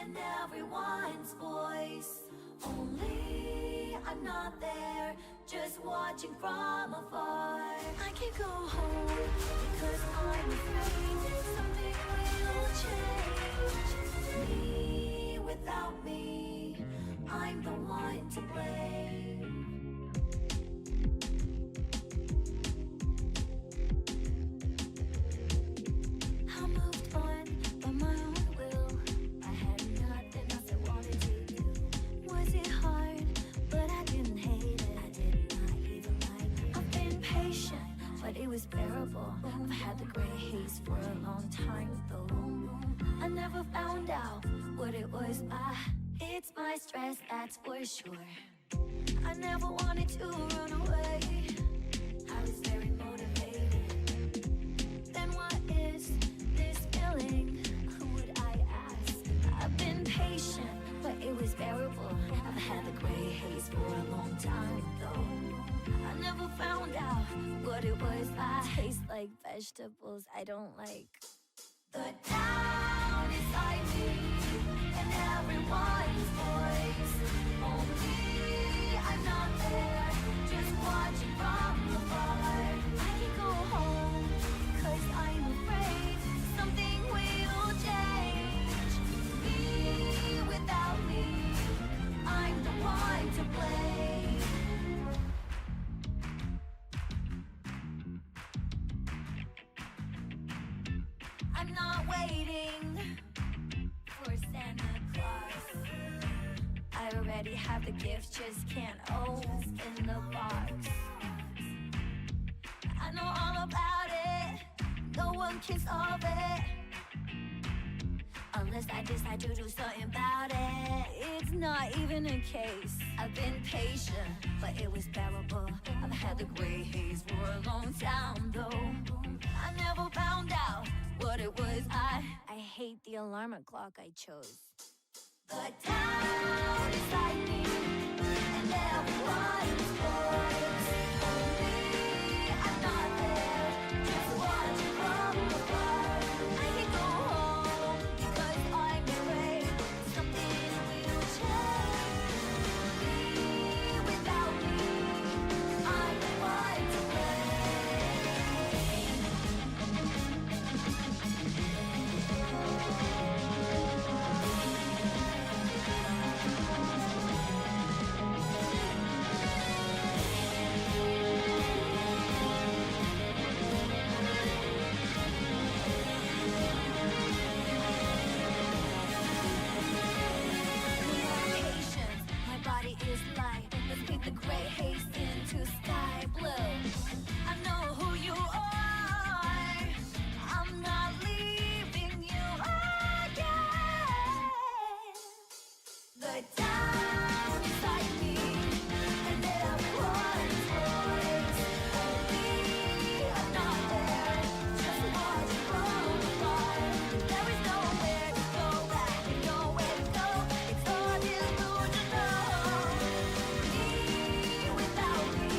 and everyone's voice. Only I'm not there, just watching from afar. I can't go home because I'm afraid something will change. Me without me, I'm the one to blame. I moved on by my own will. I had nothing else I wanted to do. Was it hard? But I didn't hate it. I did not even like it. I've been patient, but it was bearable. I've had the gray haze for a long time though. I never found out what it was. It's my stress, that's for sure. I never wanted to run away. I was very motivated. Then what is this feeling? Who would I ask? I've been patient, but it was bearable. I've had the gray haze for a long time though. I never found out what it was. I taste like vegetables I don't like. The town inside me and everyone's voice. Only I'm not there, just watching from afar. I can go home, cause I'm afraid something will change. Me without me, I'm the one to blame. I'm not waiting for Santa Claus. I already have the gift, just can't open the box. I know all about it, no one can solve it unless I decide to do something about it. It's not even a case. I've been patient, but it was bearable. I've had the gray haze for a long time though. I never found out what it was. I hate the alarm clock I chose. The town inside me and everyone's voice. Only I'm not there, just watching from afar. I can go home because I'm afraid something will change. Me without me, I'm the one to is light. Let's paint the gray haze into sky blue. I know who you are. I'm not leaving you again. The town inside me and everyone's voice. Only I'm not there, just watching from afar. There is nowhere to go back, nowhere to go. It's all delusional. Me without me.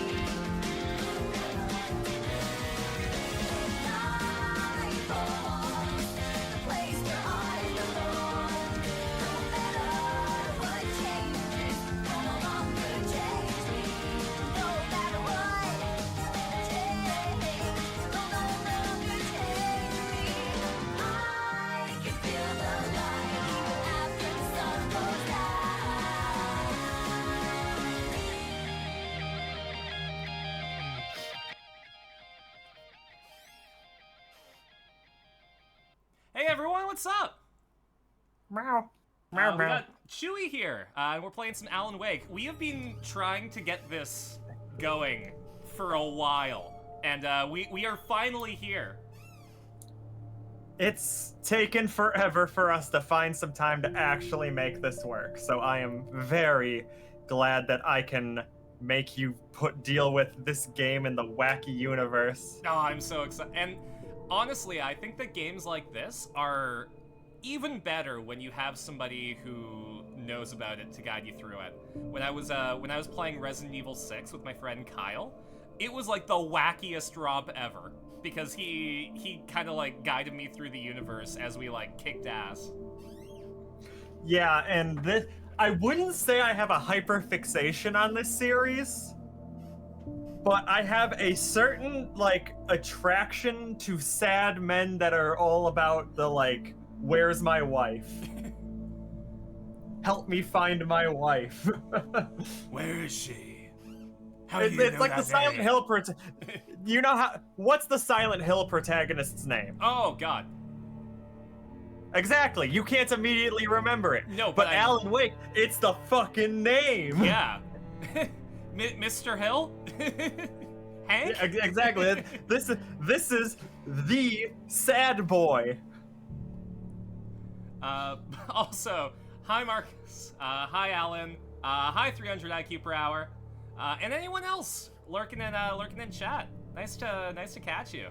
I go home, the place where I belong. No matter what changes, no longer change me. No matter what change, no longer change me. I can feel the light even after the sun goes down. Hey everyone, what's up? Meow. We got Chewie here, and we're playing some Alan Wake. We have been trying to get this going for a while, and we are finally here. It's taken forever for us to find some time to actually make this work, so I am very glad that I can make you deal with this game in the wacky universe. Oh, I'm so excited. And honestly, I think that games like this are even better when you have somebody who knows about it to guide you through it. When I was playing Resident Evil 6 with my friend Kyle, it was like the wackiest romp ever because he kind of like guided me through the universe as we like kicked ass. Yeah, and this, I wouldn't say I have a hyperfixation on this series, but I have a certain, like, attraction to sad men that are all about the, like, where's my wife? Help me find my wife. Where is she? How It's like the Silent Hill you know how, what's the Silent Hill protagonist's name? Oh God. Exactly. You can't immediately remember it. No, but I... Alan Wake, it's the fucking name. Yeah. Mr. Hill? Hank? Yeah, exactly. This is the sad boy. Also, hi Marcus. Hi Alan. Hi 300 IQ per hour. And anyone else lurking in chat. Nice to catch you.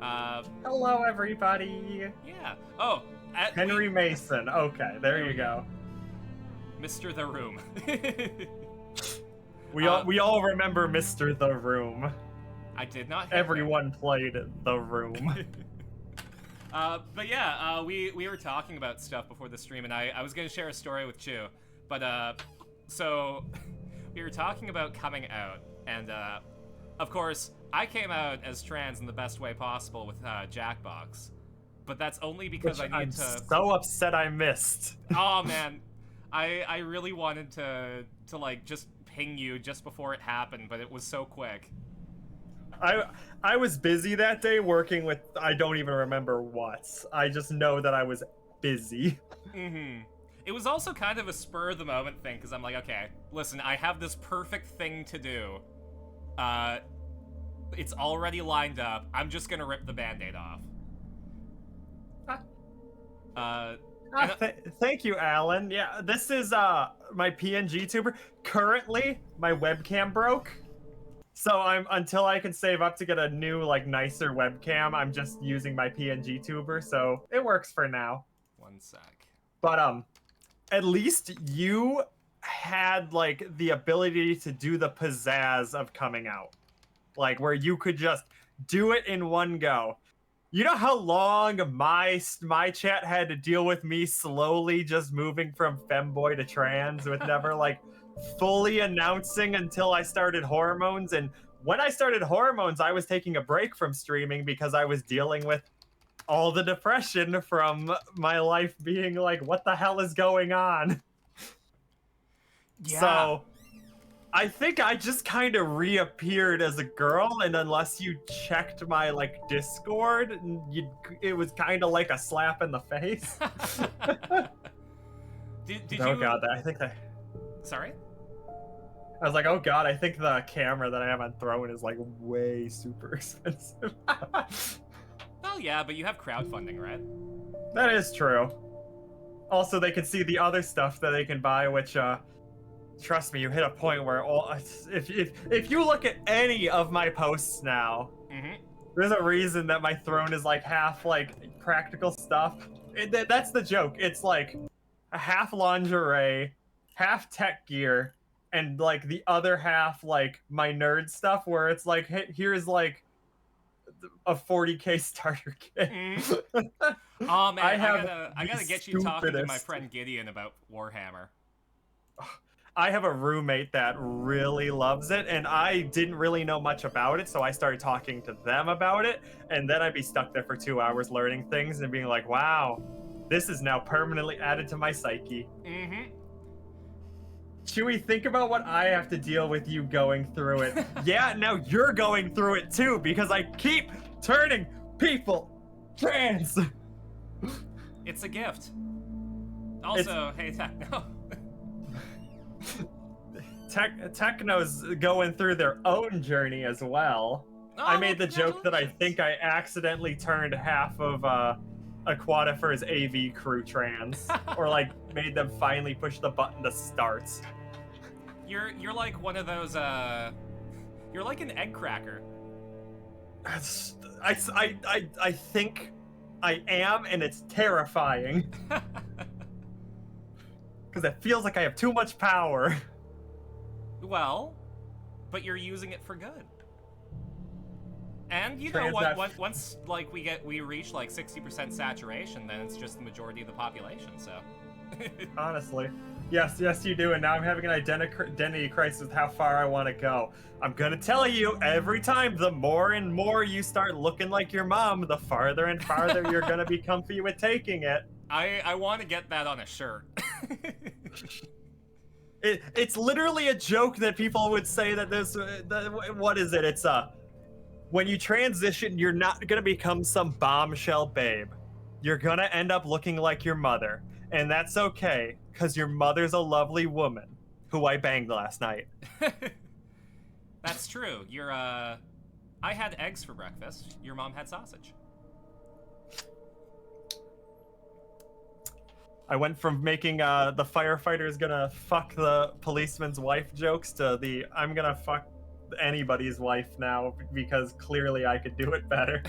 Hello, everybody. Yeah. Oh, Henry Mason. Okay, there you go. Mr. The Room. We all remember Mr. The Room. I did not. Everyone played The Room. But yeah, we were talking about stuff before the stream, and I was gonna share a story with Chew, but so we were talking about coming out, and of course I came out as trans in the best way possible with Jackbox, but that's only because Which I need I'm to. so upset I missed. Oh man, I really wanted to like just ping you just before it happened, but it was so quick. I was busy that day working with, I don't even remember what. I just know that I was busy. Mm-hmm. It was also kind of a spur of the moment thing, because I'm like, okay, listen, I have this perfect thing to do. It's already lined up. I'm just gonna rip the Band-Aid off. Thank you, Alan. Yeah, this is my PNG tuber. Currently, my webcam broke. So until I can save up to get a new, like, nicer webcam, I'm just using my PNG tuber, so it works for now. One sec. But at least you had, like, the ability to do the pizzazz of coming out. Like, where you could just do it in one go. You know how long my chat had to deal with me slowly just moving from femboy to trans with never, like, fully announcing until I started hormones? And when I started hormones, I was taking a break from streaming because I was dealing with all the depression from my life being like, what the hell is going on? Yeah. So I think I just kind of reappeared as a girl, and unless you checked my, like, Discord, it was kind of like a slap in the face. Did oh you... god, I think that... Sorry? I was like, oh god, I think the camera that I have on Throne is, like, way super expensive. Well, yeah, but you have crowdfunding, right? That is true. Also, they can see the other stuff that they can buy, which, trust me, you hit a point where if you look at any of my posts now, there's a reason that my Throne is, like, half, like, practical stuff. That's the joke. It's, like, a half lingerie, half tech gear, and, like, the other half, like, my nerd stuff, where it's like, hey, here's, like, a 40k starter kit. Oh man, I gotta get you talking to my stupidest- friend Gideon about Warhammer. I have a roommate that really loves it, and I didn't really know much about it, so I started talking to them about it, and then I'd be stuck there for 2 hours learning things and being like, wow, this is now permanently added to my psyche. Chewie, think about what I have to deal with you going through it. Yeah, now you're going through it too, because I keep turning people trans. It's a gift. Also, hey, Techno. Techno's going through their own journey as well. Oh, I made the joke that I think I accidentally turned half of Aquatifer's AV crew trans, or like made them finally push the button to start. You're like one of those you're like an egg cracker. I think I am, and it's terrifying. Because it feels like I have too much power. Well, but you're using it for good. And you know what? Once like we reach like 60% saturation, then it's just the majority of the population. So. Honestly. Yes, yes, you do. And now I'm having an identity crisis with how far I want to go. I'm gonna tell you, every time, the more and more you start looking like your mom, the farther and farther you're gonna be comfy with taking it. I want to get that on a shirt. It's literally a joke that people would say that this. What is it? It's when you transition, you're not gonna become some bombshell babe. You're gonna end up looking like your mother, and that's okay, cause your mother's a lovely woman who I banged last night. That's true. I had eggs for breakfast. Your mom had sausage. I went from making the firefighter's gonna fuck the policeman's wife jokes to the I'm gonna fuck anybody's wife now because clearly I could do it better.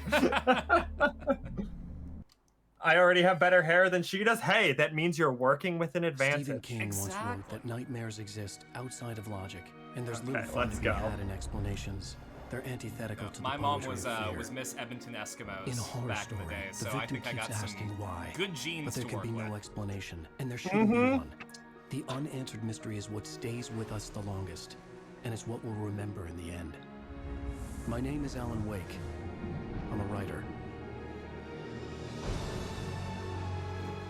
I already have better hair than she does. Hey, that means you're working with an advantage. Stephen King once Exactly. wrote that nightmares exist outside of logic, and there's Okay, little fun let's to be go. had in explanations. They're antithetical to My the mom poetry was of fear. was Miss Edmonton In a Eskimos horror back in story, the day, the so I victim think I keeps got asking some why, good but genes there to can work be no with. explanation, and there shouldn't be one. The unanswered mystery is what stays with us the longest, and it's what we'll remember in the end. My name is Alan Wake. I'm a writer.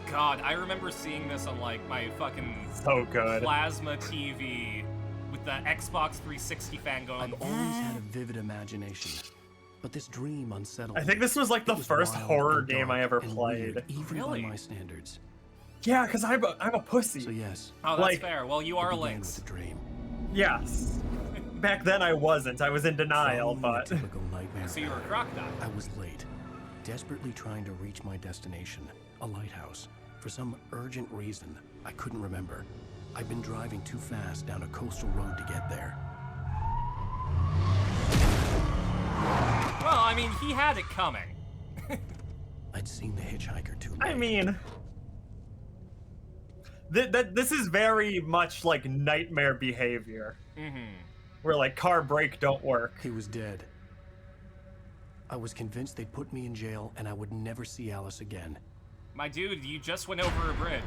God, I remember seeing this on like my fucking So good. plasma TV with the Xbox 360 fan going. I've always had a vivid imagination, but this dream unsettled I think me. this was like the It was first wild horror and game I dark ever and played. weird, even Really? by my standards. Yeah, because I'm a pussy. So yes, Oh, that's like, fair. Well, you are a it began lynx. with a dream. Yes. Back then I wasn't. I was in denial, Following a but typical nightmare So you were a pattern, crocodile. I was late, desperately trying to reach my destination, a lighthouse. For some urgent reason, I couldn't remember. I'd been driving too fast down a coastal road to get there. Well, I mean, he had it coming. I'd seen the hitchhiker too late. I mean, this is very much like nightmare behavior, where like car brake don't work. He was dead. I was convinced they'd put me in jail and I would never see Alice again. My dude, you just went over a bridge.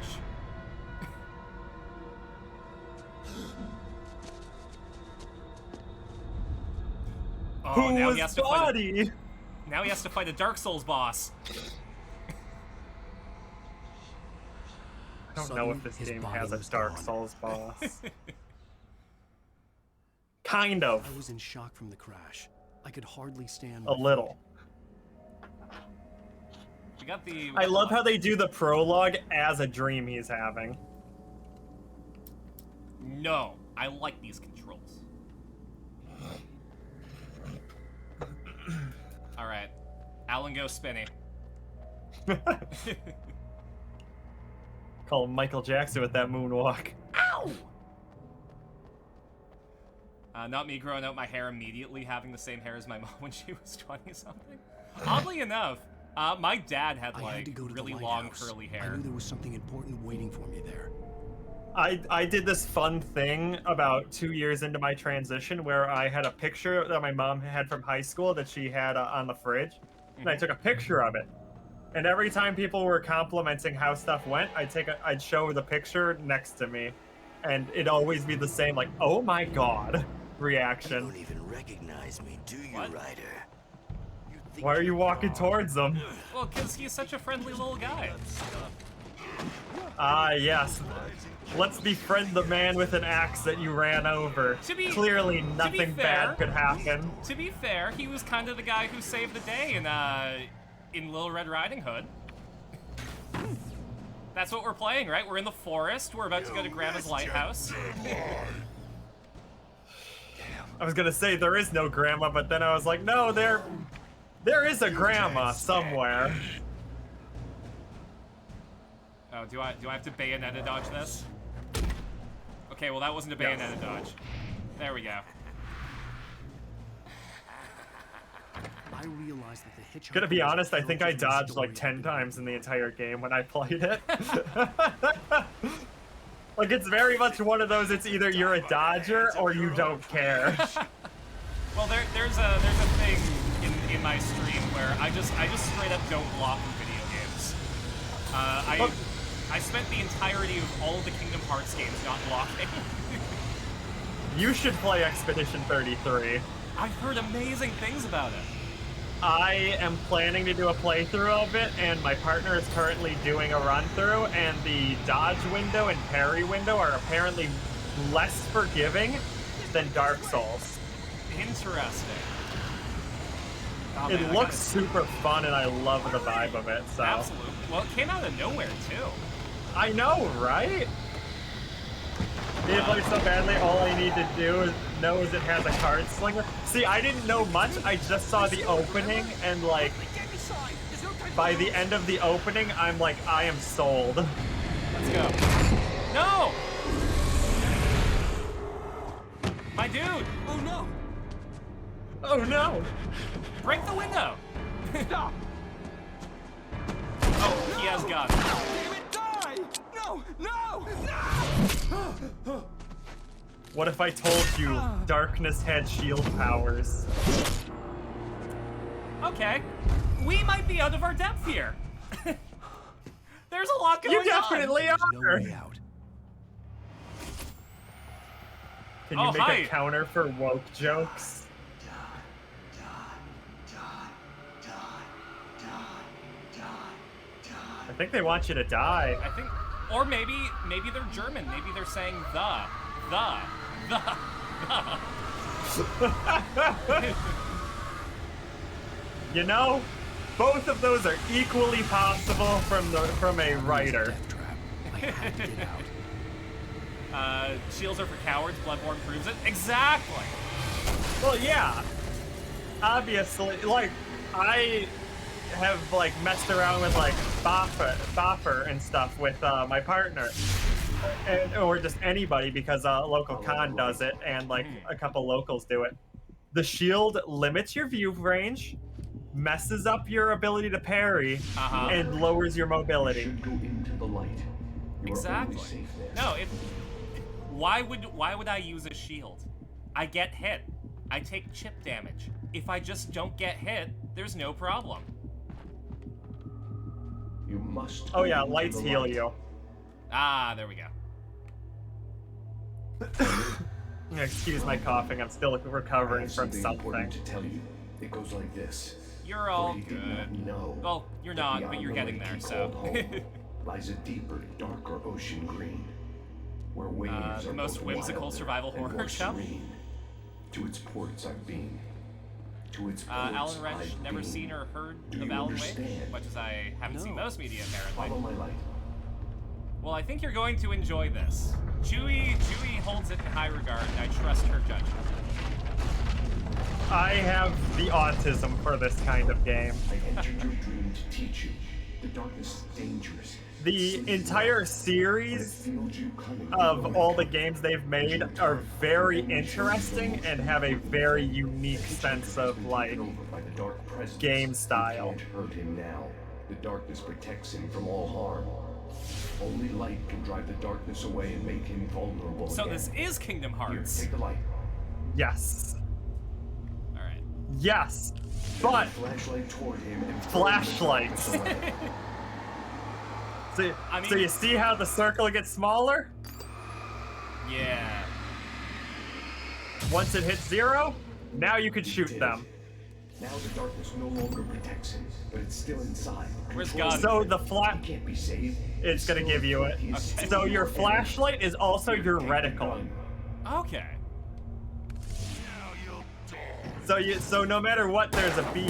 Oh, Who now was he has to fight. body? Now he has to fight a Dark Souls boss. I don't know Suddenly, if this his game body has a was Dark gone. Souls boss. Kind of. I was in shock from the crash. I could hardly stand. A little. We got the. I love how they do the prologue as a dream he's having. No, I like these controls. All right, Alan goes spinny. Call him Michael Jackson with that moonwalk. Ow! Not me growing out my hair immediately, having the same hair as my mom when she was 20-something. Oddly enough, my dad had I like had to go to really the long lighthouse. curly I hair. knew there was something important waiting for me there. I did this fun thing about 2 years into my transition where I had a picture that my mom had from high school that she had on the fridge, and I took a picture of it. And every time people were complimenting how stuff went, I'd show the picture next to me, and it'd always be the same, like, "Oh my god," You reaction. don't even recognize me, do you, What? Ryder? You think Why are you you're walking wrong. towards them? Well, because he's such a friendly little guy. Ah, yes. Let's befriend the man with an axe that you ran over. Clearly, nothing fair- bad could happen. To be fair, he was kind of the guy who saved the day in Little Red Riding Hood. That's what we're playing, right? We're in the forest. We're about to go to Grandma's lighthouse. I was gonna say there is no grandma, but then I was like, no, there is a grandma somewhere. Oh, do I have to Bayonetta dodge this? Okay, well that wasn't a Bayonetta dodge. There we go. I realized that the hitchhiker. Gonna be was honest, I think I character in the dodged like story 10 times in the entire game when I played it. Like, it's very much one of those, it's either you're a dodger or you don't care. Well, there's a thing in my stream where I just straight up don't block in video games. I spent the entirety of all of the Kingdom Hearts games not blocking. You should play Expedition 33. I've heard amazing things about it. I am planning to do a playthrough of it, and my partner is currently doing a run-through, and the dodge window and parry window are apparently less forgiving than Dark Souls. Interesting. Oh, It man, looks super fun, and I love the vibe of it, so... Absolutely. Well, it came out of nowhere, too. I know, right? Need to play so badly, all I need to do is know is it has a card slinger. See, I didn't know much, I just saw the opening, and like, by the end of the opening, I'm like, I am sold. Let's go. No! My dude! Oh no! Oh no! Break the window! Stop! Oh, he has guns. Damn it, die! No! No! No! What if I told you darkness had shield powers? Okay. We might be out of our depth here. There's a lot going You on. definitely There's no are! way out. Can you Oh, make hi. a counter for woke jokes? I think they want you to die. I think, or maybe they're German. Maybe they're saying the. You know, both of those are equally possible from a writer. Death trap. I have to get out. Shields are for cowards. Bloodborne proves it. Exactly. Well, yeah. Obviously, like, I have, like, messed around with, like, Boffer and stuff with my partner. Or just anybody, because local con does it, and, like, a couple locals do it. The shield limits your view range, messes up your ability to parry, and lowers your mobility. Should go into the light. You are Exactly. only safe there. No, why would I use a shield? I get hit. I take chip damage. If I just don't get hit, there's no problem. You must. Oh yeah, go into lights the heal light. Oh, you. Ah, there we go. Excuse my coughing, I'm still I recovering have from something important something. to tell you. It goes like this. You're all For you did good. not know Well, you're that not, beyond but you're the getting lake there, he so. called home lies a deeper, darker ocean green, where waves The are most both whimsical wilder survival and horror more show? serene. To its ports I've been. To its ports Alan Wrench, I've never been. seen or heard Do of you Alan Wake, understand? much as I haven't seen No. most media Follow apparently. my light. Well, I think you're going to enjoy this. Chewie holds it in high regard, and I trust her judgment. I have the autism for this kind of game. I entered your dream to teach you. The darkness is dangerous. The entire series of of all the games they've made are very interesting and have a very unique sense of, like, game style. You can't hurt him now. The darkness protects him from all harm. Only light can drive the darkness away and make him vulnerable So again. this is Kingdom Here, Hearts. take the light. Yes. Alright. Yes. But Flashlight toward him and flashlights. So, I mean- so you see how the circle gets smaller? Yeah. Once it hits 0, now you can shoot them. Now the darkness no longer protects him, but it's still inside. Where's controlling God? So him. the He can't be saved. it's gonna give you it. He is Okay. still So your enemy. flashlight is also Here, your take the reticle. gun. Okay. So no matter what, there's a beam.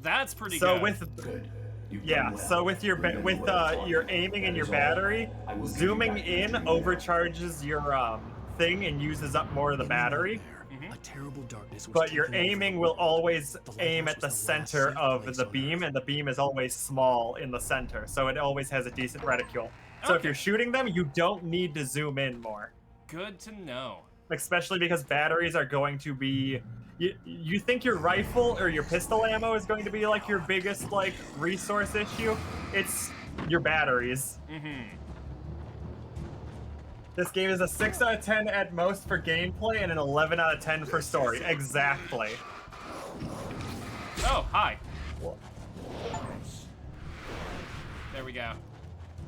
That's pretty So good. with Good. You've yeah, done well. so with your Remember with what I taught your you. aiming That and your is all. battery, I will give you zooming back in your dream. overcharges your thing and uses up more of the battery. Mhm. A terrible darkness was But your taking over aiming the will world. always The lighthouse aim at the was the last center safe of place the on beam, Earth. and the beam is always small in the center, so it always has a decent reticule. So if Okay. you're shooting them, you don't need to zoom in more. Good to know. Especially because batteries are going to be... You think your rifle or your pistol ammo is going to be like your biggest like resource issue? It's your batteries. Mm-hmm. This game is a 6 out of 10 at most for gameplay and an 11 out of 10 for story. Exactly. Oh, hi. There we go.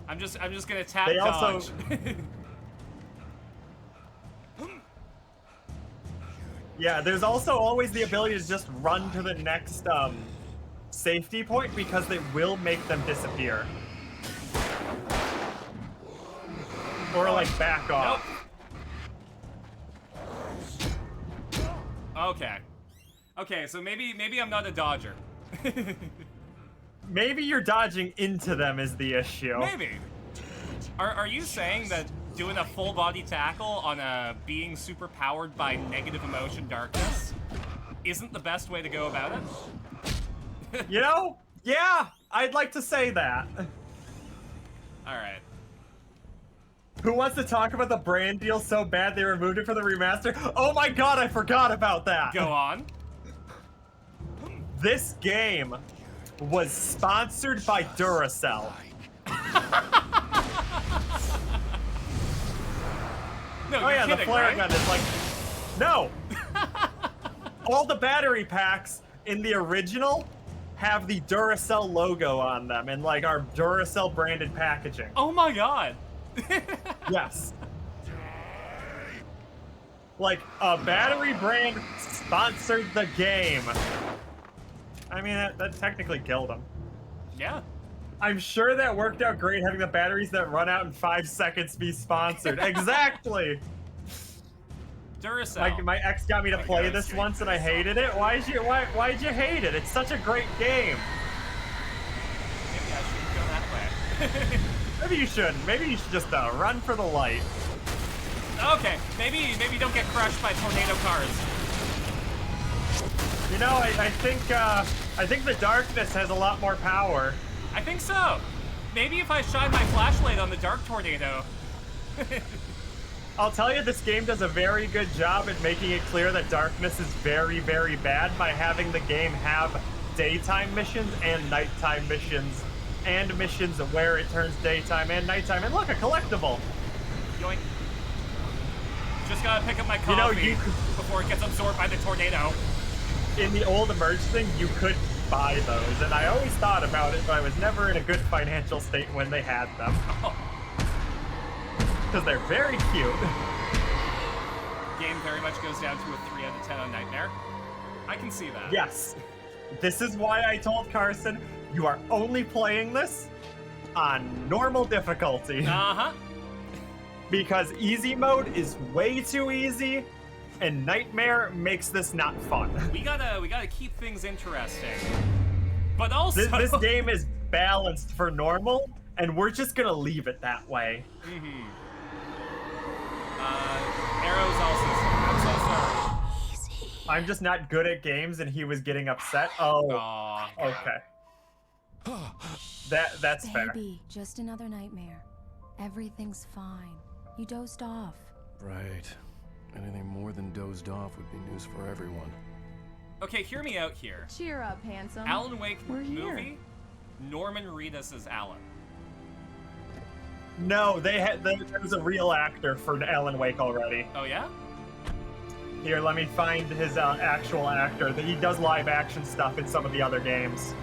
I'm just gonna tap They dodge. also- Yeah, there's also always the ability to just run to the next safety point because they will make them disappear. Or like back off. Okay. Okay, so maybe I'm not a dodger. Maybe you're dodging into them is the issue. Maybe. Are you saying that doing a full body tackle on a being super powered by negative emotion darkness isn't the best way to go about it? You know? Yeah, I'd like to say that. Alright. Who wants to talk about the brand deal so bad they removed it for the remaster? Oh my god, I forgot about that! Go on. This game was sponsored by Duracell. No, Oh you're yeah, kidding, the flare right? gun is like... No! All the battery packs in the original have the Duracell logo on them and like our Duracell branded packaging. Oh my god. Yes. Like, a battery brand sponsored the game. I mean, that technically killed him. Yeah. I'm sure that worked out great having the batteries that run out in 5 seconds be sponsored. Exactly! Duracell. Like, my ex got me to play this once and I hated it. Why'd you hate it? It's such a great game. Maybe I shouldn't go that way. Maybe you shouldn't. Maybe you should just run for the light. Okay, maybe don't get crushed by tornado cars. You know, I think the darkness has a lot more power. I think so. Maybe if I shine my flashlight on the dark tornado. I'll tell you, this game does a very good job at making it clear that darkness is very, very bad by having the game have daytime missions and nighttime missions, and missions where it turns daytime and nighttime. And look, a collectible. Yoink. Just gotta pick up my coffee You know, before it gets absorbed by the tornado. in the old Emerge thing, you could buy those, and I always thought about it, but I was never in a good financial state when they had them. Because they're very cute. Game very much goes down to a 3 out of 10 on Nightmare. I can see that. Yes. This is why I told Carsyn, you are only playing this on normal difficulty. Uh-huh. Because easy mode is way too easy, and Nightmare makes this not fun. We gotta keep things interesting. But also This game is balanced for normal, and we're just gonna leave it that way. Mm-hmm. Arrow's also I'm so sorry. I'm just not good at games, and he was getting upset. Oh, Aw. okay. That's fair. Baby, just another nightmare. Everything's fine. You dozed off. Right. Anything more than dozed off would be news for everyone. Okay, hear me out here. Cheer up, handsome. Alan Wake We're movie, here. Norman Reedus as Alan. No, there was a real actor for Alan Wake already. Oh yeah? Here, let me find his actual actor. He does live action stuff in some of the other games.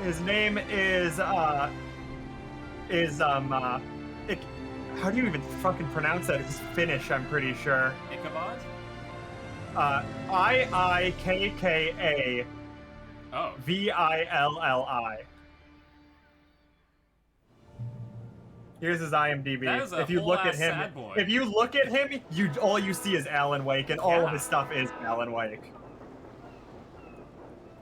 His name is how do you even fucking pronounce that? It's Finnish, I'm pretty sure. Ichabod? I-I-K-K-A Oh. V-I-L-L-I. Here's his IMDb. That is a if you look at whole-ass him, sad boy. if you look at him, all you see is Alan Wake, and all Yeah. of his stuff is Alan Wake.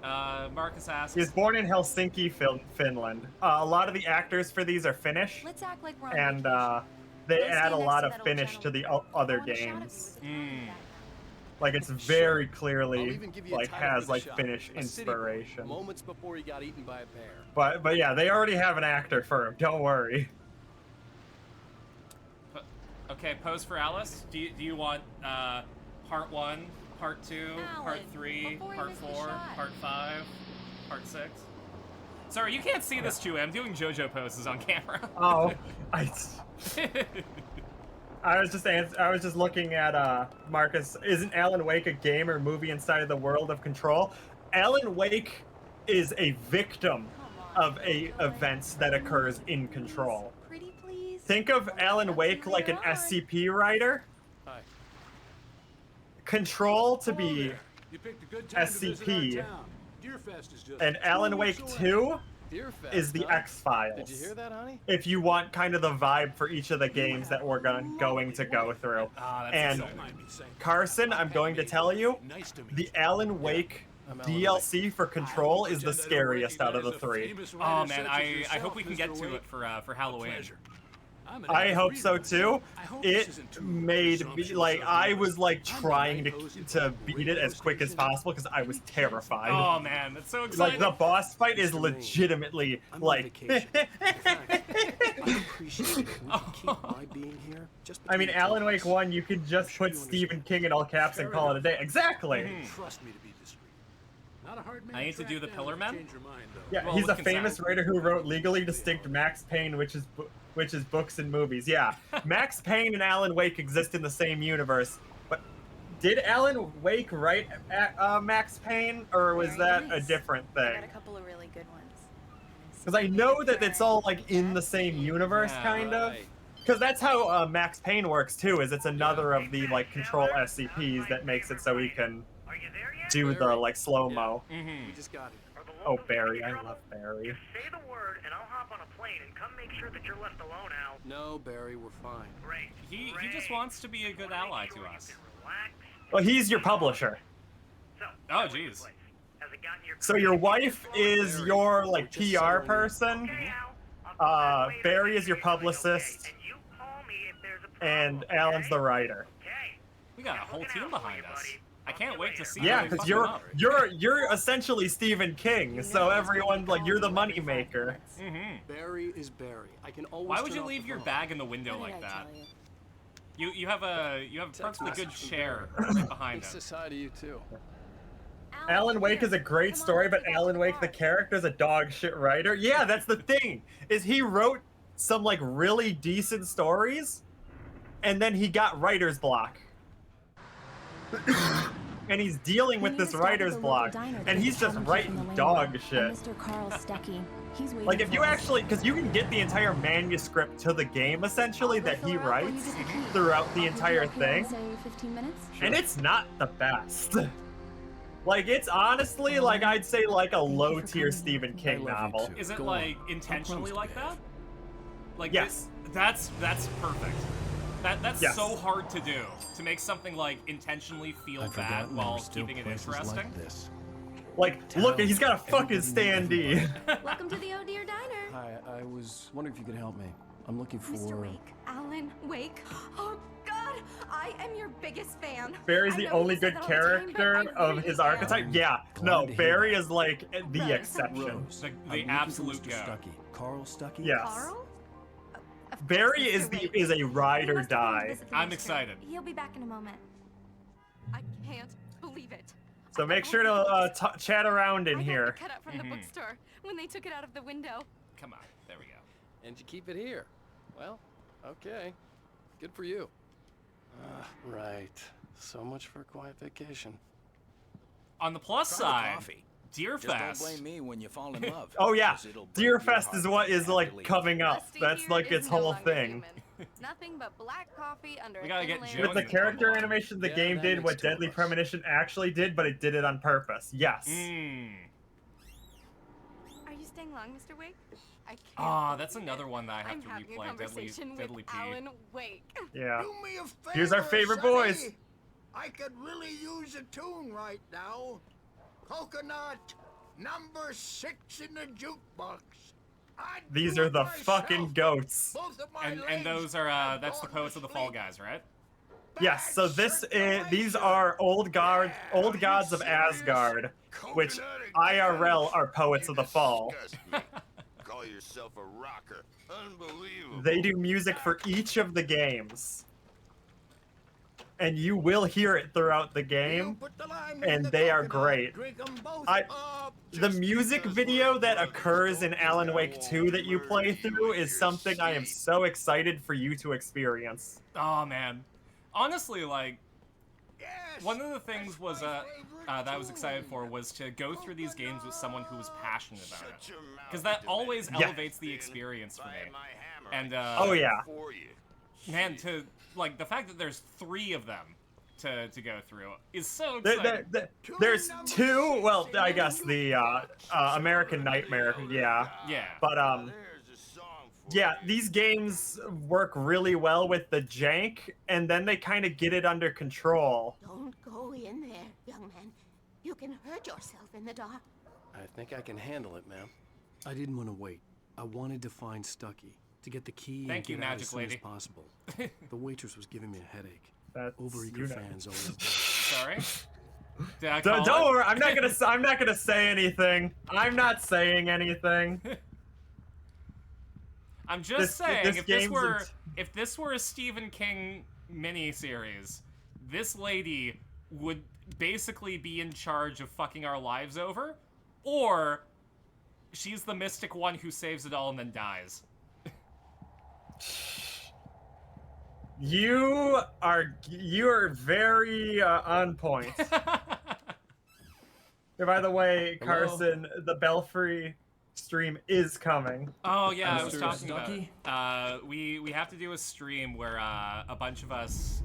Marcus asks. He was born in Helsinki, Finland. A lot of the actors for these are Finnish, Let's act like we're on and vacation. they Let's add stay a next lot to of that old Finnish to the gentleman. other I want a shot of you games. with the Mm. that Like it's very I'll clearly even give you a like title has for the like shot. Finnish A city boy, inspiration. Moments before he got eaten by a bear. But yeah, they already have an actor for him. Don't worry. Okay, pose for Alice. Do you want part 1, part 2, part Alan, 3, before you part miss the 4, shot. part 5, part 6? Sorry, you can't see this, Chewie. I'm doing JoJo poses on camera. Oh, I was just looking at Marcus. Isn't Alan Wake a game or movie inside of the world of Control? Alan Wake is a victim of events that occurs in Control. Pretty please. Think of Alan Wake like an SCP writer. Hi. Control to be You picked a good time to visit our SCP, town. Deerfest is just and 2 Alan weeks Wake away. 2 Deerfest, is the huh? X-Files. Did you hear that, honey? If you want kind of the vibe for each of the games that we're going to go through. Ah, that's And exciting. Mind me saying, Carson, I'm going to tell you, nice to meet the you. Alan Wake I'm Alan DLC for Control is the Pretend I don't scariest out of the recognize a 3. famous Oh writer man, such as I yourself, hope we can get Mr. to Wake. it for Halloween. Pleasure. I'm an I avid hope reader so myself. too. I hope this It isn't too made me presumptuous like of I you. was like I'm trying the host to of beat it as quick as radio possible because I was terrified. Oh man, that's so Like exciting. the boss fight is Mr. Maine, legitimately I'm on like. vacation. In fact, I appreciate it. Can we keep my being here? Just I mean, between the two Alan of Wake us? 1, you could just sure put you Stephen understand. King in all caps and call it a day. Exactly. Mm-hmm. Trust me to be discreet. Not a hard man I need to do track the down Pillar if Men? you change your mind, though. Yeah, Well, he's with a famous consent. writer who wrote Legally Distinct Max Payne, which is books and movies. Yeah, Max Payne and Alan Wake exist in the same universe. But did Alan Wake write Max Payne, or was Very that a nice. different I thing? got a couple of really good ones. Because I know that it's all like in the same universe, Yeah, kind of. Right. Because that's how Max Payne works too. Is it's another of the like Control SCPs that makes it so he can do the like slow mo. Mm-hmm. We just got here. Oh, Barry, I love Barry. Just say the word and I'll hop on a plane and come make sure that you're left alone, Al. No, Barry, we're fine. Great. He just wants to be a good ally to us. Well, he's your publisher. So, Oh, how was your jeez. place? Has it gotten your So your wife is Barry, your like we're just PR settling in. person, Okay, Al. I'll call back later Barry and is your make sure everything's publicist, okay. And you call me if there's a problem, and Alan's the okay? writer. Okay. We got a whole Looking team out for behind you, us. buddy. I can't wait to see Yeah, how they because fuck them you're up. you're essentially Stephen King, so everyone like you're the money maker. Mm-hmm. Barry is Barry. I can always. Why would turn you off leave the your phone. bag in the window What did like I that? tell you? You have a perfectly good message from chair Barry. right behind He him. says hi to you too. Alan Wake here. is a great Come on, story, let's but go Alan to Wake the bar. character is a dog shit writer. Yeah, that's the thing. Is he wrote some like really decent stories, and then he got writer's block. And he's dealing with this writer's block, and he's just writing dog shit. Mr. Carl Stuckey. He's waiting Like if you for us. actually, because you can get the entire manuscript to the game essentially that he writes throughout the entire thing, Say 15 minutes? and it's not the best. Like it's honestly like I'd say like a low tier Stephen King I love you novel. too. Is it Go like on. intentionally Don't like promise that? Like Yes. that's perfect. That's Yes. so hard to do, to make something like intentionally feel I've bad forgotten there while were still keeping it places interesting. like this. Like look, he's got a fucking standee. Welcome to the Oh Dear Diner. Hi, I was wondering if you could help me. I'm looking for. Mr. Wake, Alan Wake. Oh God, I am your biggest fan. Barry's I the know only you say good that all the time, but character I of really his am. archetype. Yeah, no, Glad to hear Barry that. is like the Rose. exception. Rose. The I'm looking for absolute Mr. goat. Stuckey. Carl Stuckey? Yes. Carl? Of course, Barry Mr. is Wake. is a ride He or must have come to die. visit the I'm minister. excited. He'll be back in a moment. I can't believe it. So I make got sure all to the books. chat around in I got here. the cutout from the Mhm. bookstore when they took it out of the window. Come on, there we go. And you keep it here. Well, okay. Good for you. Right. So much for a quiet vacation. On the plus Try the side, coffee. Just don't Deerfest. blame me when you fall in love. Oh yeah, 'cause it'll break your Deerfest is heart what is to have like to leave. coming up. Rusty That's here like is its no whole longer thing. human. Nothing but black coffee under We a gotta thin get layer Joe With of the Joey. character Come on. animation, the Yeah, game that did makes what two of Deadly us. Premonition actually did, but it did it on purpose. Yes. Mmm. Are you staying long, Mr. Wake? I can't. Ah, that's believe another it. one that I have I'm to having a replay. conversation Deadly with P. Alan Wake. Yeah. Do me a favor, Here's our favorite boys. Sonny. I could really use a tune right now. Coconut, number 6 in the jukebox. I'd These do are it the myself. fucking goats. Both of my And legs those are have that's the gone to poets of the Fall sleep. Guys, right? Yes, so Bad this is, these circulation. are old gods Yeah, of serious? Asgard, which Coconut IRL again. are poets You of the fall. disgust me. Call yourself a rocker. Unbelievable. They do music for each of the games. and you will hear it throughout the game, and they are great. The music video that occurs in Alan Wake 2 that you play through is something I am so excited for you to experience. Oh man, honestly, like, one of the things was that I was excited for was to go through these games with someone who was passionate about it, because that always elevates the experience for me. And oh yeah, man, like the fact that there's 3 of them to go through is so exciting. There's 2. Well, I guess the American Nightmare, yeah. Yeah. But yeah, these games work really well with the jank, and then they kind of get it under control. Don't go in there, young man. You can hurt yourself in the dark. I think I can handle it, ma'am. I didn't want to wait. I wanted to find Stucky, to get the key Thank you, and get out Magic as soon Lady. as possible. The waitress was giving me a headache. That's, Overeager fans always do. Sorry. Did I Don't call it? worry, I'm not gonna say anything. I'm not saying anything. I'm just saying, this if this were a Stephen King miniseries, this lady would basically be in charge of fucking our lives over, or she's the mystic one who saves it all and then dies. You are very on point. By the way, Hello? Carsyn, the Belfry stream is coming. Oh yeah, I was Mr. talking Stucky? about it. We have to do a stream where a bunch of us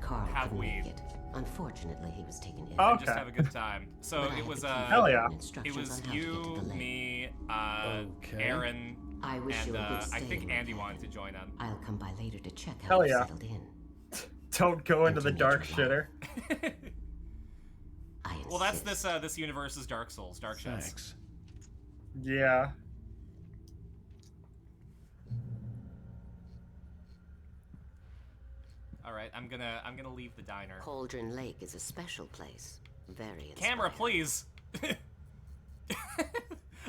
Carl have couldn't weed. make it. Unfortunately, he was taken ill. And just have a good time. So But I it have was the key Hell yeah. and it instructions was on how to get to you, the lake. me, Okay. Aaron, I wish and you a good I stay, think my Andy friend. wanted to join on. I'll come by later to check how Hell you yeah. settled in. Don't go into the Continue dark to shitter. I Well, that's insist. this universe's Dark Souls, Dark Shadows. Thanks. Yeah. All right, I'm gonna leave the diner. Cauldron Lake is a special place. Very Camera, inspiring. please.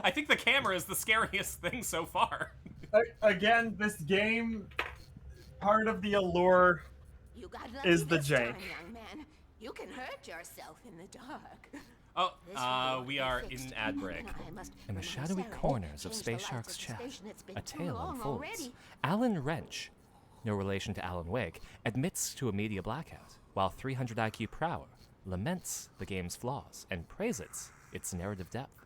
I think the camera is the scariest thing so far. Again, this game, part of the allure You got lucky is the this jank. time, young man. You can hurt yourself in the dark. Oh, we are in ad break. In the shadowy corners of Space Shark's chest, a tale unfolds. Alan Wrench, no relation to Alan Wake, admits to a media blackout, while 300 IQ Prower laments the game's flaws and praises its narrative depth.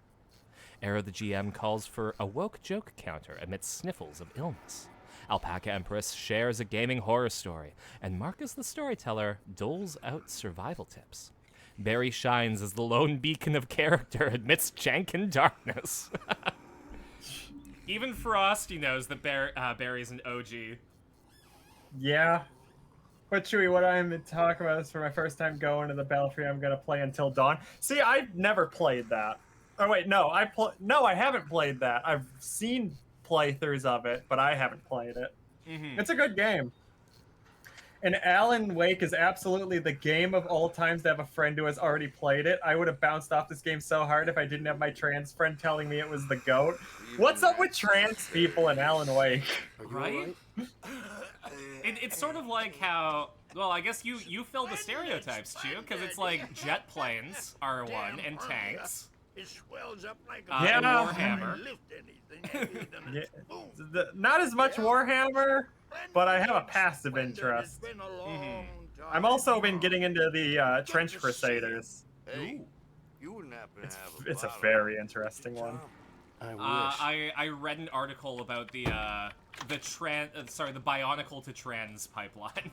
Arrow the GM calls for a woke joke counter amidst sniffles of illness. Alpaca Empress shares a gaming horror story, and Marcus the Storyteller doles out survival tips. Barry shines as the lone beacon of character amidst jank and darkness. Even Frosty knows that Barry's an OG. Yeah. But Chewie, what I'm talking about is for my first time going to the Belfry, I'm gonna play Until Dawn. See, I've never played that. Oh wait, no, I haven't played that. I've seen playthroughs of it, but I haven't played it. Mm-hmm. It's a good game. And Alan Wake is absolutely the game of all times to have a friend who has already played it. I would have bounced off this game so hard if I didn't have my trans friend telling me it was the GOAT. What's up with trans people in Alan Wake? Right? It's sort of like how, well, I guess you fill the stereotypes, too, because it's like jet planes are one, and tanks. It swells up like Yeah. and Warhammer. Not as much Warhammer, but I have a passive interest. I'm also been getting into the Trench Crusaders. Hey, you wouldn't happen to have a It's a bottle very interesting one. I wish. I read an article about the Bionicle to trans pipeline.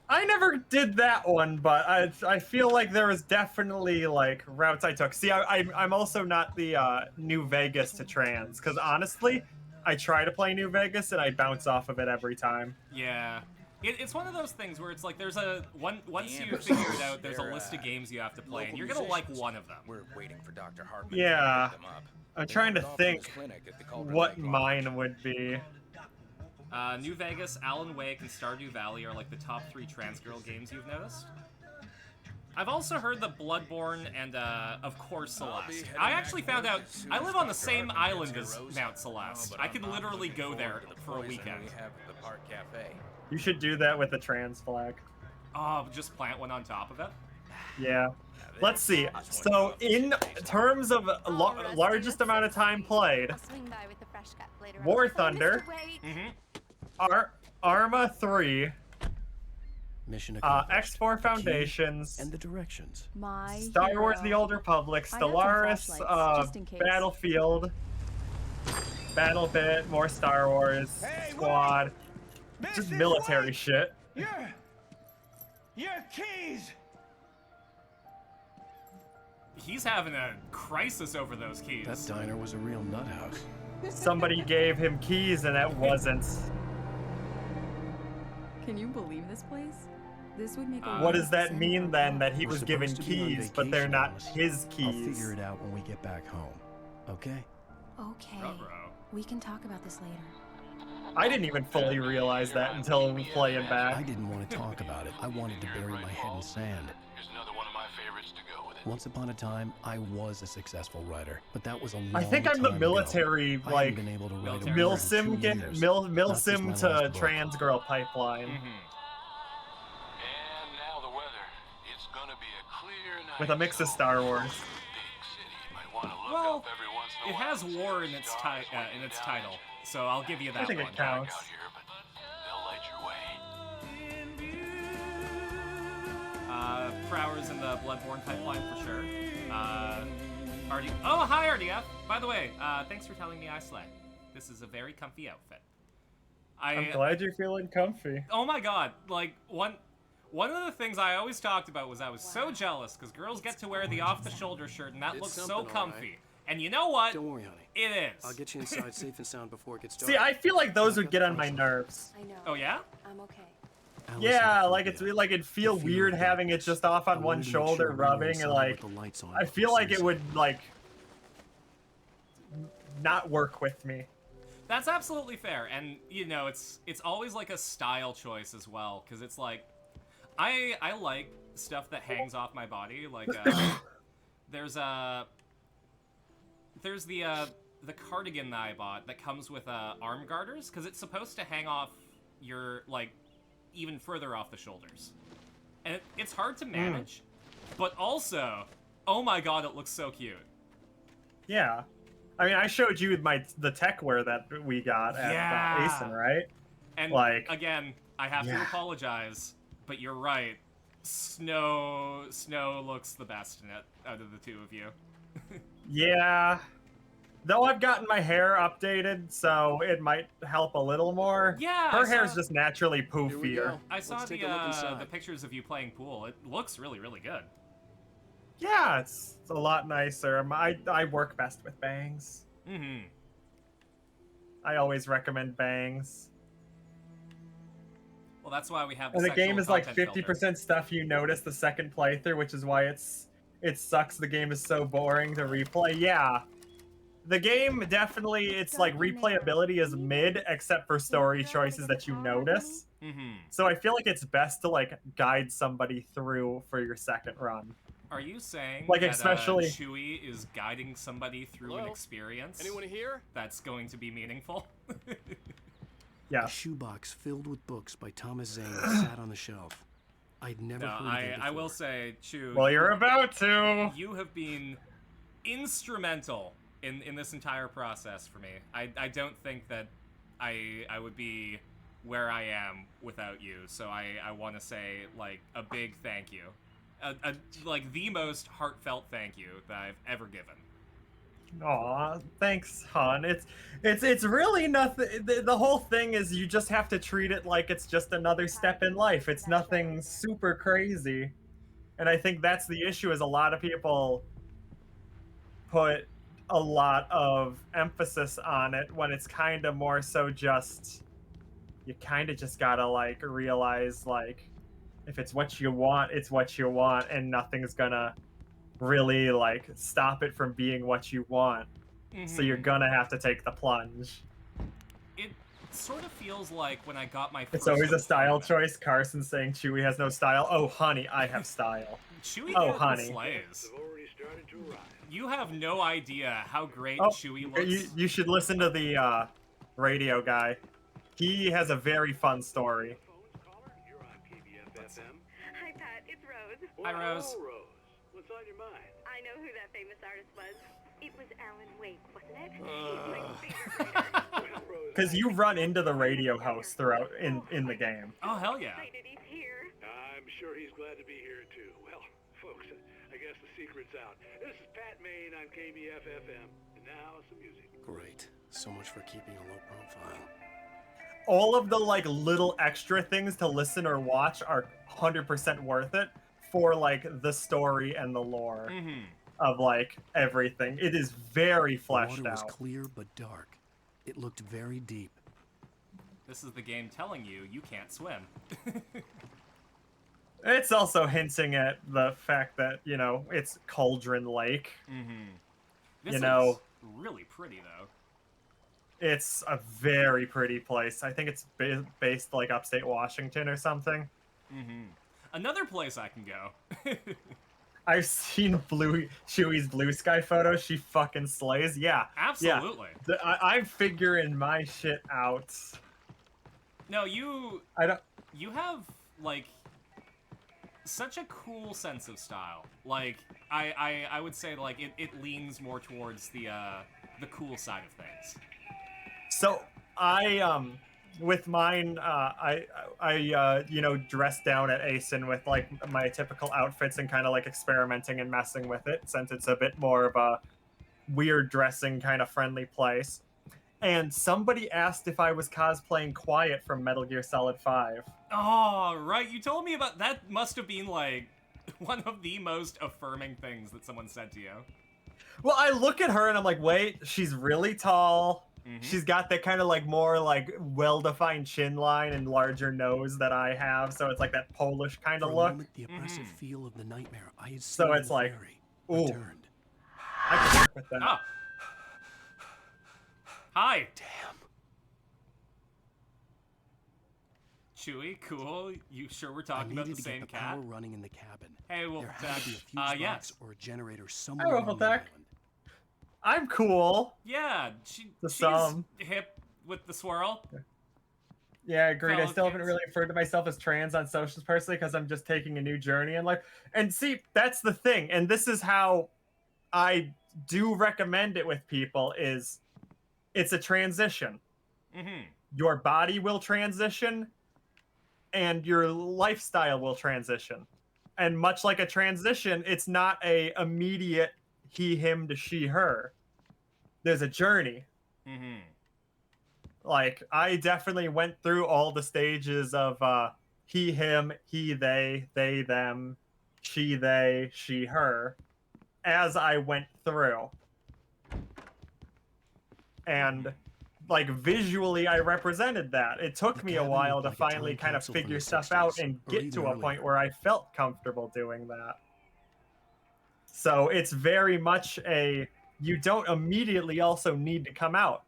I never did that one, but I feel like there was definitely like routes I took. See, I'm also not the New Vegas to trans, because honestly, I try to play New Vegas and I bounce off of it every time. Yeah. It's one of those things where it's like there's once you figure it out, there's a list of games you have to play, and you're gonna like one of them. We're waiting for Dr. Hartman. Yeah, to pick them up. I'm They trying to went off from his think clinic at the Cauldron what Lake mine would be. New Vegas, Alan Wake, and Stardew Valley are like the top 3 trans girl games you've noticed. I've also heard that Bloodborne and, of course, Celeste. I actually found out I live on the same island as Mount Celeste. I could literally go there for a weekend. We have at the Park Cafe. You should do that with the trans flag. Oh, just plant one on top of it? Yeah. Let's see. So in terms of largest amount of time played, I'll swing by with the fresh cut later on. War Oh, Thunder, Mr. Arma 3, Mission accomplished. X4 The key Foundations, and the directions. My Star Wars: The hero. Old Republic, I got some Stellaris, flashlights, just in case. Battlefield, BattleBit, more Star Wars, Squad, just military shit. Your keys! He's having a crisis over those keys. That diner was a real nut house. Somebody gave him keys and it wasn't. Can you believe this place? This would make a What does that mean then, that he We're was given supposed to be on keys, but they're vacation, not Alice. his I'll keys? figure it out when we get back home. Okay? Okay. Ruh-roh. We can talk about this later. I didn't even fully realize that until playing I back. didn't want to talk about it. I wanted to bury my head in sand. Here's another one of my favorites to go with it. Once upon a time, I was a successful writer, but that was a long I think I'm the time military, ago. I like, haven't been able to write a Military. word in 2 milsim, years. milsim Not since my to last book. trans girl pipeline And now the weather. It's gonna be a clear night. with a mix of Star Wars. Big city. Might want to look Well, up every once in a it while has and see war the in its stars waiting in its down title, at you. so I'll give you that I think one. it counts. Out here, but they'll light your way. Prowers in the Bloodborne pipeline for sure. Oh, hi RDF. By the way, thanks for telling me I slay. This is a very comfy outfit. I'm glad you're feeling comfy. Oh my god, like one of the things I always talked about was I was so jealous because girls get to wear the off-the-shoulder shirt and that It's looks so something, all comfy. right. And you know what? Don't worry, honey. It is. I'll get you inside safe and sound before it gets dark. See, I feel like those would get on my nerves. I know. Oh yeah? I'm okay. Alice, Yeah, I like forget. it'd feel The fear weird of having it darkness. just off I on one wanted to make shoulder, sure we were rubbing, inside and like, with the lights on I before feel like it sunset. would like not work with me. That's absolutely fair, and you know, it's always like a style choice as well, because it's like, I like stuff that hangs off my body. Like, there's the cardigan that I bought that comes with arm garters, because it's supposed to hang off your like even further off the shoulders, and it's hard to manage, but also, oh my god, it looks so cute. Yeah. I mean, I showed you the tech wear that we got at ASIN, right? And like, again, I have to apologize, but you're right. Snow looks the best in it out of the two of you. Yeah. Though I've gotten my hair updated, so it might help a little more. Yeah, Her I hair's saw- just naturally poofier. I saw Let's take a look the inside. pictures of you playing pool. It looks really, really good. Yeah, it's a lot nicer. I work best with bangs. Mm-hmm. I always recommend bangs. Well, that's why we have the And the sexual game is like content 50% filter. stuff you notice the second playthrough, which is why it sucks the game is so boring to replay. Yeah. The game definitely, it's like replayability is mid, except for story choices that you notice. Mm-hmm. So I feel like it's best to like guide somebody through for your second run. Are you saying Like, that especially- Chewie is guiding somebody through an Hello? experience Anyone here? that's going to be meaningful? Yeah. A shoebox filled with books by Thomas Zane sat on the shelf. I'd never No, heard of it I will before. say, Chew. Well, you're about to. You have been instrumental in this entire process for me. I don't think that I would be where I am without you. So I want to say like a big thank you, like the most heartfelt thank you that I've ever given. Aw, thanks, hon. It's really nothing. The whole thing is you just have to treat it like it's just another step in life. It's nothing super crazy. And I think that's the issue is a lot of people put a lot of emphasis on it when it's kind of more so just, you kind of just gotta like realize like, if it's what you want, it's what you want, and nothing's gonna really like stop it from being what you want. So you're gonna have to take the plunge. It sort of feels like when I got my first It's always a style deployment. choice. Carsyn saying Chewie has no style. Oh, honey, I have style. Chewie Oh, fucking honey. slays. You have no idea how great Oh, Chewie looks. you should listen to the radio guy. He has a very fun story. Pat. It's Rose. Hi, Rose. Hello, Rose. What's on your mind? I know who that famous artist was. It was Alan Wake, wasn't it? He's my favorite writer. Because you run into the radio house throughout in the game. Oh, hell yeah. He's here. I'm sure he's glad to be here, too. Well, folks, I guess the secret's out. This is Pat Maine on KBF-FM. And now, some music. Great. So much for keeping a low profile. All of the like little extra things to listen or watch are 100% worth it for like the story and the lore of like everything. It is very fleshed The water was out. clear but dark. It looked very deep. This is the game telling you you can't swim. It's also hinting at the fact that, you know, it's Cauldron Lake. This you know, is really pretty though. it's a very pretty place. I think it's based like upstate Washington or something. Another place I can go. I've seen Chewie's blue sky photo. She fucking slays. Yeah. Absolutely. Yeah. I'm figuring my shit out. No, you have like such a cool sense of style. Like I would say like it leans more towards the cool side of things. So with mine, I you know, dressed down at ASIN with like my typical outfits and kind of like experimenting and messing with it, since it's a bit more of a weird dressing kind of friendly place. And somebody asked if I was cosplaying Quiet from Metal Gear Solid 5. Oh, right. You told me about that. Must have been like one of the most affirming things that someone said to you. Well, I look at her and I'm like, wait, she's really tall. She's got that kind of like more like well-defined chin line and larger nose that I have, so it's like that Polish kind of look. Moment, the oppressive feel of the nightmare I had So seen it's like, ooh, returned. I can work with that. Oh. Hi. Damn. Chewie, cool. You sure we're talking I about the needed to same get the cat? power running in the cabin. Hey, There had to be a fuse box yes. or a generator somewhere Hi, on the Wolfpack. island. I'm cool. Yeah, she's hip with the swirl. Yeah, agreed. I Fellow still haven't kids. really referred to myself as trans on socials personally because I'm just taking a new journey in life. And see, that's the thing. And this is how I do recommend it with people is it's a transition. Your body will transition and your lifestyle will transition. And much like a transition, it's not a immediate he, him to she, her. There's a journey. Like, I definitely went through all the stages of he, him, he, they, them, she, they, she, her, as I went through. And, like, visually, I represented that. It took me a while to finally kind of figure stuff out and get to a point where I felt comfortable doing that. So it's very much you don't immediately also need to come out.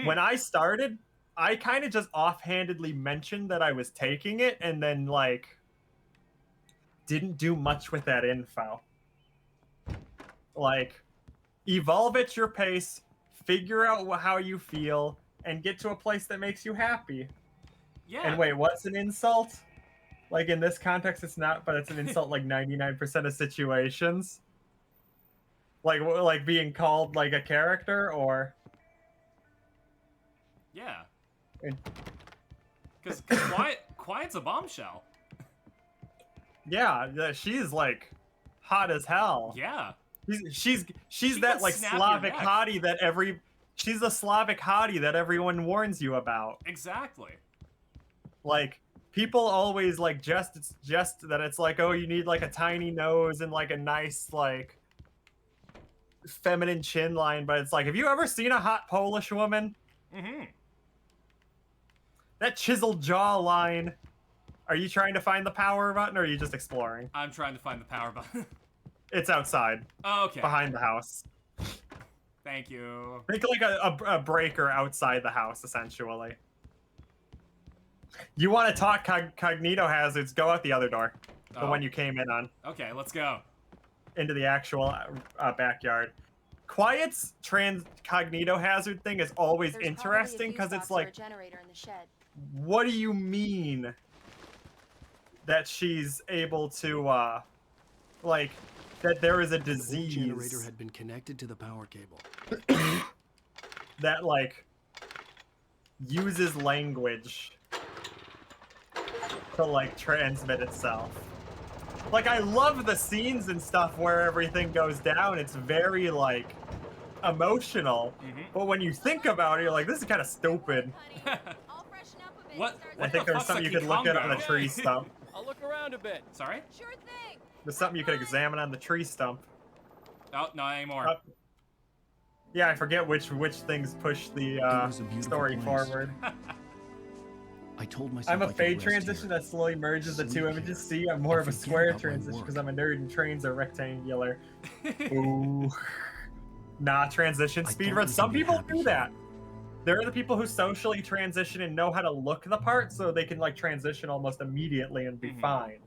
When I started, I kind of just offhandedly mentioned that I was taking it and then like didn't do much with that info. Like, evolve at your pace, figure out how you feel, and get to a place that makes you happy. Yeah. And wait, what's an insult? Like in this context, it's not, but it's an insult like 99% of situations. Like being called like a character or... Yeah. Because Quiet's a bombshell. Yeah, she's like hot as hell. Yeah. She's She that can like snap your Slavic neck. hottie that she's the Slavic hottie that everyone warns you about. Exactly. Like people always like just that it's like, oh, you need like a tiny nose and like a nice like feminine chin line, but it's like, have you ever seen a hot Polish woman? That chiseled jawline. Are you trying to find the power button or are you just exploring? I'm trying to find the power button. It's outside. Okay. Behind the house. Thank you. Think like a breaker outside the house, essentially. You want to talk cognito hazards, go out the other door. The one you came in on. Okay, let's go. Into the actual backyard. Quiet's cognito hazard thing is always interesting because it's like, generator in the shed. what do you mean that she's able to, like, that there is a The whole generator disease had been connected to the power cable. that, like, uses language to, like, transmit itself. Like, I love the scenes and stuff where everything goes down. It's very, like, emotional. But when you think about it, you're like, this is kind of stupid. What I think there's something you could look at on the tree stump. I'll look around a bit. Sorry? Sure thing. There's something you could examine on the tree stump. Oh, not anymore. Yeah, I forget which things push the story forward. I told myself I'm a I could fade rest transition here. that slowly merges the two Sleep images. here. See, I'm more of a Forget square about my transition work. because I'm a nerd and trains are rectangular. Ooh. Nah, transition I speed don't runs. Some need to be people happy do here. that. There are the people who socially transition and know how to look the part so they can like transition almost immediately and be fine.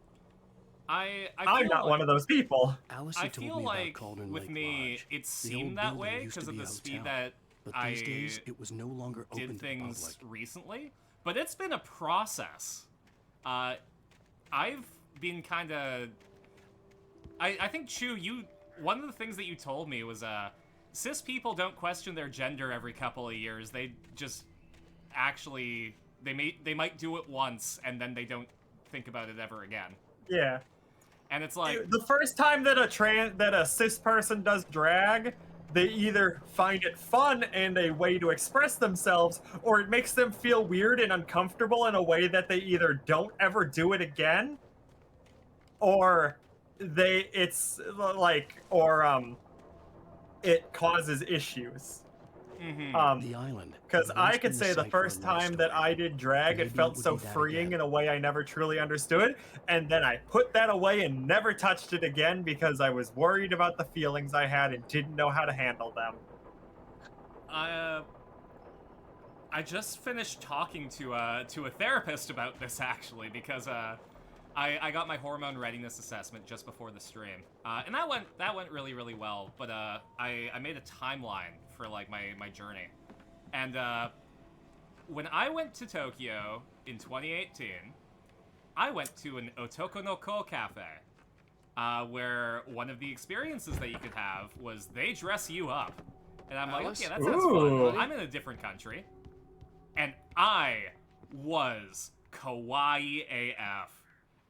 I'm feel not one of those people. I feel like with me, it seemed that way because of the speed that But I these days, it was no longer open did to the things public. recently. But it's been a process. I've been kind of... I think, Chew, one of the things that you told me was, cis people don't question their gender every couple of years. They just actually... They might do it once, and then they don't think about it ever again. Yeah. And it's like... The first time that a cis person does drag, they either find it fun and a way to express themselves, or it makes them feel weird and uncomfortable in a way that they either don't ever do it again, or it causes issues. The island. Because had I once could been the say the site for a first love time that story. I did drag, Maybe it felt it would so be that freeing again. in a way I never truly understood, and then I put that away and never touched it again because I was worried about the feelings I had and didn't know how to handle them. I just finished talking to a therapist about this, actually, because I got my hormone readiness assessment just before the stream, and that went really, really well. But I made a timeline for like my journey, and when I went to Tokyo in 2018, I went to an Otoko no Ko cafe, where one of the experiences that you could have was they dress you up, and I'm like, Alice? okay, that sounds fun. I'm in a different country, and I was kawaii AF.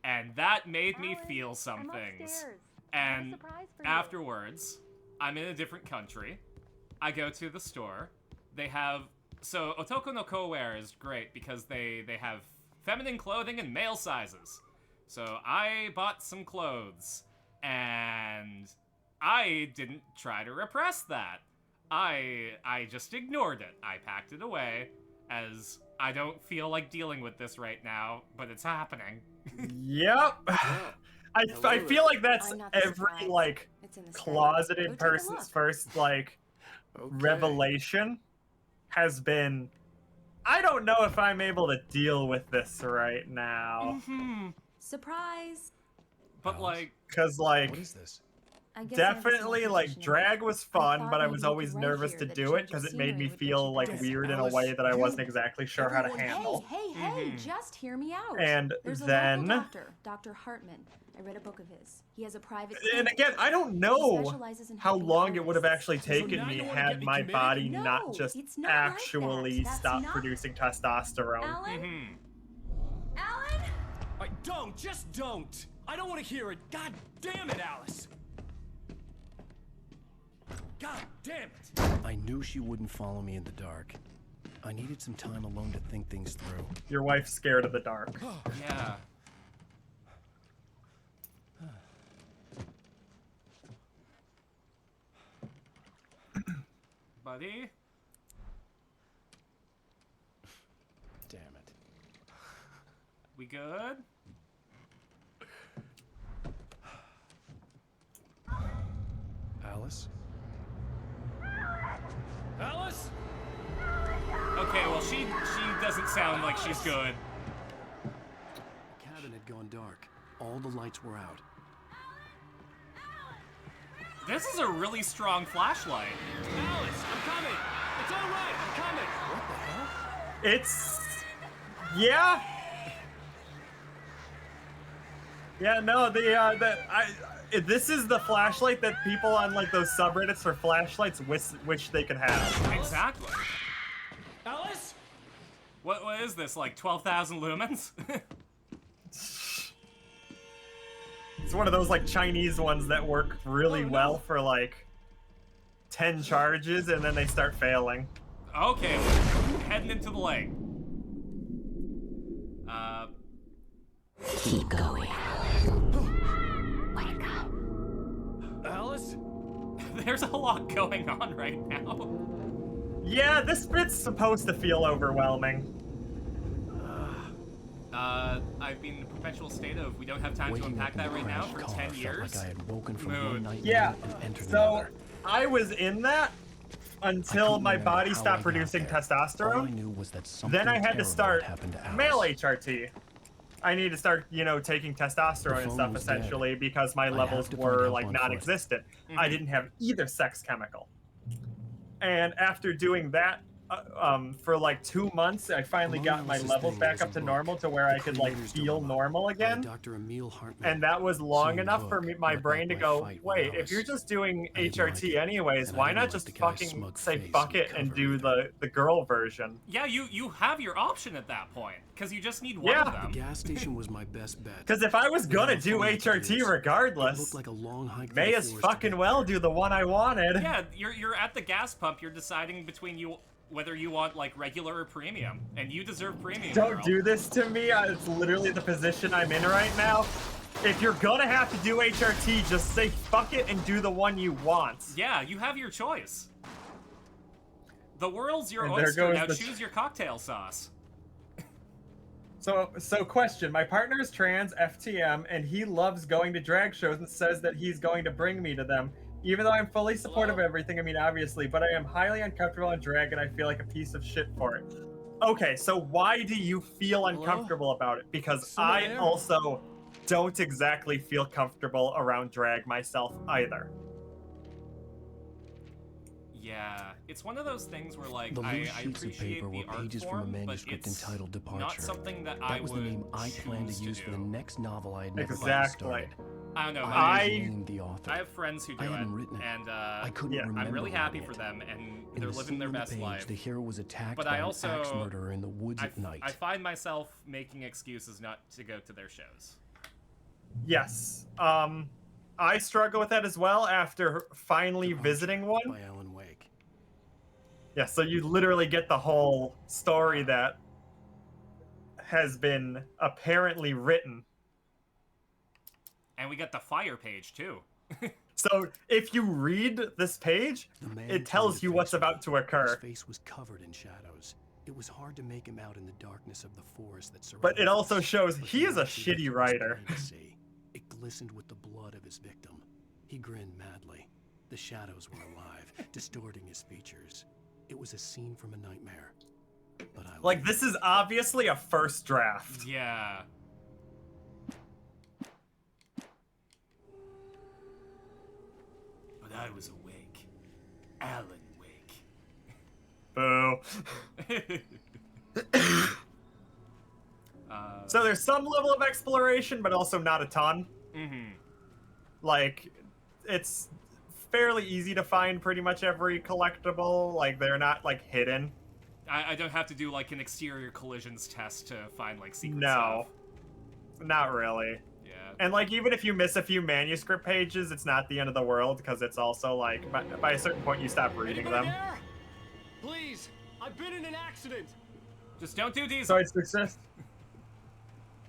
And that made me feel some things. And afterwards, I'm in a different country. I go to the store. They have... So, Otoko no Ko wear is great because they have feminine clothing in male sizes. So, I bought some clothes. And I didn't try to repress that. I just ignored it. I packed it away as I don't feel like dealing with this right now, but it's happening. Yep. I feel like that's I'm not every surprised. like It's in the study. closeted Go take a person's look. first like revelation has been, I don't know if I'm able to deal with this right now. Surprise. But like, because like What is this? I guess I have a small definitely like position in drag it. was I fun, thought but I maybe was you always could write nervous here to that do it change of because it made me scenery would get feel you like back. weird in a Alice, way that I you- wasn't exactly sure how to everyone- handle. Hey, just hear me out. And There's a then- local doctor, Dr. Hartman. I read a book of his. He has a private And clinic. again, I don't He know specializes in how helping long it would have artists. actually taken now me you wanna had get me my committed? body No, not just it's not like that. actually That's stop not- producing testosterone. Alan? Alan? Just don't. I don't want to hear it. God damn it, Alice. God damn it. I knew she wouldn't follow me in the dark. I needed some time alone to think things through. Your wife's scared of the dark. yeah. Buddy? Damn it. We good? Alice? Alice? Okay, well, she doesn't sound like she's good. The cabin had gone dark. All the lights were out. This is a really strong flashlight. Alice, I'm coming. It's all right. I'm coming. What the hell? It's... yeah? Yeah, no, this is the flashlight that people on like those subreddits for flashlights wish they could have. Exactly. Alice? What is this, like 12,000 lumens? It's one of those like Chinese ones that work really well for like 10 charges and then they start failing. Okay, heading into the lake. Keep going. Wake up. Alice? There's a lot going on right now. Yeah, this bit's supposed to feel overwhelming. I've been in a perpetual state of we don't have time to unpack that right now for 10 years. Like I had woken from one nightmare Yeah, and entered so another. I was in that until my body stopped producing testosterone. All I knew was that something Then I had to terrible start happened to Alice. male HRT. I need to start, you know, taking testosterone and phone stuff was essentially because my I levels have to find were help like on foot. non-existent. I didn't have either sex chemical. And after doing that for like 2 months, I finally Among got my Alice's levels things back was up a to book, normal to where I could like Creator's feel Dilemma normal by again. Dr. Emil Hartman. And that was long Seeing the enough for book me, my brought brain to back my go, fight with wait, if Alice. you're just doing I didn't like HRT it, anyways, and I why didn't not like just the guy's fucking smug say face fuck and it and cover do the girl version? Yeah, you have your option at that point, because you just need one Yeah. of them. The gas station was my best bet. Because if I was gonna do How fun it HRT is. It regardless, looked like a long hike may through as the forest to fucking get well there. do the one I wanted. Yeah, you're at the gas pump. You're deciding between you whether you want like regular or premium, and you deserve premium. Don't girl. do this to me. It's literally the position I'm in right now. If you're gonna have to do HRT, just say fuck it and do the one you want. Yeah, you have your choice. The world's your And there oyster. goes Now the- choose your cocktail sauce. So question. My partner is trans, FTM, and he loves going to drag shows and says that he's going to bring me to them. Even though I'm fully supportive of everything, I mean, obviously, but I am highly uncomfortable on drag and I feel like a piece of shit for it. Okay, so why do you feel uncomfortable about it? Because Someone I there? also don't exactly feel comfortable around drag myself either. Yeah, it's one of those things where like The I loose sheets of appreciate paper the were art pages form, from a but manuscript it's entitled Departure. not something that, That I was would the name I planned to choose use for the do. next novel I had never gotten Exactly. started. I don't know. I I named the author. have friends who do I it, hadn't written it. and I couldn't yeah, I'm remember really happy writing for it. them, and In they're the living scene their on the best page, life. The hero was attacked But by I an also axe murderer in the woods at night. I find myself making excuses not to go to their shows. Yes. I struggle with that as well after finally visiting one. By Alan Wake. Yeah, so you literally get the whole story that has been apparently written. And we got the fire page too. So if you read this page, The man it tells turned you to what's face about me. to occur. His face was covered in shadows. It was hard to make him out in the darkness of the forest that surrounded But it also us. shows But he the is a light he shitty was writer. plain to see. It glistened with the blood of his victim. He grinned madly. The shadows were alive, distorting his features. It was a scene from a nightmare. But I Like, this is obviously a first draft. Yeah. But I was awake. Alan Wake. Boo. So there's some level of exploration, but also not a ton. Like, it's fairly easy to find pretty much every collectible. Like, they're not, like, hidden. I don't have to do like an exterior collisions test to find like secret No. stuff. Not really. Yeah. And, like, even if you miss a few manuscript pages, it's not the end of the world, because it's also, like, by a certain point, you stop reading Anybody them. there? Please, I've been in an accident. Just don't do diesel.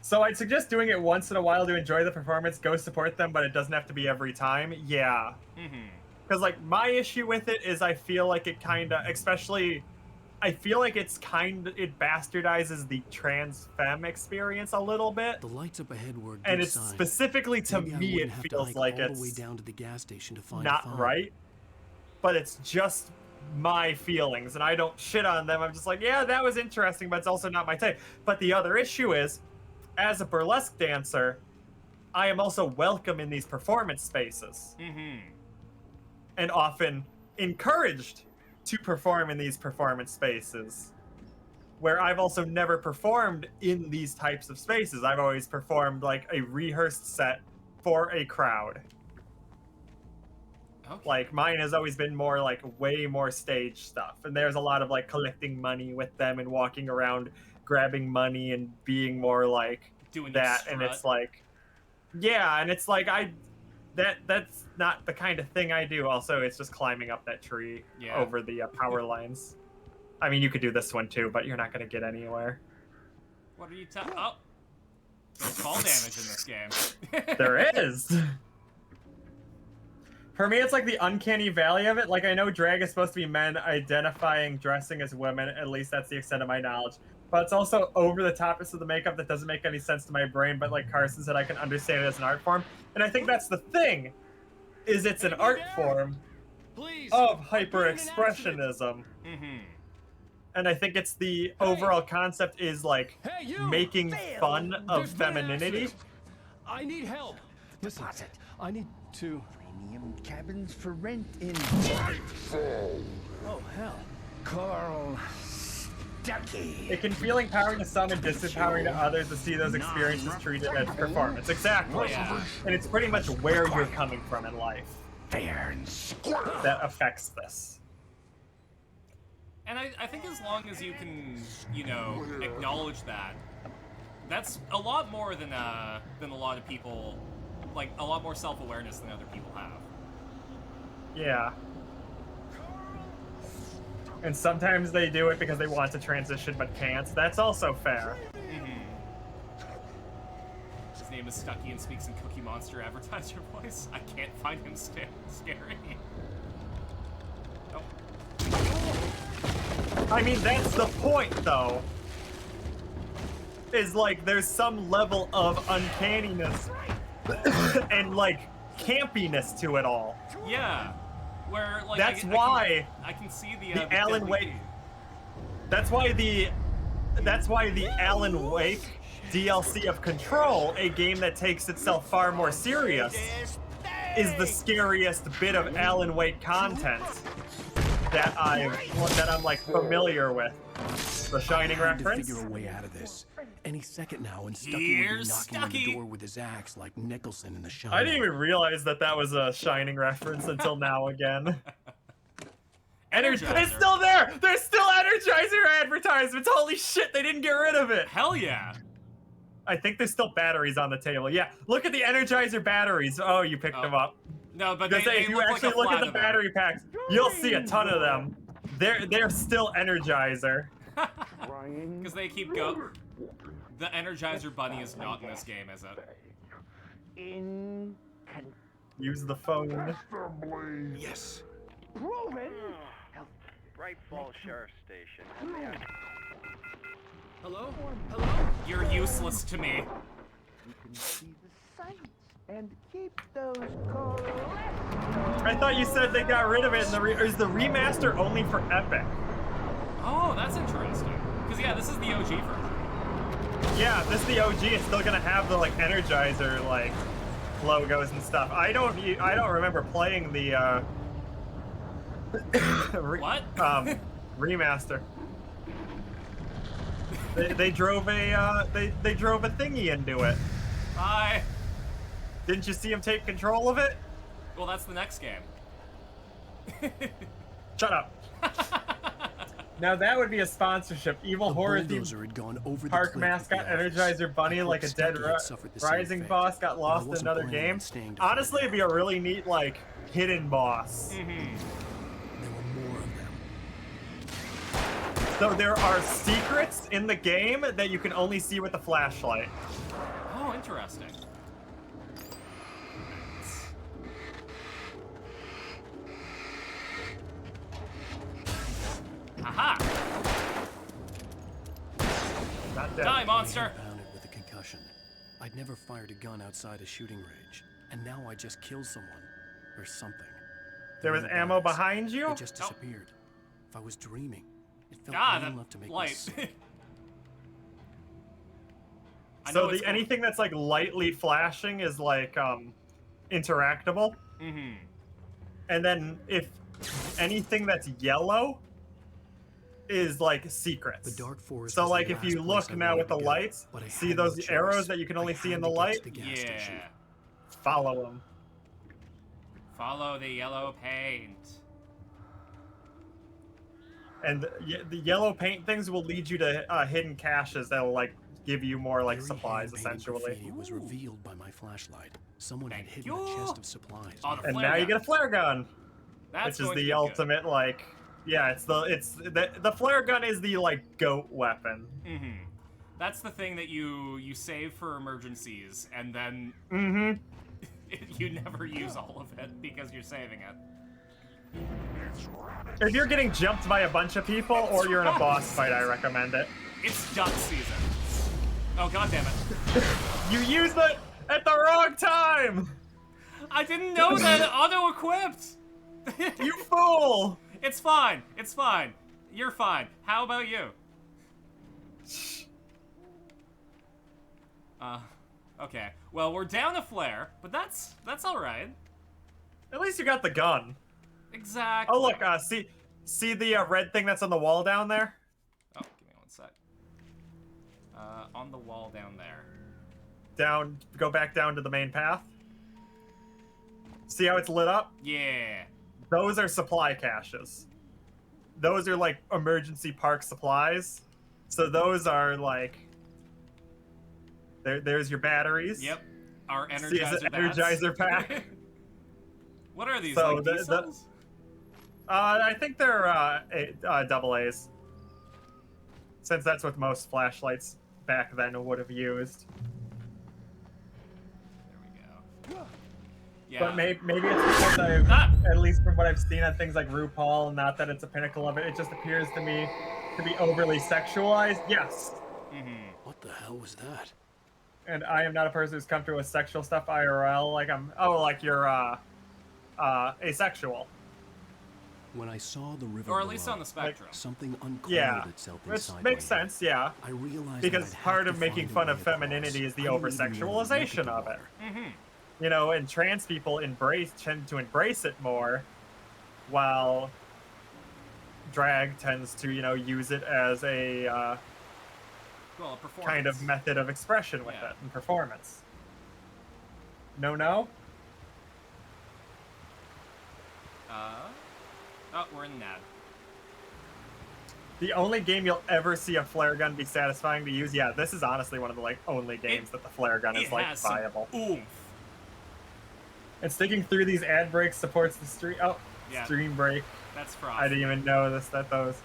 So I'd suggest doing it once in a while to enjoy the performance, go support them, but it doesn't have to be every time. Yeah. Because, like, my issue with it is I feel like it kind of, especially, I feel like it bastardizes the trans femme experience a little bit. The lights up ahead were a good And it's sign. specifically to Maybe I me, it wouldn't have to feels hike like all the way it's down to the gas station to find not a phone. right. But it's just my feelings, and I don't shit on them. I'm just like, yeah, that was interesting, but it's also not my type. But the other issue is, as a burlesque dancer, I am also welcome in these performance spaces. And often encouraged to perform in these performance spaces. where I've also never performed in these types of spaces. I've always performed like a rehearsed set for a crowd. Okay. Like mine has always been more like way more stage stuff, and there's a lot of like collecting money with them and walking around grabbing money and being more like Doing that. And it's like, yeah, and it's like that's not the kind of thing I do. Also, it's just climbing up that tree over the power lines. I mean, you could do this one too, but you're not gonna get anywhere. What are you Oh, there's fall damage in this game. There is. For me, it's like the uncanny valley of it. Like, I know drag is supposed to be men identifying dressing as women. At least that's the extent of my knowledge. But it's also over the topness of the makeup that doesn't make any sense to my brain. But like Carsyn said, I can understand it as an art form. And I think that's the thing, is it's an art form of hyper-expressionism. And I think it's the overall concept is like making fun of femininity. I need help. Listen, I need to... Premium cabins for rent in Oh, hell. Carl Stucky. It can feel empowering to some and disempowering to others to see those experiences treated as performance. Exactly. And it's pretty much where you're coming from in life that affects this. And I think as long as you can, you know, acknowledge that, that's a lot more than a lot of people, like a lot more self-awareness than other people have. Yeah. And sometimes they do it because they want to transition but can't. That's also fair. His name is Stucky and speaks in Cookie Monster advertiser voice. I can't find him scary. I mean, that's the point, though. Is like there's some level of uncanniness and like campiness to it all. Yeah, where like that's why I can see the Alan Wake. That's why the Alan Wake DLC of Control, a game that takes itself far more serious, is the scariest bit of Alan Wake content that I'm like familiar with. The Shining reference. To figure a way out of this. Any second now, and Stucky will be knocking on the door with his axe like Nicholson in The Shining. I didn't even realize that was a Shining reference until now again. It's still there! There's still Energizer advertisements! Holy shit, they didn't get rid of it! Hell yeah! I think there's still batteries on the table. Yeah, look at the Energizer batteries. Oh, you picked them up. No, but if you actually look at the battery packs, you'll see a ton of them. They're still Energizer. Because they keep going. The Energizer Bunny is not in this game, is it? Use the phone. Yes. Proven. Bright Falls Sheriff Station. Hello? Hello? You're useless to me. You can see the sights and keep those correct. I thought you said they got rid of it. Is the remaster only for Epic? Oh, that's interesting. Because yeah, this is the OG version. Yeah, this is the OG. It's still gonna have the like Energizer like logos and stuff. I don't remember playing the what? Remaster. They drove a they drove a thingy into it. Hi. Didn't you see him take control of it? Well, that's the next game. Shut up. Now that would be a sponsorship. Evil horror themed park mascot Energizer Bunny like a dead rising boss got lost in another game. Honestly, it'd be a really neat like hidden boss. There were more of them. So there are secrets in the game that you can only see with the flashlight. Oh, interesting. Aha! Not dead. Die, monster! Pounded with a concussion. I'd never fired a gun outside a shooting range, and now I just killed someone or something. There was ammo behind you? It just disappeared. If I was dreaming, it felt real enough to make me light. sick. So anything that's like lightly flashing is like interactable. And then if anything that's yellow is like secrets. The dark forest So was the like if last you place look I now wanted with the to go, lights, but I see had no those choice. arrows that you can I only see in had the to get light? to the gas station. Follow them. Follow the yellow paint. And the yellow paint things will lead you to hidden caches that'll like give you more like Eerie supplies hand-painted essentially. graffiti was revealed by my flashlight. Someone had hidden you. a chest of supplies. Oh, the And flare now you gun. get a flare gun, That's which is going to the be ultimate like, yeah, it's the flare gun is the like goat weapon. good. Mm-hmm. That's the thing that you save for emergencies, and then you never use all of it because you're saving it. If you're getting jumped by a bunch of people or you're in a boss fight, I recommend it. It's duck season. Oh, god damn it. You used it at the wrong time! I didn't know that it auto-equipped! You fool! It's fine. It's fine. You're fine. How about you? Okay. Well, we're down a flare, but that's alright. At least you got the gun. Exactly. Oh look, see the red thing that's on the wall down there? Oh, give me one sec. On the wall down there. Down, go back down to the main path. See how it's lit up? Yeah. Those are supply caches. Those are like emergency park supplies. So those are like, there's your batteries. Yep. Our See, it's Energizer an bats. Energizer pack. What are these, So like D-cells? I think they're double A's. Since that's what most flashlights back then would have used. There we go. Yeah. But maybe it's because at least from what I've seen on things like RuPaul, not that it's a pinnacle of it, it just appears to me to be overly sexualized. Yes. What the hell was that? And I am not a person who's comfortable with sexual stuff IRL. Like like you're asexual. When I saw the river Or at least below, on the spectrum. something unclouded Yeah, itself which inside makes my sense. Yeah. I realized Because that I'd part have of to making find a fun way of across. femininity is the I don't even know how to look over-sexualization at the of it. Mm-hmm. You know, and trans people tend to embrace it more, while drag tends to, use it as a Well, a performance. kind of method of expression with it and performance. No? Oh, we're in NAD. The only game you'll ever see a flare gun be satisfying to use, yeah, this is honestly one of the only games that the flare gun is has some viable. oomph. And sticking through these ad breaks supports the stream. Oh, Yeah. stream break. That's fraud. I didn't even know those.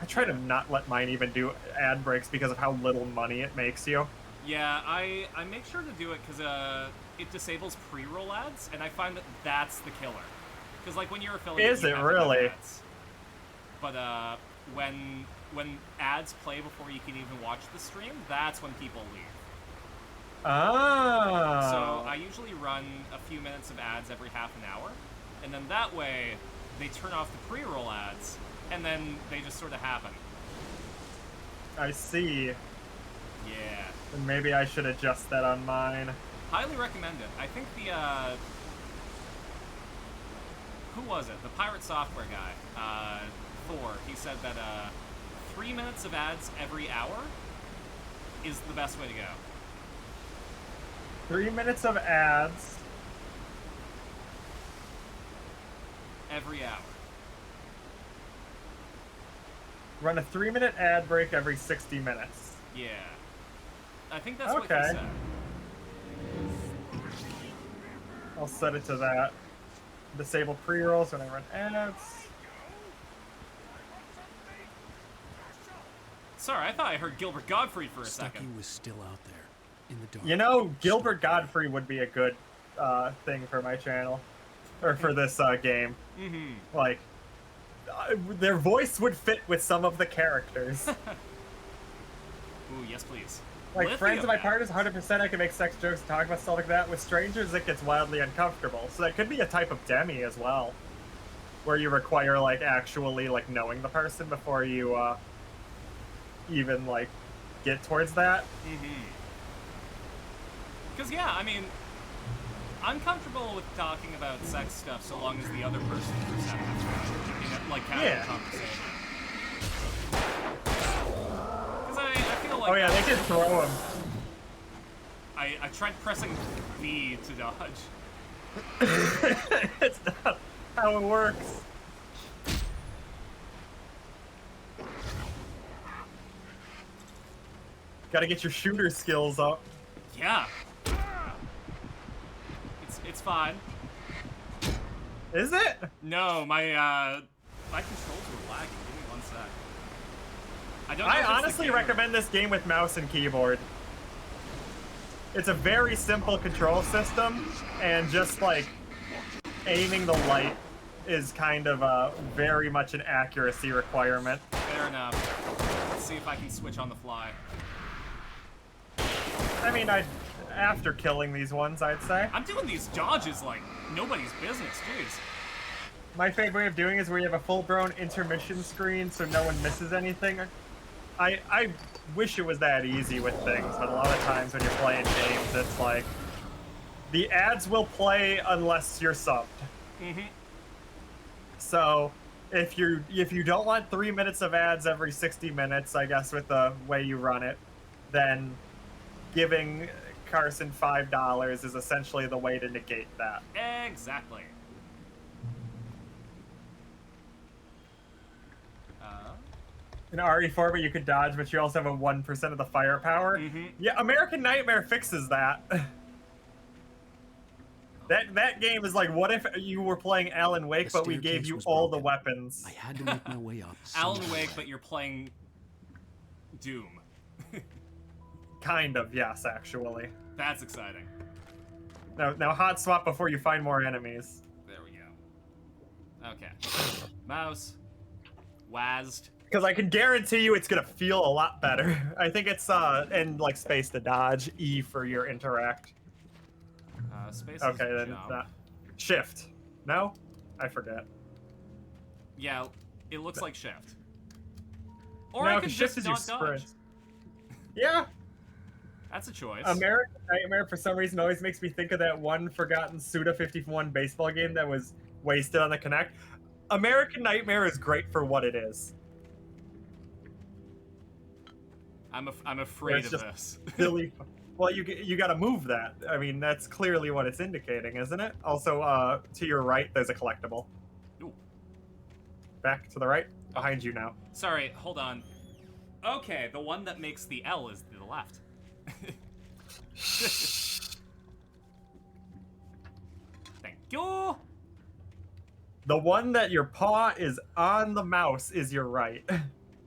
I try to not let mine even do ad breaks because of how little money it makes you. Yeah, I make sure to do it because it disables pre-roll ads, and I find that that's the killer. Because like when you're affiliated, Is you it have to have really? ads. But when ads play before you can even watch the stream, that's when people leave. Oh. So I usually run a few minutes of ads every half an hour, and then that way they turn off the pre-roll ads, and then they just sort of happen. I see. Yeah. And maybe I should adjust that on mine. Highly recommend it. I think the who was it? The Pirate Software guy, Thor. He said that 3 minutes of ads every hour is the best way to go. 3 minutes of ads. Every hour. Run a 3-minute ad break every 60 minutes. Yeah. I think that's what he Okay. said. I'll set it to that. Disable pre-rolls when I run ads. Sorry, I thought I heard Gilbert Gottfried for a Stucky second. was still out there in the dark. You know, Gilbert Godfrey would be a good thing for my channel. Or for this game. Mm-hmm. Like, their voice would fit with some of the characters. Ooh, yes please. Like, Lithium friends of my Man. partners, 100% I can make sex jokes and talk about stuff like that. With strangers, it gets wildly uncomfortable. So that could be a type of demi as well. Where you require, like, actually, like, knowing the person before you, even, like, get towards that. Mm-hmm. Because, yeah, I mean, I'm comfortable with talking about sex stuff so long as the other person is receptive to it, like casual conversation. Because I feel like... Oh yeah, they can throw him. I tried pressing B to dodge. It's not how it works. Gotta get your shooter skills up. Yeah. It's fine. Is it? No, my controls were lagging. Give me one sec. I honestly recommend this game with mouse and keyboard. It's a very simple control system, and just like aiming the light is kind of very much an accuracy requirement. Fair enough. Let's see if I can switch on the fly. I mean, after killing these ones, I'd say. I'm doing these dodges like nobody's business, jeez. My favorite way of doing it is where you have a full-blown intermission screen so no one misses anything. I wish it was that easy with things, but a lot of times when you're playing games, it's like the ads will play unless you're subbed. Mm-hmm. So if you don't want 3 minutes of ads every 60 minutes, I guess with the way you run it, then giving Carsyn $5 is essentially the way to negate that. Exactly. In RE4, but you could dodge, but you also have a 1% of the firepower. Mm-hmm. Yeah, American Nightmare fixes that. That game is like, what if you were playing Alan Wake, but we gave you all the weapons? I had to make my way up. Alan Wake, but you're playing Doom. Kind of, yes, actually. That's exciting. Now hot swap before you find more enemies. There we go. Okay. Mouse. Wazzed. Because I can guarantee you it's gonna feel a lot better. I think it's and like space to dodge, E for your interact. Space okay, is then jump. that. Shift. No? I forget. Yeah, it looks like shift. Or no, I could shift just is your not dodge. sprint. Yeah. That's a choice. American Nightmare for some reason always makes me think of that one forgotten Suda 51 baseball game that was wasted on the Kinect. American Nightmare is great for what it is. I'm afraid of this. Silly. Well, you got to move that. I mean, that's clearly what it's indicating, isn't it? Also, to your right, there's a collectible. Ooh. Back to the right, behind you now. Sorry, hold on. Okay, the one that makes the L is to the left. Thank you. The one that your paw is on the mouse is your right.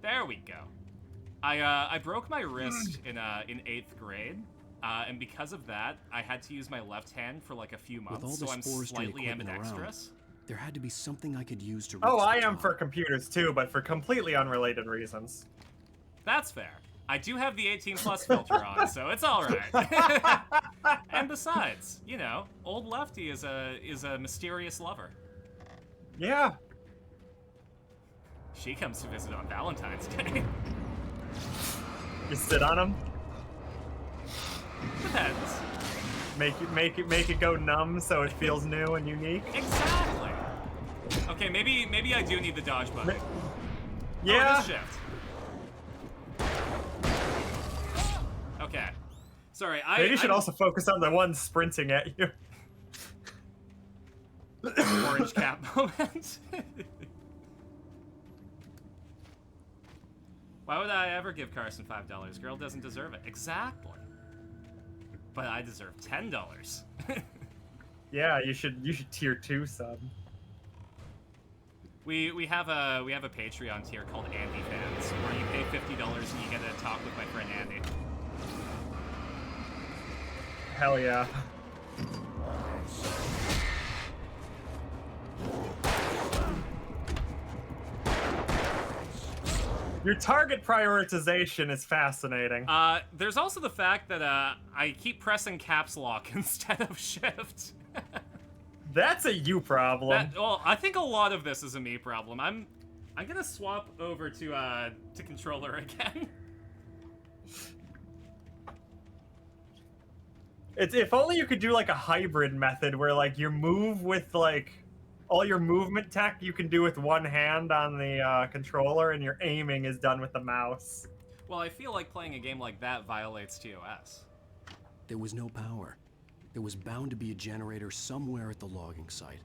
There we go. I broke my wrist in 8th grade, and because of that, I had to use my left hand for like a few months. With all the so I'm forestry slightly equipment ambidextrous. around, there had to be something I could use to. Oh, I am for computers too, but for completely unrelated reasons. That's fair. I do have the 18+ filter on, so it's all right. And besides, you know, old Lefty is a mysterious lover. Yeah. She comes to visit on Valentine's Day. You sit on them. Depends. Make it go numb so it feels new and unique. Exactly. Okay, maybe I do need the dodge button. Yeah. Oh, it is shift. Okay. Sorry, Maybe you should also focus on the one sprinting at you. Orange cap moment. Why would I ever give Carsyn $5? Girl doesn't deserve it. Exactly. But I deserve $10. Yeah, you should tier 2 sub. We have a Patreon tier called Andy Fans, where you pay $50 and you get to talk with my friend Andy. Hell yeah. Your target prioritization is fascinating. There's also the fact that I keep pressing caps lock instead of shift. That's a you problem. Well, I think a lot of this is a me problem. I'm gonna swap over to controller again. if only you could do like a hybrid method where like you move with like all your movement tech you can do with one hand on the controller, and your aiming is done with the mouse. Well, I feel like playing a game like that violates TOS. There was no power. There was bound to be a generator somewhere at the logging site.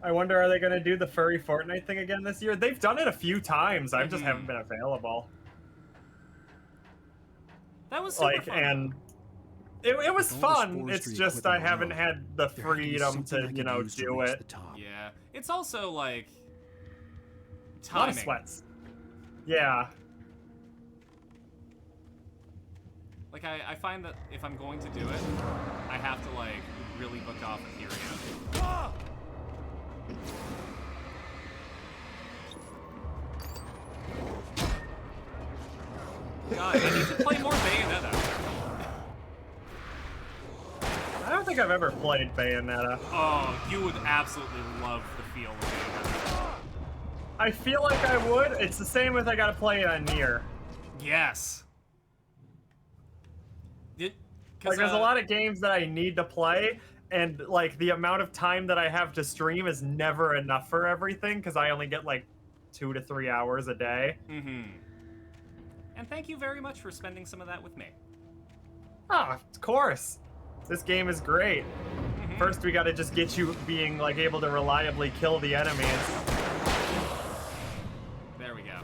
I wonder, are they going to do the furry Fortnite thing again this year? They've done it a few times. I just haven't been available. That was super fun. And it was fun. It's just I haven't had the freedom to, you know, do it. Yeah. It's also like timing. A lot of sweats. Yeah. Like I find that if I'm going to do it, I have to like really book off a period. God, I need to play more Bayonetta. I don't think I've ever played Bayonetta. Oh, you would absolutely love the feel of Bayonetta. I feel like I would. It's the same as I gotta play it on Nier. Yes. Like, there's a lot of games that I need to play, and like the amount of time that I have to stream is never enough for everything because I only get like 2 to 3 hours a day. Mm-hmm. And thank you very much for spending some of that with me. Ah, of course. This game is great. First, we gotta just get you being like able to reliably kill the enemies. There we go.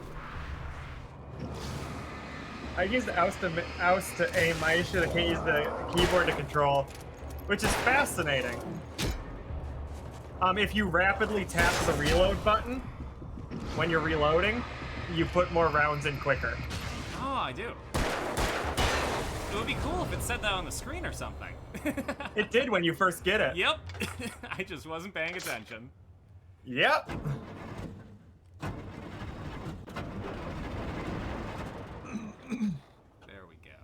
I use the oust to aim. I usually can't use the keyboard to control, which is fascinating. If you rapidly tap the reload button when you're reloading, you put more rounds in quicker. Oh, I do. It would be cool if it said that on the screen or something. It did when you first get it. Yep. I just wasn't paying attention. Yep. There we go.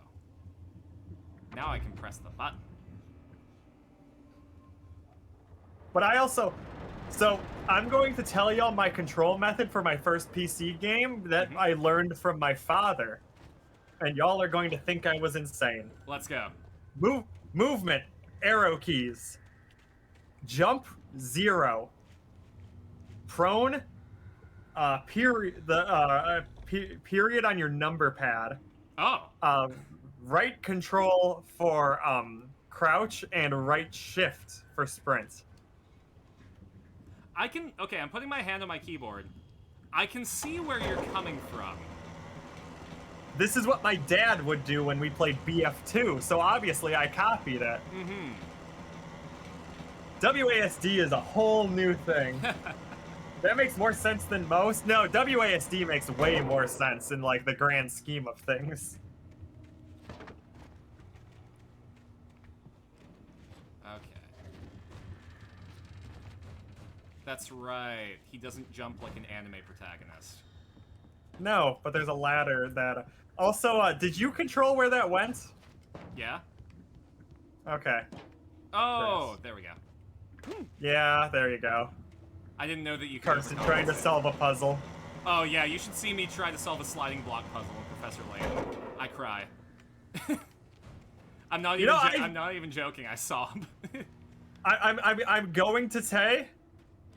Now I can press the button. But I also... So, I'm going to tell y'all my control method for my first PC game that I learned from my father. And y'all are going to think I was insane. Let's go. Movement, arrow keys. Jump, 0. Prone, period on your number pad. Oh. Right control for crouch, and right shift for sprint. Okay, I'm putting my hand on my keyboard. I can see where you're coming from. This is what my dad would do when we played BF2, so obviously I copied it. Mm-hmm. WASD is a whole new thing. That makes more sense than most. No, WASD makes way more sense in like the grand scheme of things. Okay. That's right. He doesn't jump like an anime protagonist. No, but there's a ladder that... Also, did you control where that went? Yeah. Okay. Oh, there we go. Yeah, there you go. I didn't know that you could. Carsyn trying to solve a puzzle. Oh yeah, you should see me try to solve a sliding block puzzle in Professor Layton. I cry. I'm not even. I'm not even joking. I sob. I'm going to say,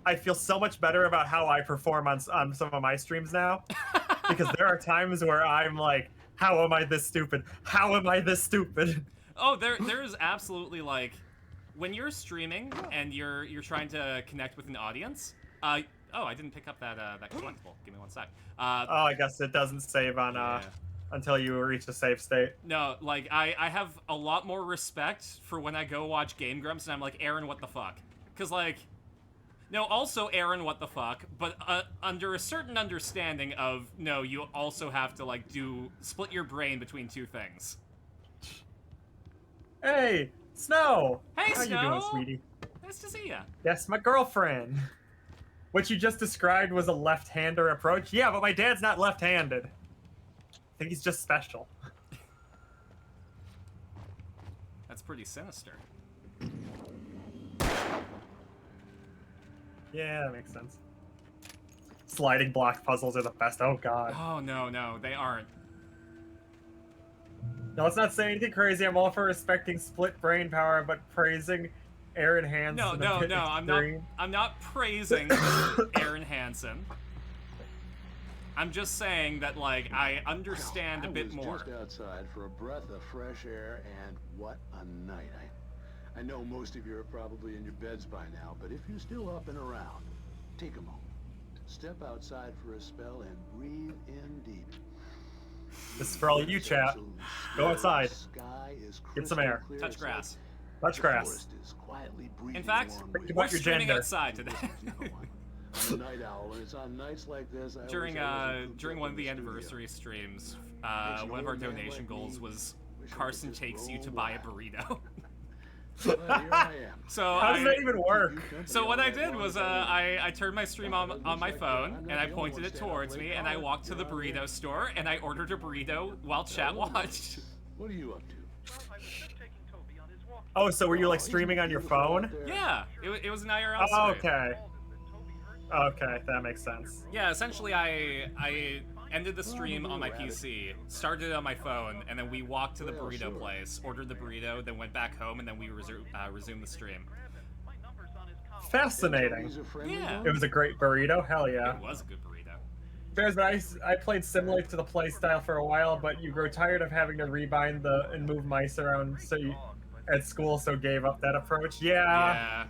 I feel so much better about how I perform on some of my streams now, because there are times where I'm like, how am I this stupid? How am I this stupid? Oh, there is absolutely like, when you're streaming and you're trying to connect with an audience. Oh, I didn't pick up that collectible. Give me one sec. Oh, I guess it doesn't save on until you reach a safe state. No, like I have a lot more respect for when I go watch Game Grumps and I'm like, Aaron, what the fuck? Because like, no, also Aaron, what the fuck? But under a certain understanding of no, you also have to like split your brain between two things. Hey, Snow. Hey, How Snow. you doing, sweetie? Nice to see ya. Yes, my girlfriend. What you just described was a left-hander approach. Yeah, but my dad's not left-handed. I think he's just special. That's pretty sinister. Yeah, that makes sense. Sliding block puzzles are the best. Oh god. Oh no, they aren't. No, let's not say anything crazy. I'm all for respecting split brain power, but praising Aaron Hansen. No, I'm not praising Aaron Hansen. I'm just saying that, like, I understand a bit more. I was just outside for a breath of fresh air, and what a night. I know most of you are probably in your beds by now, but if you're still up and around, take a moment. Step outside for a spell and breathe in deep. This is for all you, chat. Go outside. Get some air. Touch grass. Touch grass. In fact, we're streaming outside today. I'm a night owl, and it's on nights like this. During one of the anniversary streams, one of our donation goals was Carsyn takes you to buy a burrito. Well, here I am. So how does that even work? So what I did was I turned my stream on my phone and I pointed it towards me and I walked to the burrito store and I ordered a burrito while chat watched. What are you up to? Oh, so were you like streaming on your phone? Yeah, it was an IRL Oh, stream. okay. Okay, that makes sense. Yeah, essentially I ended the stream on my PC, started it on my phone, and then we walked to the burrito place, ordered the burrito, then went back home, and then we resumed the stream. Fascinating. Yeah. It was a great burrito. Hell yeah. It was a good burrito. Bears, but I played similar to the play style for a while, but you grow tired of having to rebind and move mice around at school, so gave up that approach. Yeah.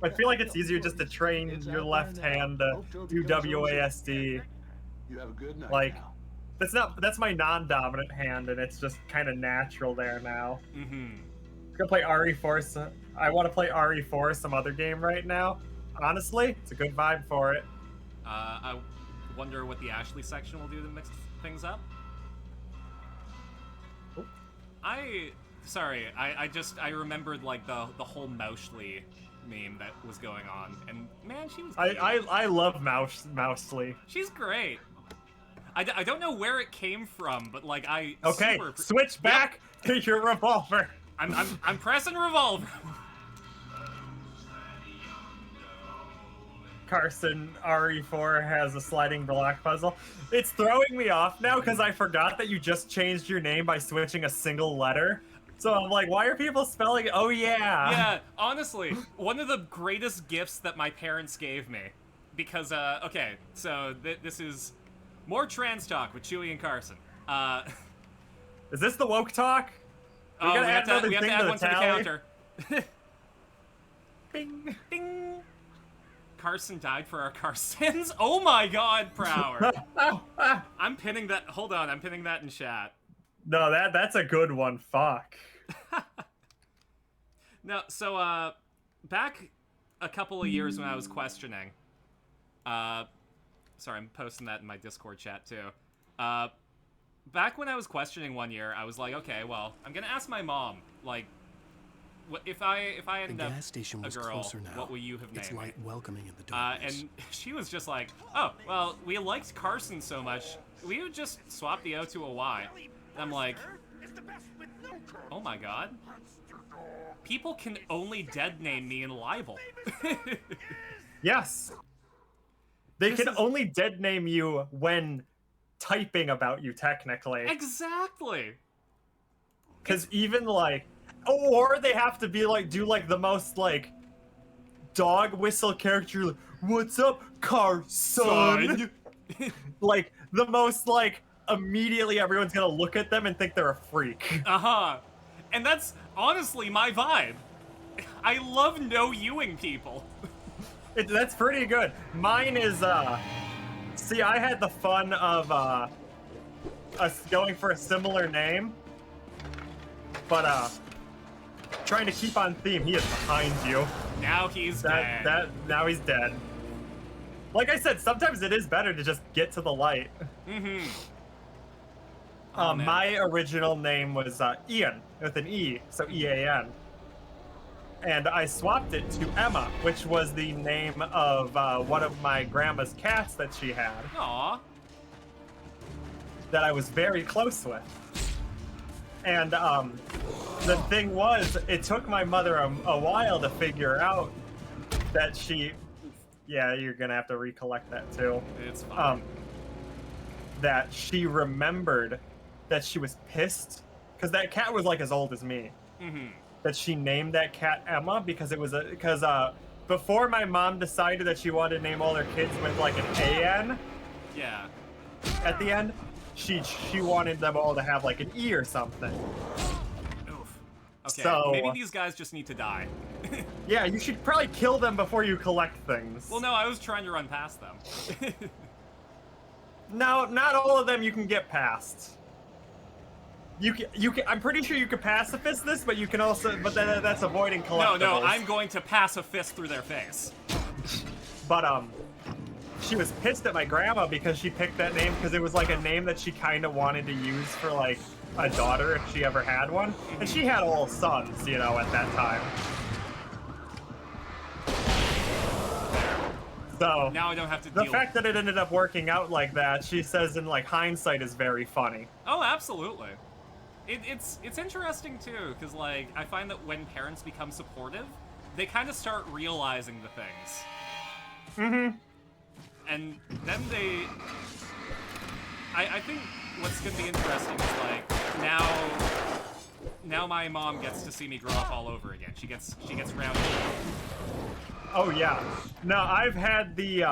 I feel like it's easier just to train your left hand to do WASD. You have a good night. Like, that's my non-dominant hand, and it's just kind of natural there now. Mm-hmm. I'm gonna play RE4. I want to play RE4, some other game right now. Honestly, it's a good vibe for it. I wonder what the Ashley section will do to mix things up. Oh. I remembered like the whole Moushly meme that was going on, and man, she was great. I love Moushly. She's great. I don't know where it came from, but like Okay, switch back to your revolver. I'm pressing revolver. Carsyn RE4 has a sliding block puzzle. It's throwing me off now because I forgot that you just changed your name by switching a single letter. So I'm like, why are people spelling it? Oh yeah. Yeah, honestly, one of the greatest gifts that my parents gave me, because okay, so this is more trans talk with Chewie and Carsyn. Is this the woke talk? We have to add one to the counter. Bing. Ding. Carsyn died for our Carsons. Oh my God, Prower. I'm pinning that. Hold on, I'm pinning that in chat. No, that's a good one. Fuck. No, so back a couple of years when I was questioning. Sorry, I'm posting that in my Discord chat too. Back when I was questioning one year, I was like, okay, well, I'm gonna ask my mom, like, if I end up a girl, what will you have named It's light me? welcoming in the darkness. And she was just like, oh, well, we liked Carsyn so much, we would just swap the O to a Y. And I'm like, oh my God. People can only dead name me in libel. Yes. They can only dead name you when typing about you, technically. Exactly. Because even like, or they have to be like, do like the most like dog whistle character, like, what's up, Carsyn? Like the most like, immediately everyone's gonna look at them and think they're a freak. Uh-huh. And that's honestly my vibe. I love no-youing people. That's pretty good. Mine is, see, I had the fun of, us going for a similar name, but, trying to keep on theme. He is behind you. Now he's dead. Now he's dead. Like I said, sometimes it is better to just get to the light. Mm-hmm. My original name was, Ian, with an E, so E-A-N. And I swapped it to Emma, which was the name of one of my grandma's cats that she had. Aww. That I was very close with. And the thing was, it took my mother a while to figure out that she... Yeah, you're gonna have to recollect that too. It's fine. That she remembered that she was pissed because that cat was like as old as me. Mm-hmm. That she named that cat Emma because it was before my mom decided that she wanted to name all her kids with like an AN. Yeah. At the end, she wanted them all to have like an E or something. Oof. Okay, so, maybe these guys just need to die. Yeah, you should probably kill them before you collect things. Well, no, I was trying to run past them. No, not all of them you can get past. You can, I'm pretty sure you can pacifist this, but you can also, but that's avoiding collectibles. No, I'm going to pass a fist through their face. But, she was pissed at my grandma because she picked that name because it was like a name that she kind of wanted to use for like a daughter if she ever had one. And she had all sons, you know, at that time. So now I don't have to deal. The fact that it ended up working out like that, she says in like hindsight, is very funny. Oh, absolutely. It's interesting too, because like I find that when parents become supportive, they kind of start realizing the things. Mm-hmm. And then I think what's gonna be interesting is like now my mom gets to see me grow up all over again. She gets rounded. Oh yeah. No, I've had the